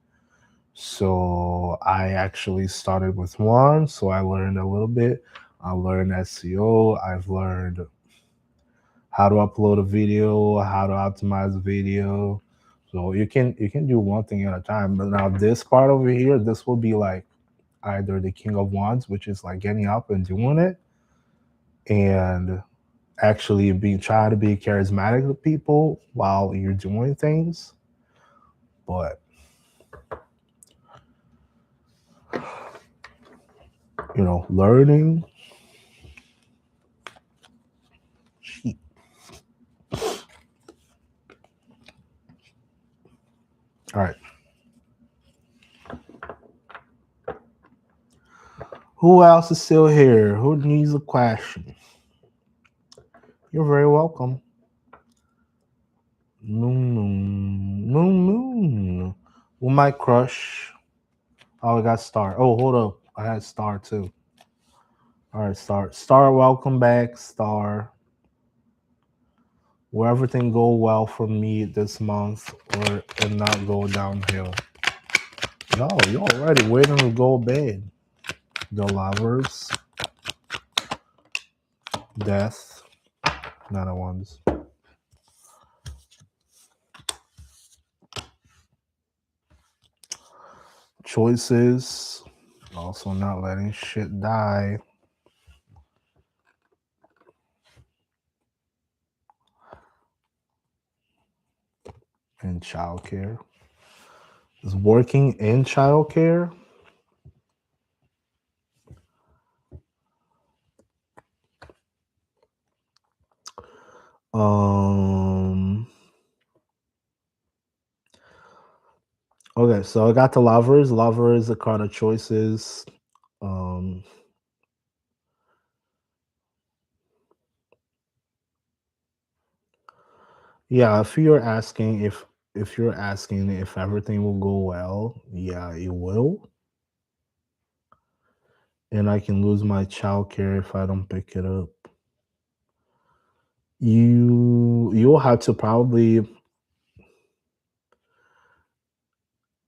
So I actually started with one. So I learned a little bit. I learned SEO. I've learned how to upload a video, how to optimize a video. So you can do one thing at a time. But now this part over here, this will be like either the King of Wands, which is like getting up and doing it, and actually being trying to be charismatic to people while you're doing things. But learning. Sheep. All right. Who else is still here? Who needs a question? You're very welcome. Moon, moon, moon, moon. Who my crush? Oh, I got Star. Oh, hold up. I had Star too. All right, Star. Star, welcome back, Star. Will everything go well for me this month or and not go downhill? No, you're already waiting to go to bed. The lovers, death, another ones. Choices, also not letting shit die. And childcare. Is working in childcare? Um. Okay, so I got the lovers. Lover is a card of choices. Um. Yeah, if you're asking if everything will go well, yeah, it will. And I can lose my childcare if I don't pick it up. You'll have to probably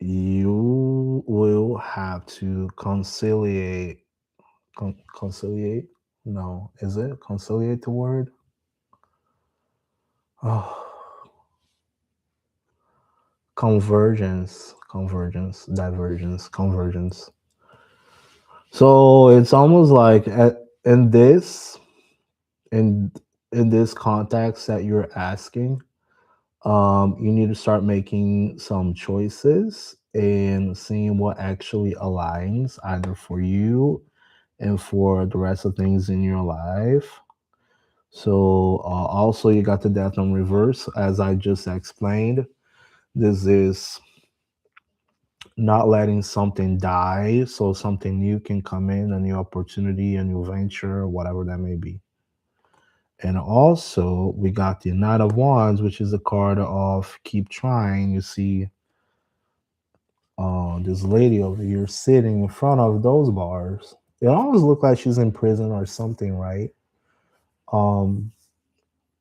you will have to conciliate. Conciliate? No, is it conciliate the word? Oh, divergence, convergence. So it's almost like in this in in this context that you're asking, you need to start making some choices and seeing what actually aligns either for you and for the rest of things in your life. So also you got the death on reverse, as I just explained. This is not letting something die so something new can come in, a new opportunity, a new venture, whatever that may be. And also we got the Knight of Wands, which is a card of keep trying. You see this lady over here sitting in front of those bars. It almost looks like she's in prison or something, right? Um,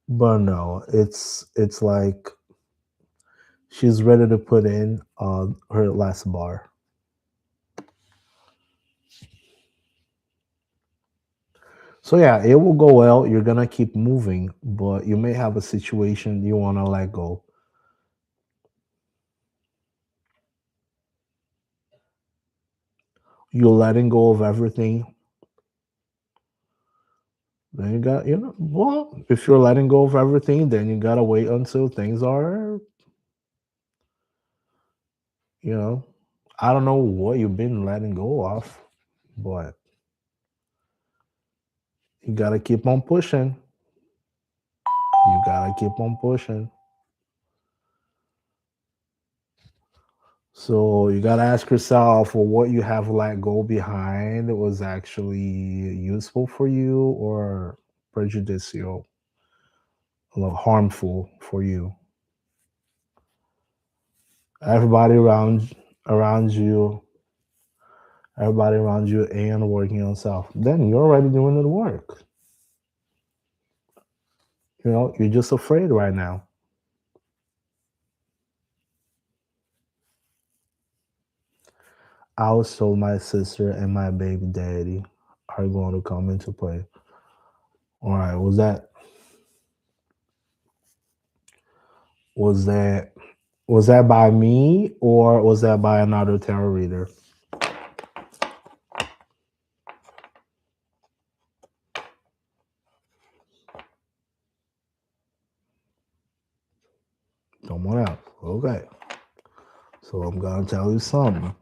but no, it's like she's ready to put in her last bar. So yeah, it will go well. You're gonna keep moving, but you may have a situation you wanna let go. You're letting go of everything. Then you got, well, if you're letting go of everything, then you gotta wait until things are, you know, I don't know what you've been letting go of, but you gotta keep on pushing. You gotta keep on pushing. So you gotta ask yourself, well, what you have let go behind was actually useful for you or prejudicial, harmful for you. Everybody around you, everybody around you, and working on self. Then you're already doing the work. You're just afraid right now. I was told my sister and my baby daddy are going to come into play. All right, was that was that by me or was that by another tarot reader? Someone else. Okay. So I'm gonna tell you something.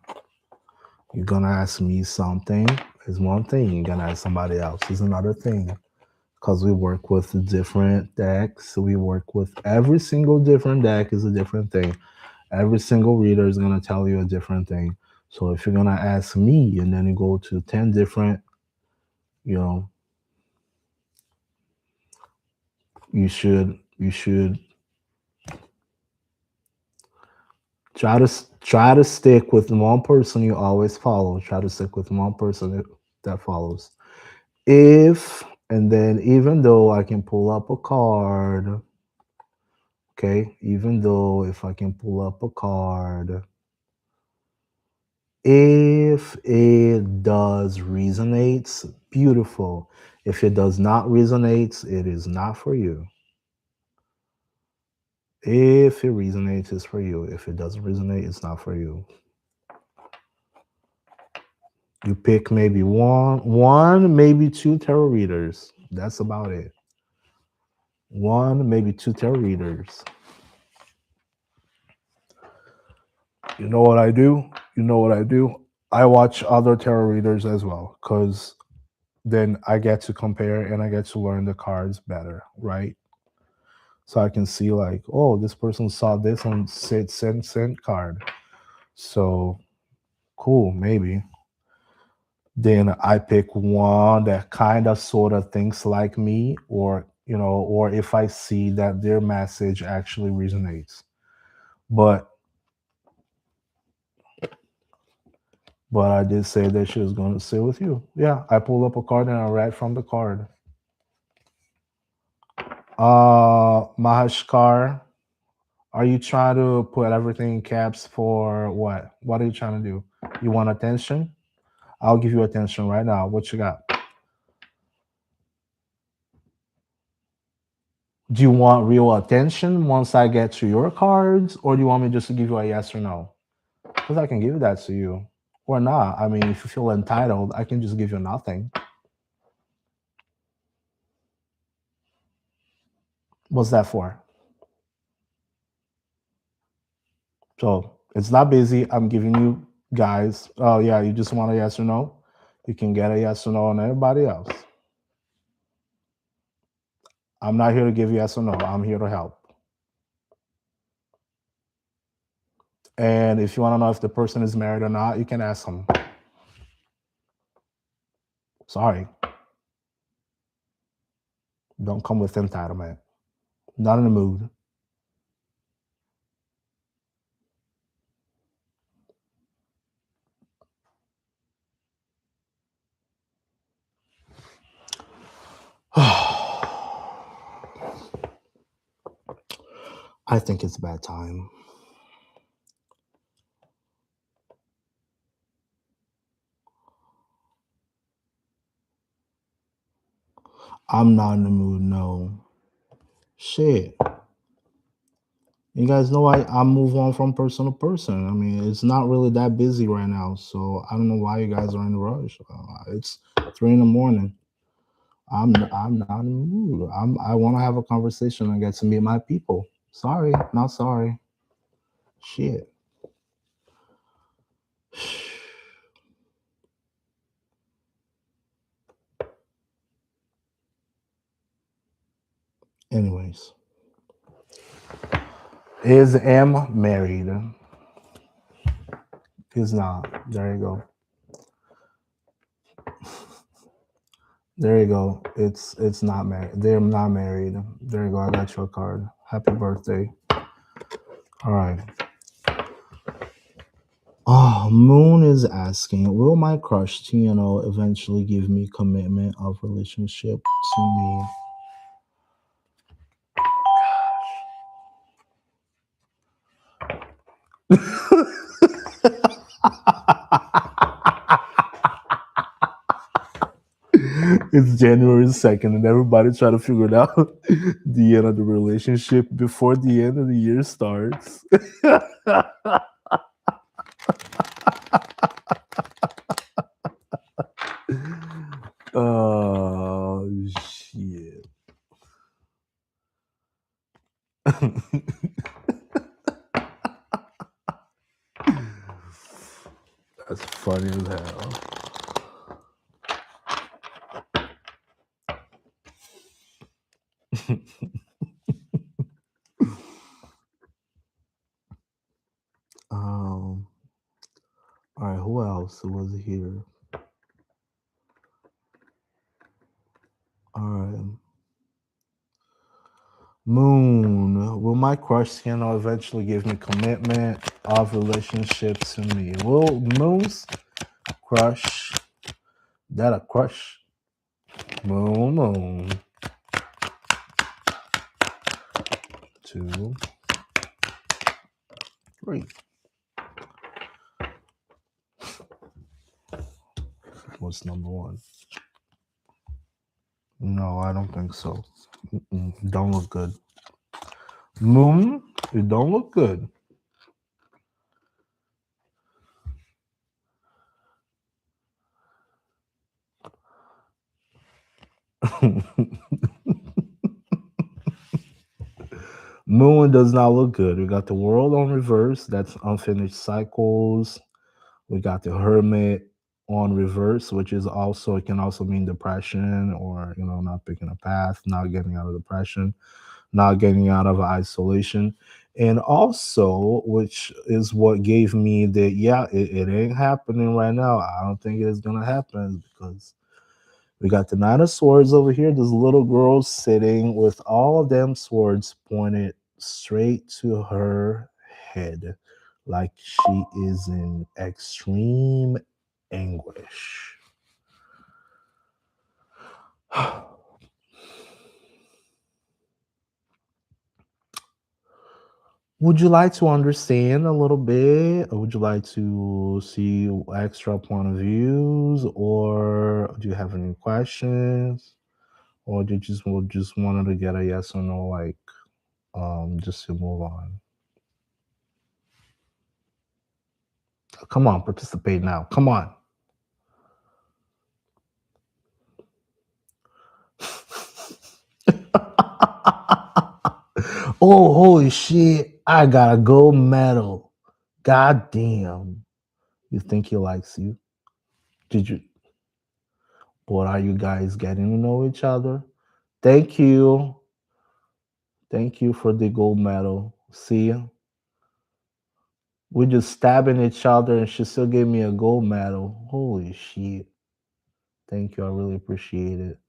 You're gonna ask me something is one thing. You're gonna ask somebody else is another thing. Because we work with different decks. We work with every single different deck is a different thing. Every single reader is gonna tell you a different thing. So if you're gonna ask me and then you go to 10 different, you know, you should try to stick with one person you always follow. Try to stick with one person that follows. If and then even though I can pull up a card, okay, even though if I can pull up a card, if it does resonates, beautiful. If it does not resonates, it is not for you. If it resonates, it's for you. If it doesn't resonate, it's not for you. You pick maybe one, maybe two tarot readers. That's about it. One, maybe two tarot readers. You know what I do? You know what I do? I watch other tarot readers as well because then I get to compare and I get to learn the cards better, right? So I can see like, oh, this person saw this on sent card. So cool, maybe. Then I pick one that kind of sort of thinks like me, or or if I see that their message actually resonates. But I did say that she was going to sit with you. Yeah, I pulled up a card and I read from the card. Mahashkar, are you trying to put everything in caps for what? What are you trying to do? You want attention? I'll give you attention right now. What you got? Do you want real attention once I get to your cards, or do you want me just to give you a yes or no? Because I can give that to you. Or not. I mean, if you feel entitled, I can just give you nothing. What's that for? So it's not busy. I'm giving you guys. Oh yeah, you just want a yes or no? You can get a yes or no on everybody else. I'm not here to give yes or no. I'm here to help. And if you want to know if the person is married or not, you can ask them. Sorry. Don't come with entitlement. Not in the mood. I think it's bad time. I'm not in the mood. No. Shit. You guys know I move on from person to person. I mean, it's not really that busy right now, so I don't know why you guys are in a rush. It's 3 in the morning. I'm not in the mood. I want to have a conversation and get to meet my people. Sorry, not sorry. Shit. Anyways, is M married? He's not. There you go. There you go. It's not married. They're not married. There you go. I got your card. Happy birthday. All right. Oh, Moon is asking, will my crush Tino eventually give me commitment of relationship to me? It's January 2nd, and everybody's trying to figure it out the end of the relationship before the end of the year starts. Oh, shit. That's funny as hell. All right, who else was here? All right. Moon, will my crush Sienna eventually give me commitment of relationship to me? Will Moon's crush, that a crush? Moon. 2, 3. What's number 1? No, I don't think so. Don't look good. Moon, you don't look good. Moon does not look good. We got the world on reverse. That's unfinished cycles. We got the hermit on reverse, which is also, it can also mean depression or, not picking a path, not getting out of depression, not getting out of isolation. And also, which is what gave me the, it ain't happening right now. I don't think it's going to happen because we got the 9 of Swords over here. This little girl sitting with all of them swords pointed straight to her head, like she is in extreme anguish. Would you like to understand a little bit? Or would you like to see extra point of views? Or do you have any questions? Or do you just wanted to get a yes or no, like just to move on? Come on, participate now. Come on. Oh, holy shit. I got a gold medal. God damn. You think he likes you? Did you? But are you guys getting to know each other? Thank you. Thank you for the gold medal. See, we're just stabbing each other and she still gave me a gold medal. Holy shit. Thank you. I really appreciate it.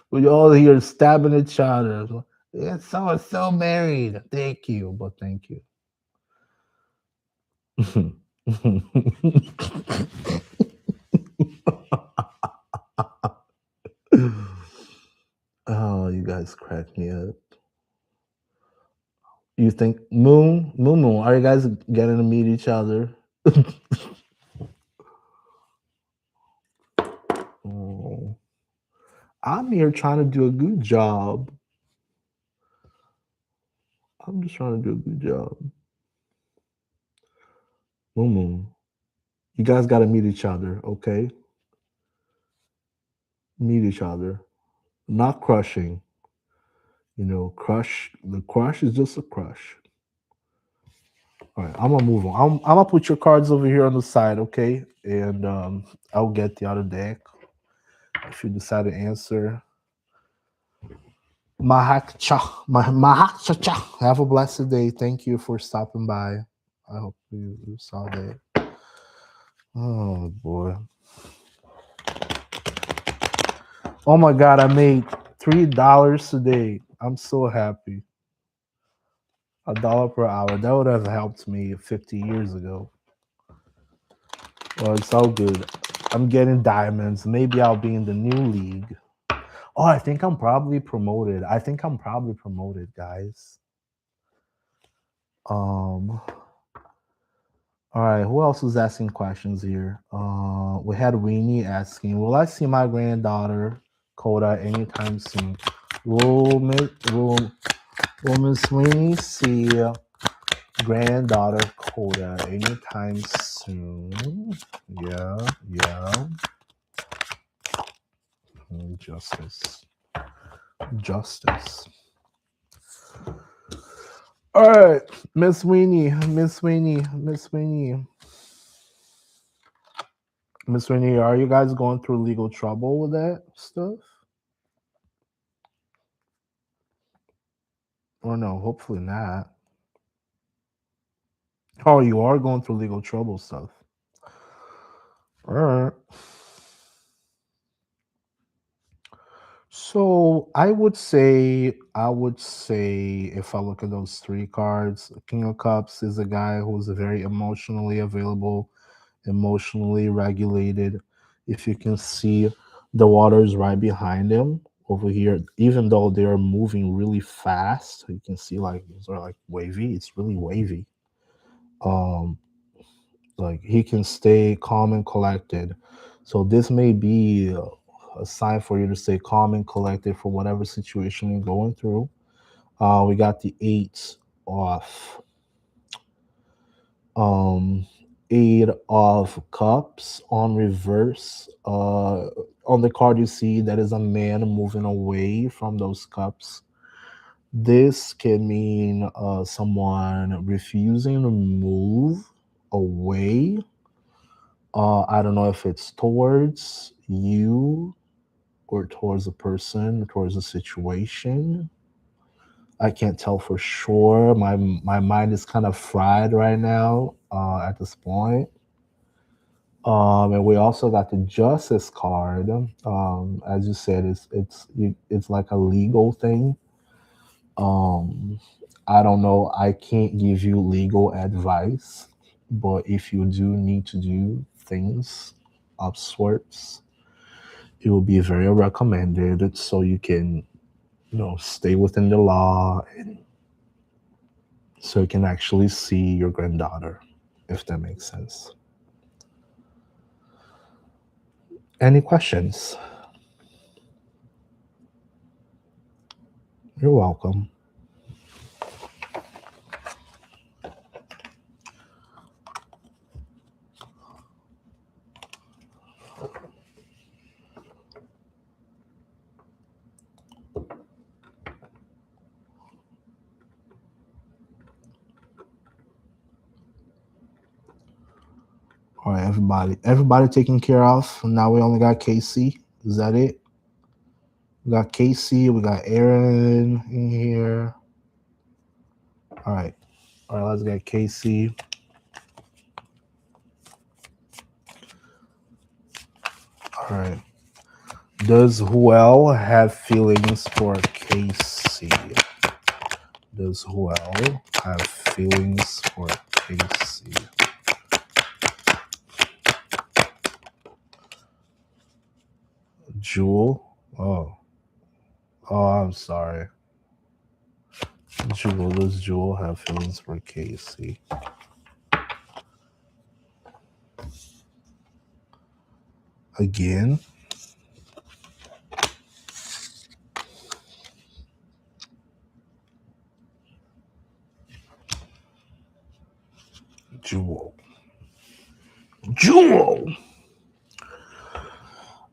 We all here stabbing each other. Yeah, so married. Thank you, but thank you. Oh, you guys crack me up. You think Moon, are you guys getting to meet each other? Oh, I'm here trying to do a good job. I'm just trying to do a good job. Moon, you guys got to meet each other, okay? Meet each other. Not crushing. You know, crush. The crush is just a crush. All right, I'm gonna move on. I'm gonna put your cards over here on the side, okay? And I'll get the other deck if you decide to answer. Mahakcha. Have a blessed day. Thank you for stopping by. I hope you saw that. Oh boy. Oh my god, I made $3 today. I'm so happy. $1 per hour. That would have helped me 50 years ago. Well, it's all good. I'm getting diamonds. Maybe I'll be in the new league. Oh, I think I'm probably promoted. Guys. All right, who else was asking questions here? We had Weenie asking, "Will I see my granddaughter Coda anytime soon?" Will Miss Weenie see granddaughter Coda anytime soon? Yeah. Justice. All right, Miss Weenie. Miss Rainier, are you guys going through legal trouble with that stuff? Or no, hopefully not. Oh, you are going through legal trouble stuff. All right. So I would say if I look at those three cards, King of Cups is a guy who's very emotionally available, emotionally regulated. If you can see the water is right behind him over here, even though they're moving really fast, you can see like those are like wavy. It's really wavy. Um, like he can stay calm and collected. So this may be a sign for you to stay calm and collected for whatever situation you're going through. We got the off. Um, 8 of Cups on reverse. On the card you see that is a man moving away from those cups. This can mean someone refusing to move away. I don't know if it's towards you or towards a person, or towards a situation. I can't tell for sure. My mind is kind of fried right now at this point. And we also got the Justice card. As you said, it's like a legal thing. I don't know. I can't give you legal advice, but if you do need to do things of sorts, it will be very recommended so you can, stay within the law and so you can actually see your granddaughter, if that makes sense. Any questions? You're welcome. All right, everybody taken care of. Now we only got Casey. Is that it? We got Casey. We got Aaron in here. All right, let's get Casey. All right. Does Huel have feelings for Casey? Does Huel have feelings for Casey? Jewel? Oh, I'm sorry. Jewel, does Jewel have feelings for Casey? Again? Jewel. Jewel!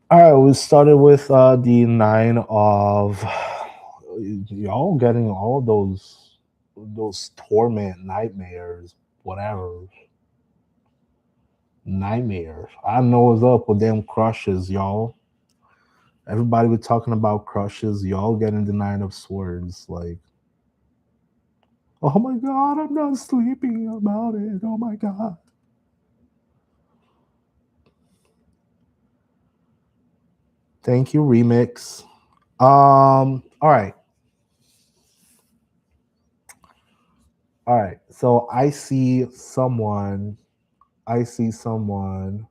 All right, we started with the 9 of y'all getting all those torment nightmares, whatever nightmares. I know what's up with them crushes, y'all. Everybody be talking about crushes. Y'all getting the 9 of Swords, like, oh my god, I'm not sleeping about it. Oh my god. Thank you, remix. All right. All right. So I see someone I see someone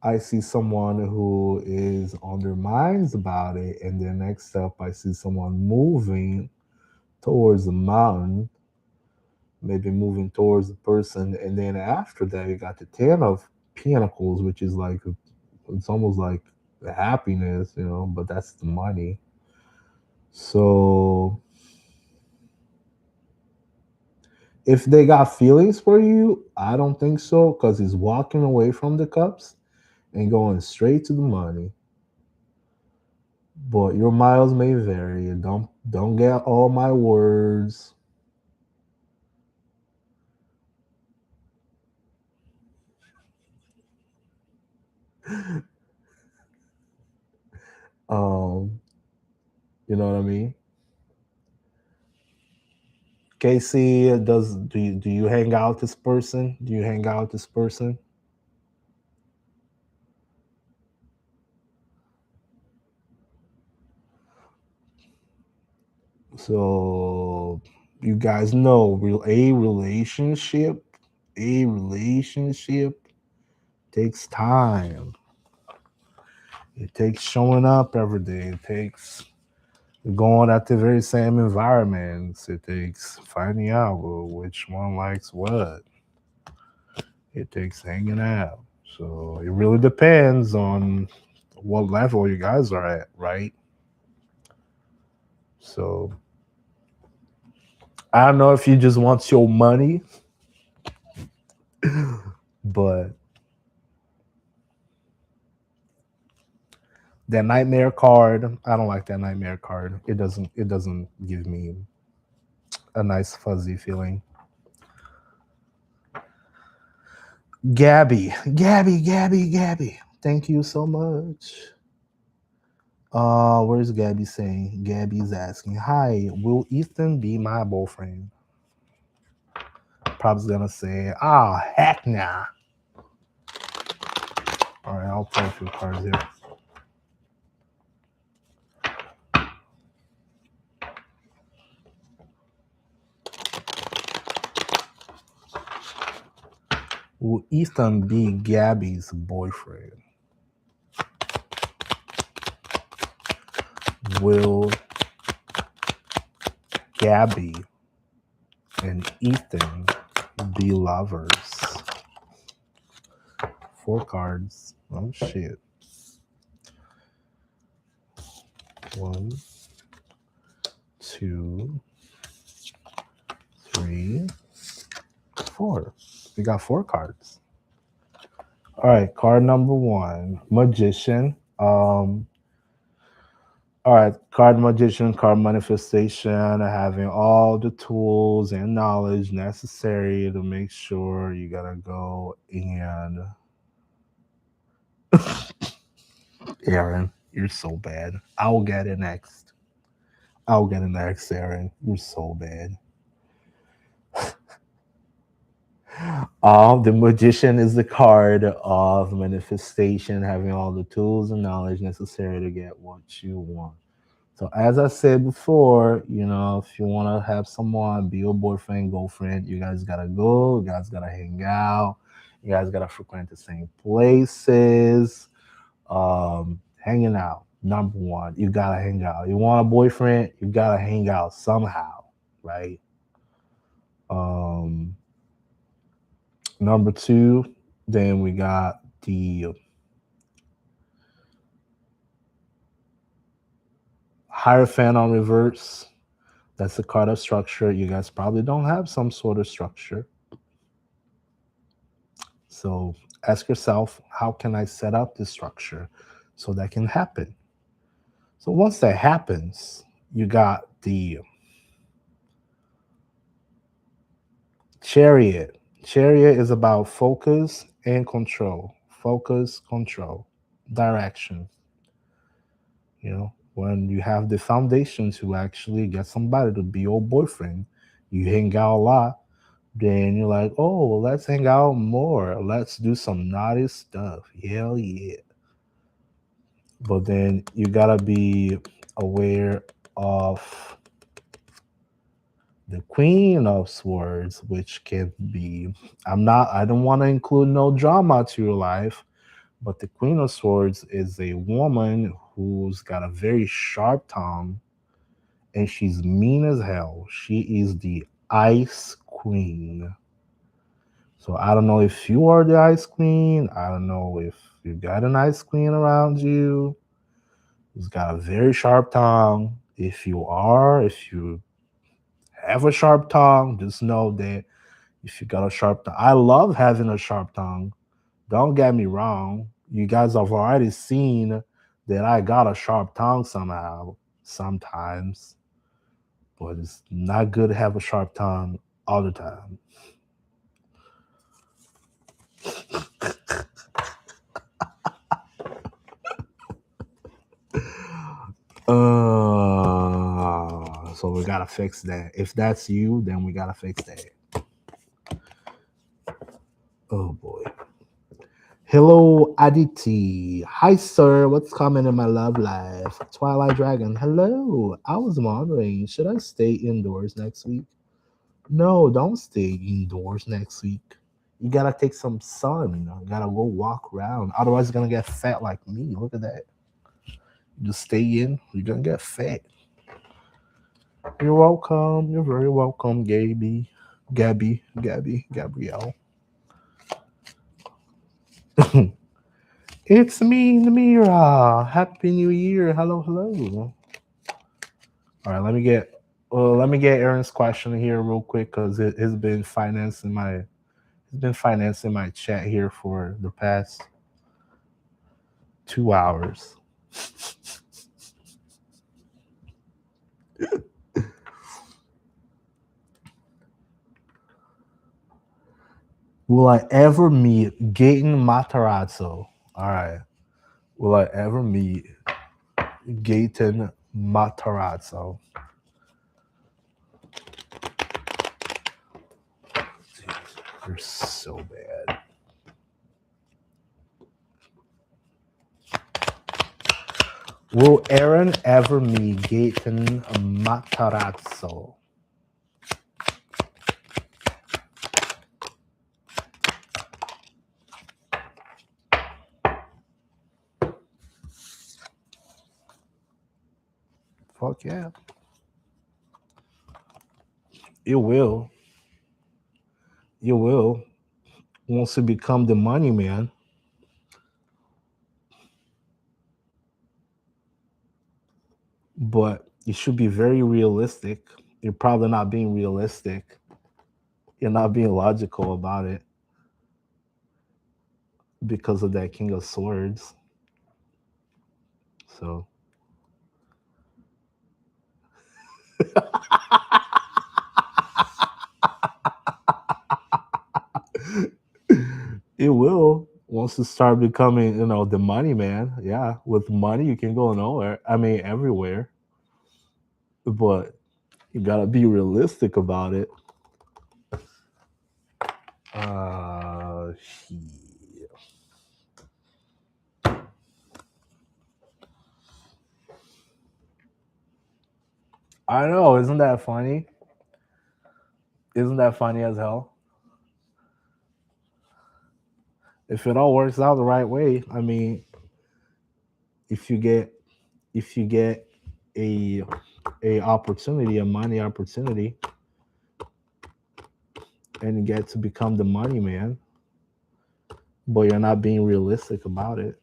who is on their minds about it, and then next up I see someone moving towards the mountain, maybe moving towards the person, and then after that you got the 10 of Pentacles, which is like it's almost like the happiness, but that's the money. So if they got feelings for you, I don't think so, because he's walking away from the cups and going straight to the money. But your miles may vary. Don't get all my words. um, you know what I mean? Casey, do you hang out with this person? Do you hang out with this person? So you guys know a relationship takes time. It takes showing up every day. It takes going at the very same environments. It takes finding out which one likes what. It takes hanging out. So it really depends on what level you guys are at, right? So I don't know if you just want your money, but that nightmare card, I don't like that nightmare card. It doesn't give me a nice fuzzy feeling. Gabby. Thank you so much. Where's Gabby saying? Gabby's asking, "Hi, will Ethan be my boyfriend?" Probably gonna say, heck nah." All right, I'll play a few cards here. Will Ethan be Gabby's boyfriend? Will Gabby and Ethan be lovers? 4 cards. Oh shit. 1, 2, 3, 4. We got 4 cards. All right, card number 1, Magician. All right, card magician, card manifestation, having all the tools and knowledge necessary to make sure you gotta go and Aaron, you're so bad. I'll get it next. Aaron. You're so bad. The magician is the card of manifestation, having all the tools and knowledge necessary to get what you want. So as I said before, if you want to have someone be your boyfriend, girlfriend, you guys gotta go. You guys gotta hang out. You guys gotta frequent the same places. Hanging out. Number one, you gotta hang out. You want a boyfriend, you gotta hang out somehow, right? Um, Number two, then we got the Hierophant on reverse. That's the card of structure. You guys probably don't have some sort of structure. So ask yourself, how can I set up this structure so that can happen? So once that happens, you got the Chariot. Chariot is about focus and control. Focus, control, direction. You know, when you have the foundation to actually get somebody to be your boyfriend, you hang out a lot, then you're like, oh, well, let's hang out more. Let's do some naughty stuff. Hell yeah. But then you gotta be aware of the Queen of Swords, which can be, I don't want to include no drama to your life, but the Queen of Swords is a woman who's got a very sharp tongue and she's mean as hell. She is the Ice Queen. So I don't know if you are the Ice Queen. I don't know if you got an Ice Queen around you who's got a very sharp tongue. If you have a sharp tongue, just know that if you got a sharp tongue, I love having a sharp tongue. Don't get me wrong. You guys have already seen that I got a sharp tongue somehow, sometimes, but it's not good to have a sharp tongue all the time. So we gotta fix that. If that's you, then we gotta fix that. Oh boy. Hello, Aditi. Hi, sir. What's coming in my love life? Twilight Dragon. Hello. I was wondering, should I stay indoors next week? No, don't stay indoors next week. You gotta take some sun. You gotta go walk around. Otherwise, you're gonna get fat like me. Look at that. You just stay in, you're gonna get fat. You're welcome. You're very welcome, Gabrielle. It's me, Namira. Happy New Year. Hello, hello. All right, let me get Aaron's question here real quick because it has been financing my chat here for the past 2 hours. Will I ever meet Gaten Matarazzo? All right. Will I ever meet Gaten Matarazzo? You're so bad. Will Aaron ever meet Gaten Matarazzo? Fuck yeah. You will. You will. Once you become the money man. But you should be very realistic. You're probably not being realistic. You're not being logical about it because of that King of Swords. So it will once you start becoming, the money man. Yeah, with money you can go nowhere. I mean, everywhere. But you gotta be realistic about it. Shit. I know, isn't that funny? Isn't that funny as hell? If it all works out the right way, I mean, if you get if you get a opportunity, a money opportunity, and you get to become the money man, but you're not being realistic about it.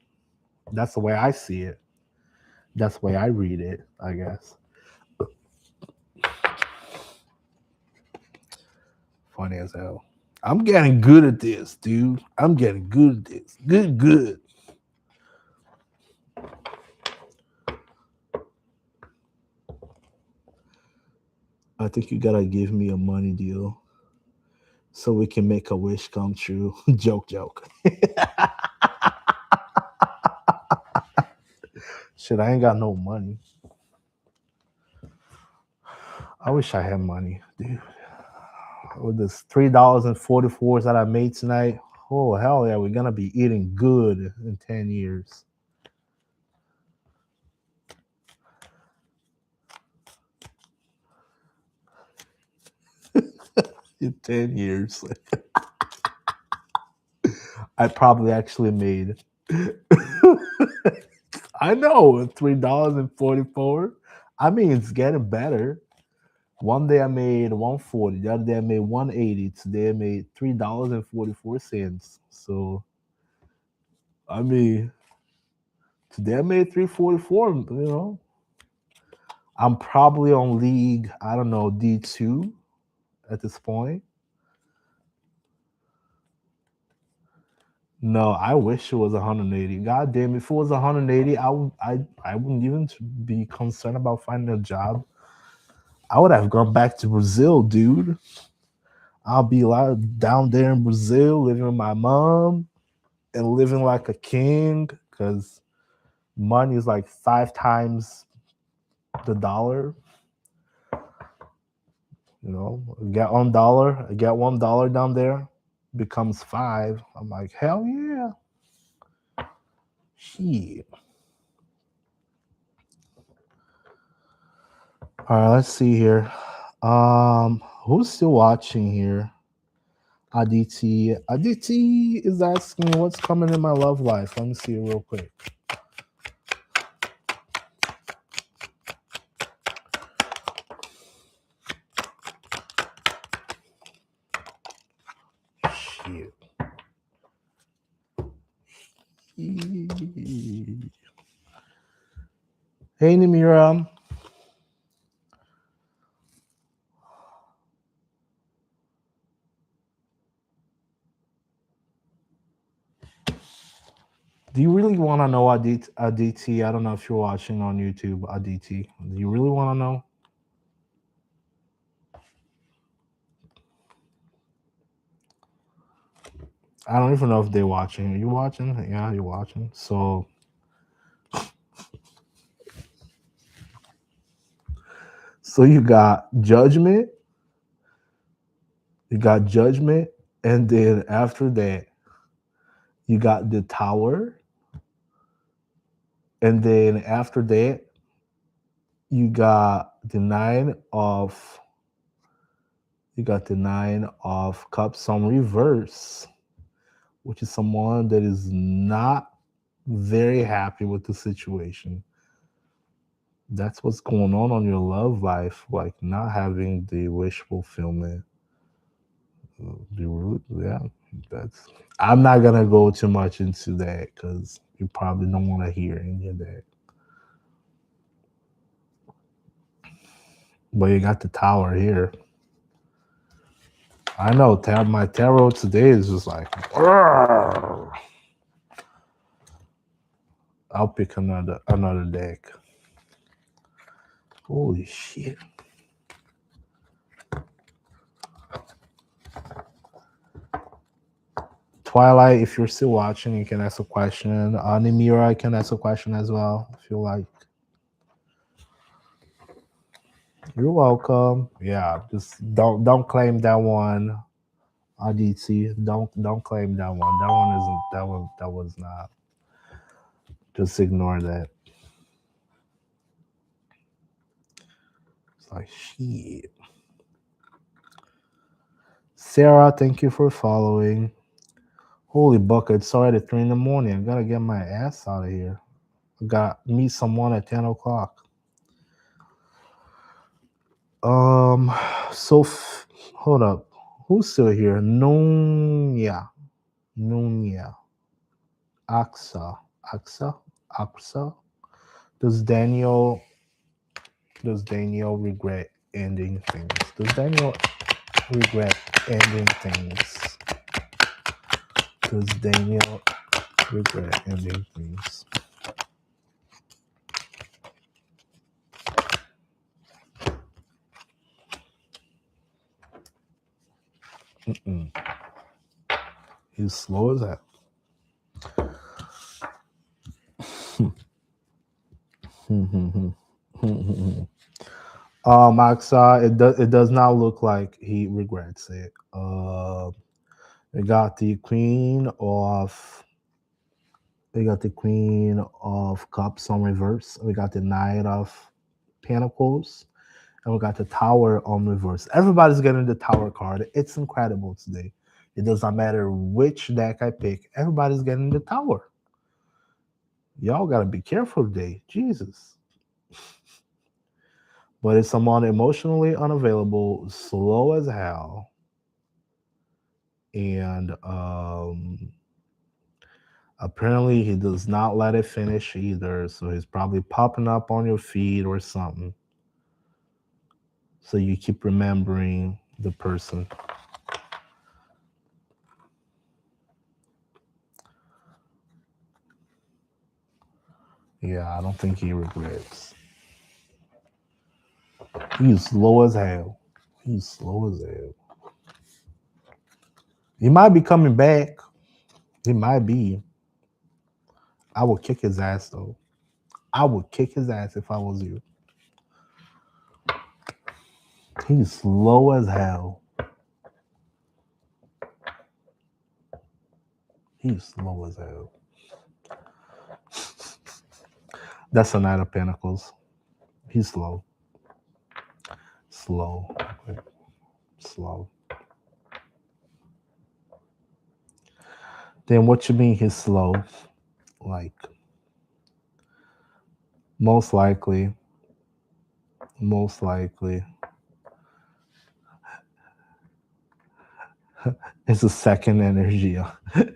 That's the way I see it. That's the way I read it, I guess. Funny as hell. I'm getting good at this, dude. I'm getting good at this. Good, good. I think you gotta give me a money deal so we can make a wish come true. Joke, joke. Shit, I ain't got no money. I wish I had money, dude. With this $3.44 that I made tonight, oh hell yeah, we're gonna be eating good in 10 years. In 10 years, I probably actually made. I know $3.44. I mean, it's getting better. One day I made 140. The other day I made 180. Today I made $3.44. So I mean, today I made 344. I'm probably on league. I don't know, D2 at this point. No, I wish it was 180. God damn, if it was 180, I wouldn't even be concerned about finding a job. I would have gone back to Brazil, dude. I'll be like down there in Brazil, living with my mom and living like a king because money is like 5 times the dollar. Get $1 down there, becomes five. I'm like, hell yeah. Shit. All right, let's see here. Who's still watching here? Aditi. Aditi is asking what's coming in my love life. Let me see it real quick. Shit. Hey, Namira. Do you really want to know Aditi? I don't know if you're watching on YouTube, Aditi. Do you really want to know? I don't even know if they're watching. Are you watching? Yeah, you're watching. So you got judgment. You got judgment, and then after that, you got the tower, and then after that, you got the nine of cups on reverse, which is someone that is not very happy with the situation. That's what's going on your love life, like not having the wish fulfillment. Yeah, that's. I'm not gonna go too much into that because you probably don't want to hear any of that. But you got the tower here. I know my tarot today is just like. "Argh." I'll pick another deck. Holy shit. Twilight, if you're still watching, you can ask a question. Nimira can ask a question as well if you like. You're welcome. Yeah, just don't claim that one. Aditi, don't claim that one. That one isn't. That was not. Just ignore that. It's like shit. Sarah, thank you for following. Holy bucket, it's already 3 in the morning. I gotta get my ass out of here. Got meet someone at 10 o'clock. So hold up. Who's still here? Nunya. Nunya. Aksa. Aksa? Aksa? Does Daniel regret ending things? Does Daniel regret ending things? Does Daniel regret ending things? Mm-mm. He's slow as that. Aksa, it does not look like he regrets it. We got the Queen of Cups on reverse. We got the Knight of Pentacles, and we got the Tower on reverse. Everybody's getting the Tower card. It's incredible today. It does not matter which deck I pick. Everybody's getting the Tower. Y'all gotta be careful today. Jesus. But it's someone emotionally unavailable, slow as hell, and apparently he does not let it finish either. So he's probably popping up on your feed or something. So you keep remembering the person. Yeah, I don't think he regrets. He's slow as hell. He's slow as hell. He might be coming back. He might be. I would kick his ass though. I would kick his ass if I was you. He's slow as hell. He's slow as hell. That's a Knight of Pentacles. He's slow. Slow. Slow. Then what you mean he's slow? Like, most likely, it's a second energy,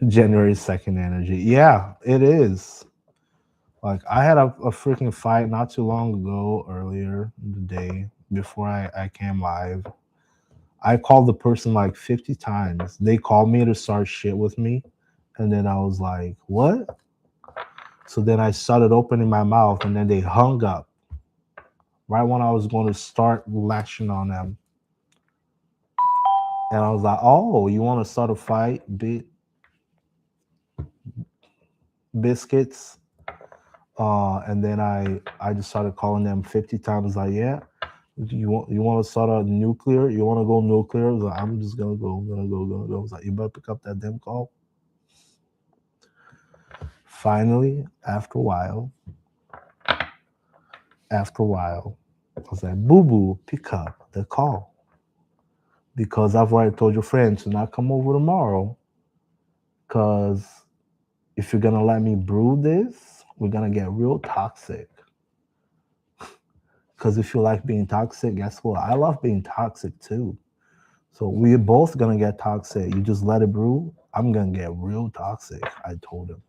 January 2nd energy. Yeah, it is. Like, I had a freaking fight not too long ago, earlier in the day, before I came live. I called the person like 50 times. They called me to start shit with me. And then I was like, what? So then I started opening my mouth and then they hung up right when I was going to start lashing on them. And I was like, oh, you want to start a fight, biscuits? And then I just started calling them 50 times. Like, yeah, you want to start a nuclear? You want to go nuclear? I was like, I'm just gonna go. I was like, you better pick up that damn call. Finally, after a while, I was like, boo boo, pick up the call. Because I've already told your friend to not come over tomorrow. Because if you're going to let me brew this, we're going to get real toxic. Because if you like being toxic, guess what? I love being toxic too. So we're both going to get toxic. You just let it brew. I'm going to get real toxic, I told him.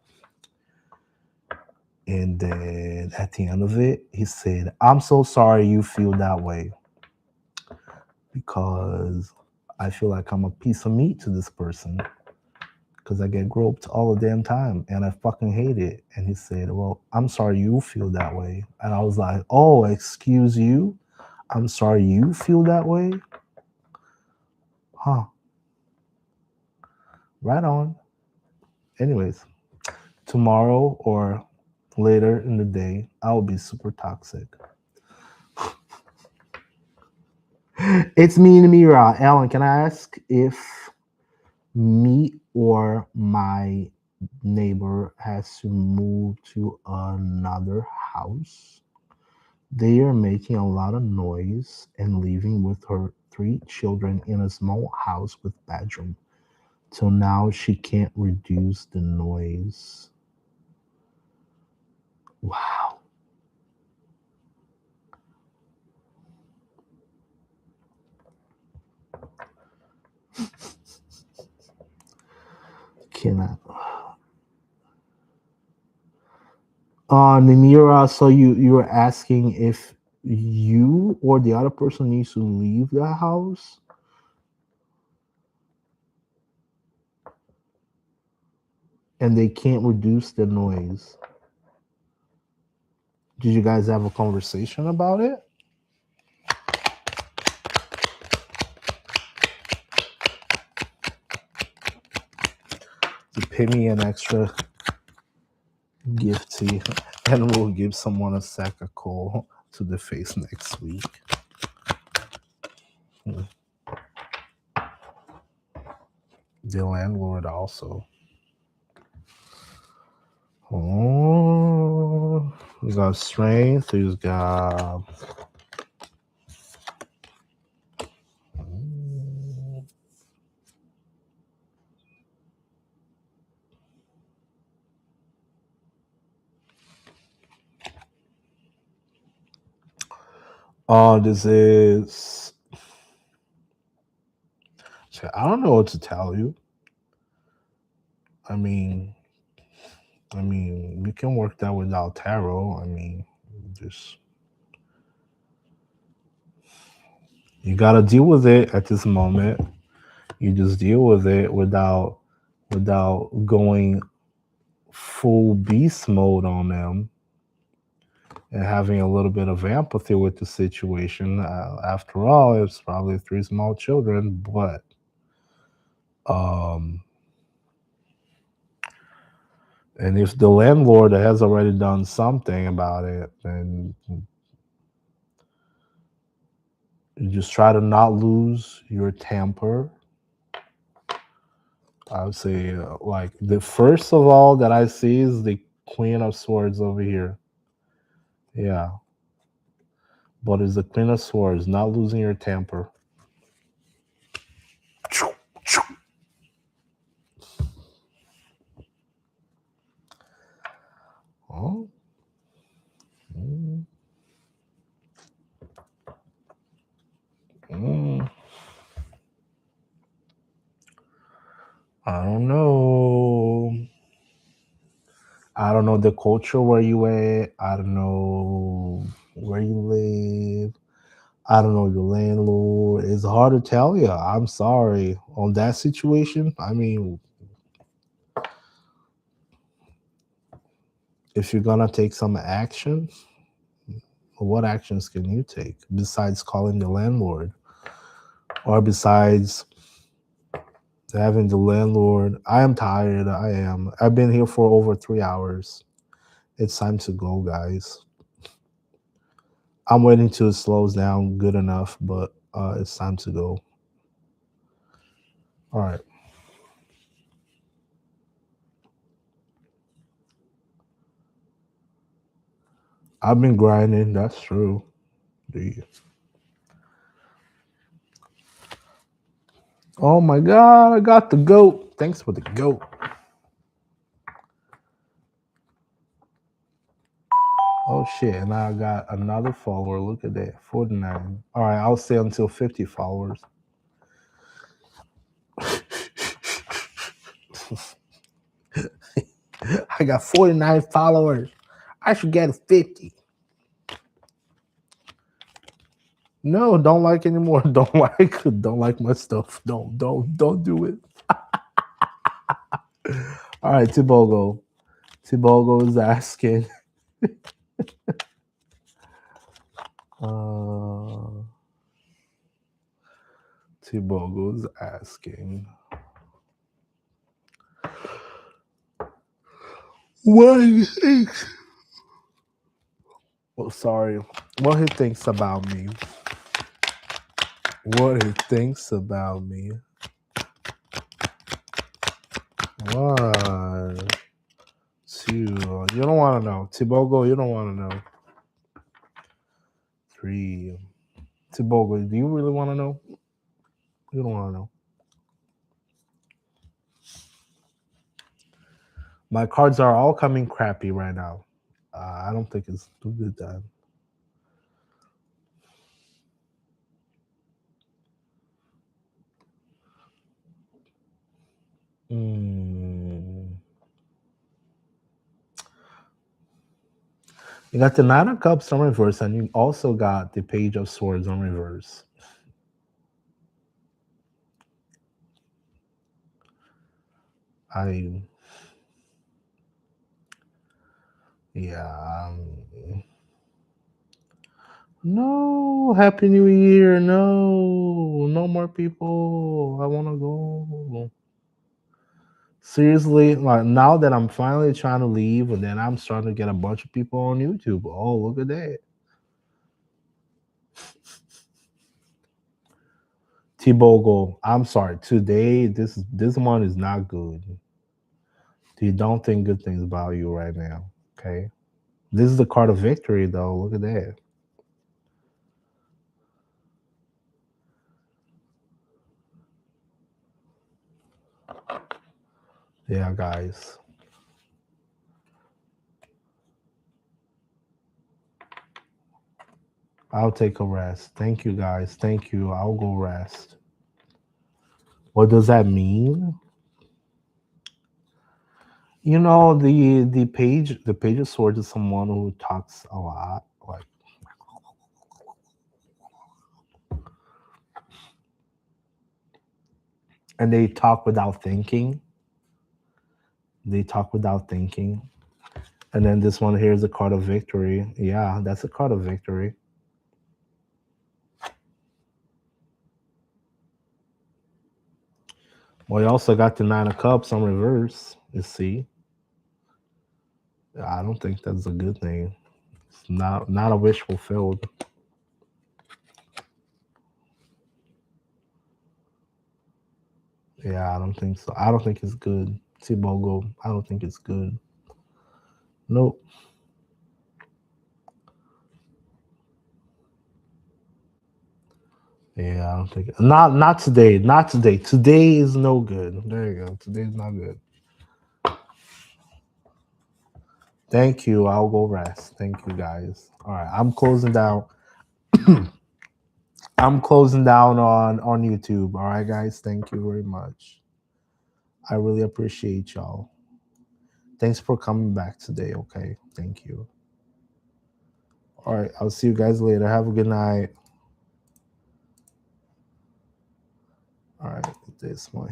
And then at the end of it, he said, I'm so sorry you feel that way. Because I feel like I'm a piece of meat to this person. Because I get groped all the damn time and I fucking hate it. And he said, well, I'm sorry you feel that way. And I was like, oh, excuse you? I'm sorry you feel that way? Huh. Right on. Anyways, tomorrow or later in the day, I'll be super toxic. It's me and Mira. Alan, can I ask if me or my neighbor has to move to another house? They are making a lot of noise and living with her 3 children in a small house with bedroom. So now she can't reduce the noise. Wow. Cannot. Namira, so you were asking if you or the other person needs to leave the house, and they can't reduce the noise. Did you guys have a conversation about it? You pay me an extra gift and we'll give someone a sack of coal to the face next week. The landlord also. Oh, he's got strength. He's got. Oh, this is. I don't know what to tell you. I mean, we can work that without tarot. I mean, just you gotta deal with it at this moment. You just deal with it without going full beast mode on them and having a little bit of empathy with the situation. After all, it's probably 3 small children, but and if the landlord has already done something about it, then you just try to not lose your temper. I would say, like, the first of all that I see is the Queen of Swords over here. Yeah. But it's the Queen of Swords, not losing your temper. Oh. Mm. Mm. I don't know. I don't know the culture where you at. I don't know where you live. I don't know your landlord. It's hard to tell you. I'm sorry. On that situation, I mean, if you're gonna take some action, what actions can you take besides calling the landlord? Or besides having the landlord? I am tired. I am. I've been here for over 3 hours. It's time to go, guys. I'm waiting till it slows down good enough, but it's time to go. All right. I've been grinding. That's true. Oh my God, I got the goat. Thanks for the goat. Oh shit, and I got another follower. Look at that, 49. All right, I'll stay until 50 followers. I got 49 followers. I should get 50. No, don't like anymore. Don't like my stuff. Don't do it. All right, Tibogo. Tibogo is asking. Tibogo is asking. What he thinks? Oh, sorry. What he thinks about me? What he thinks about me? 1, 2. You don't want to know. Tibogo, you don't want to know. 3. Tibogo, do you really want to know? You don't want to know. My cards are all coming crappy right now. I don't think it's too good then. You got the Nine of Cups on reverse, and you also got the Page of Swords on reverse. No, Happy New Year. No more people. I want to go. Seriously, like now that I'm finally trying to leave, and then I'm starting to get a bunch of people on YouTube. Oh, look at that. T-Bogle, I'm sorry. Today, this one is not good. You don't think good things about you right now. Okay. This is the card of victory, though. Look at that. Yeah, guys. I'll take a rest. Thank you, guys. Thank you. I'll go rest. What does that mean? You know, the page of swords is someone who talks a lot, like, and they talk without thinking. They talk without thinking. And then this one here is a card of victory. Yeah, that's a card of victory. Well, you also got the Nine of Cups on reverse. You see, I don't think that's a good thing. It's not a wish fulfilled. Yeah, I don't think so. I don't think it's good. T-Bogle, I don't think it's good. Nope. Yeah, I don't think not today. Not today. Today is no good. There you go. Today's not good. Thank you. I'll go rest. Thank you, guys. All right, I'm closing down. I'm closing down on YouTube. All right, guys. Thank you very much. I really appreciate y'all. Thanks for coming back today. Okay. Thank you. All right. I'll see you guys later. Have a good night. All right. This one.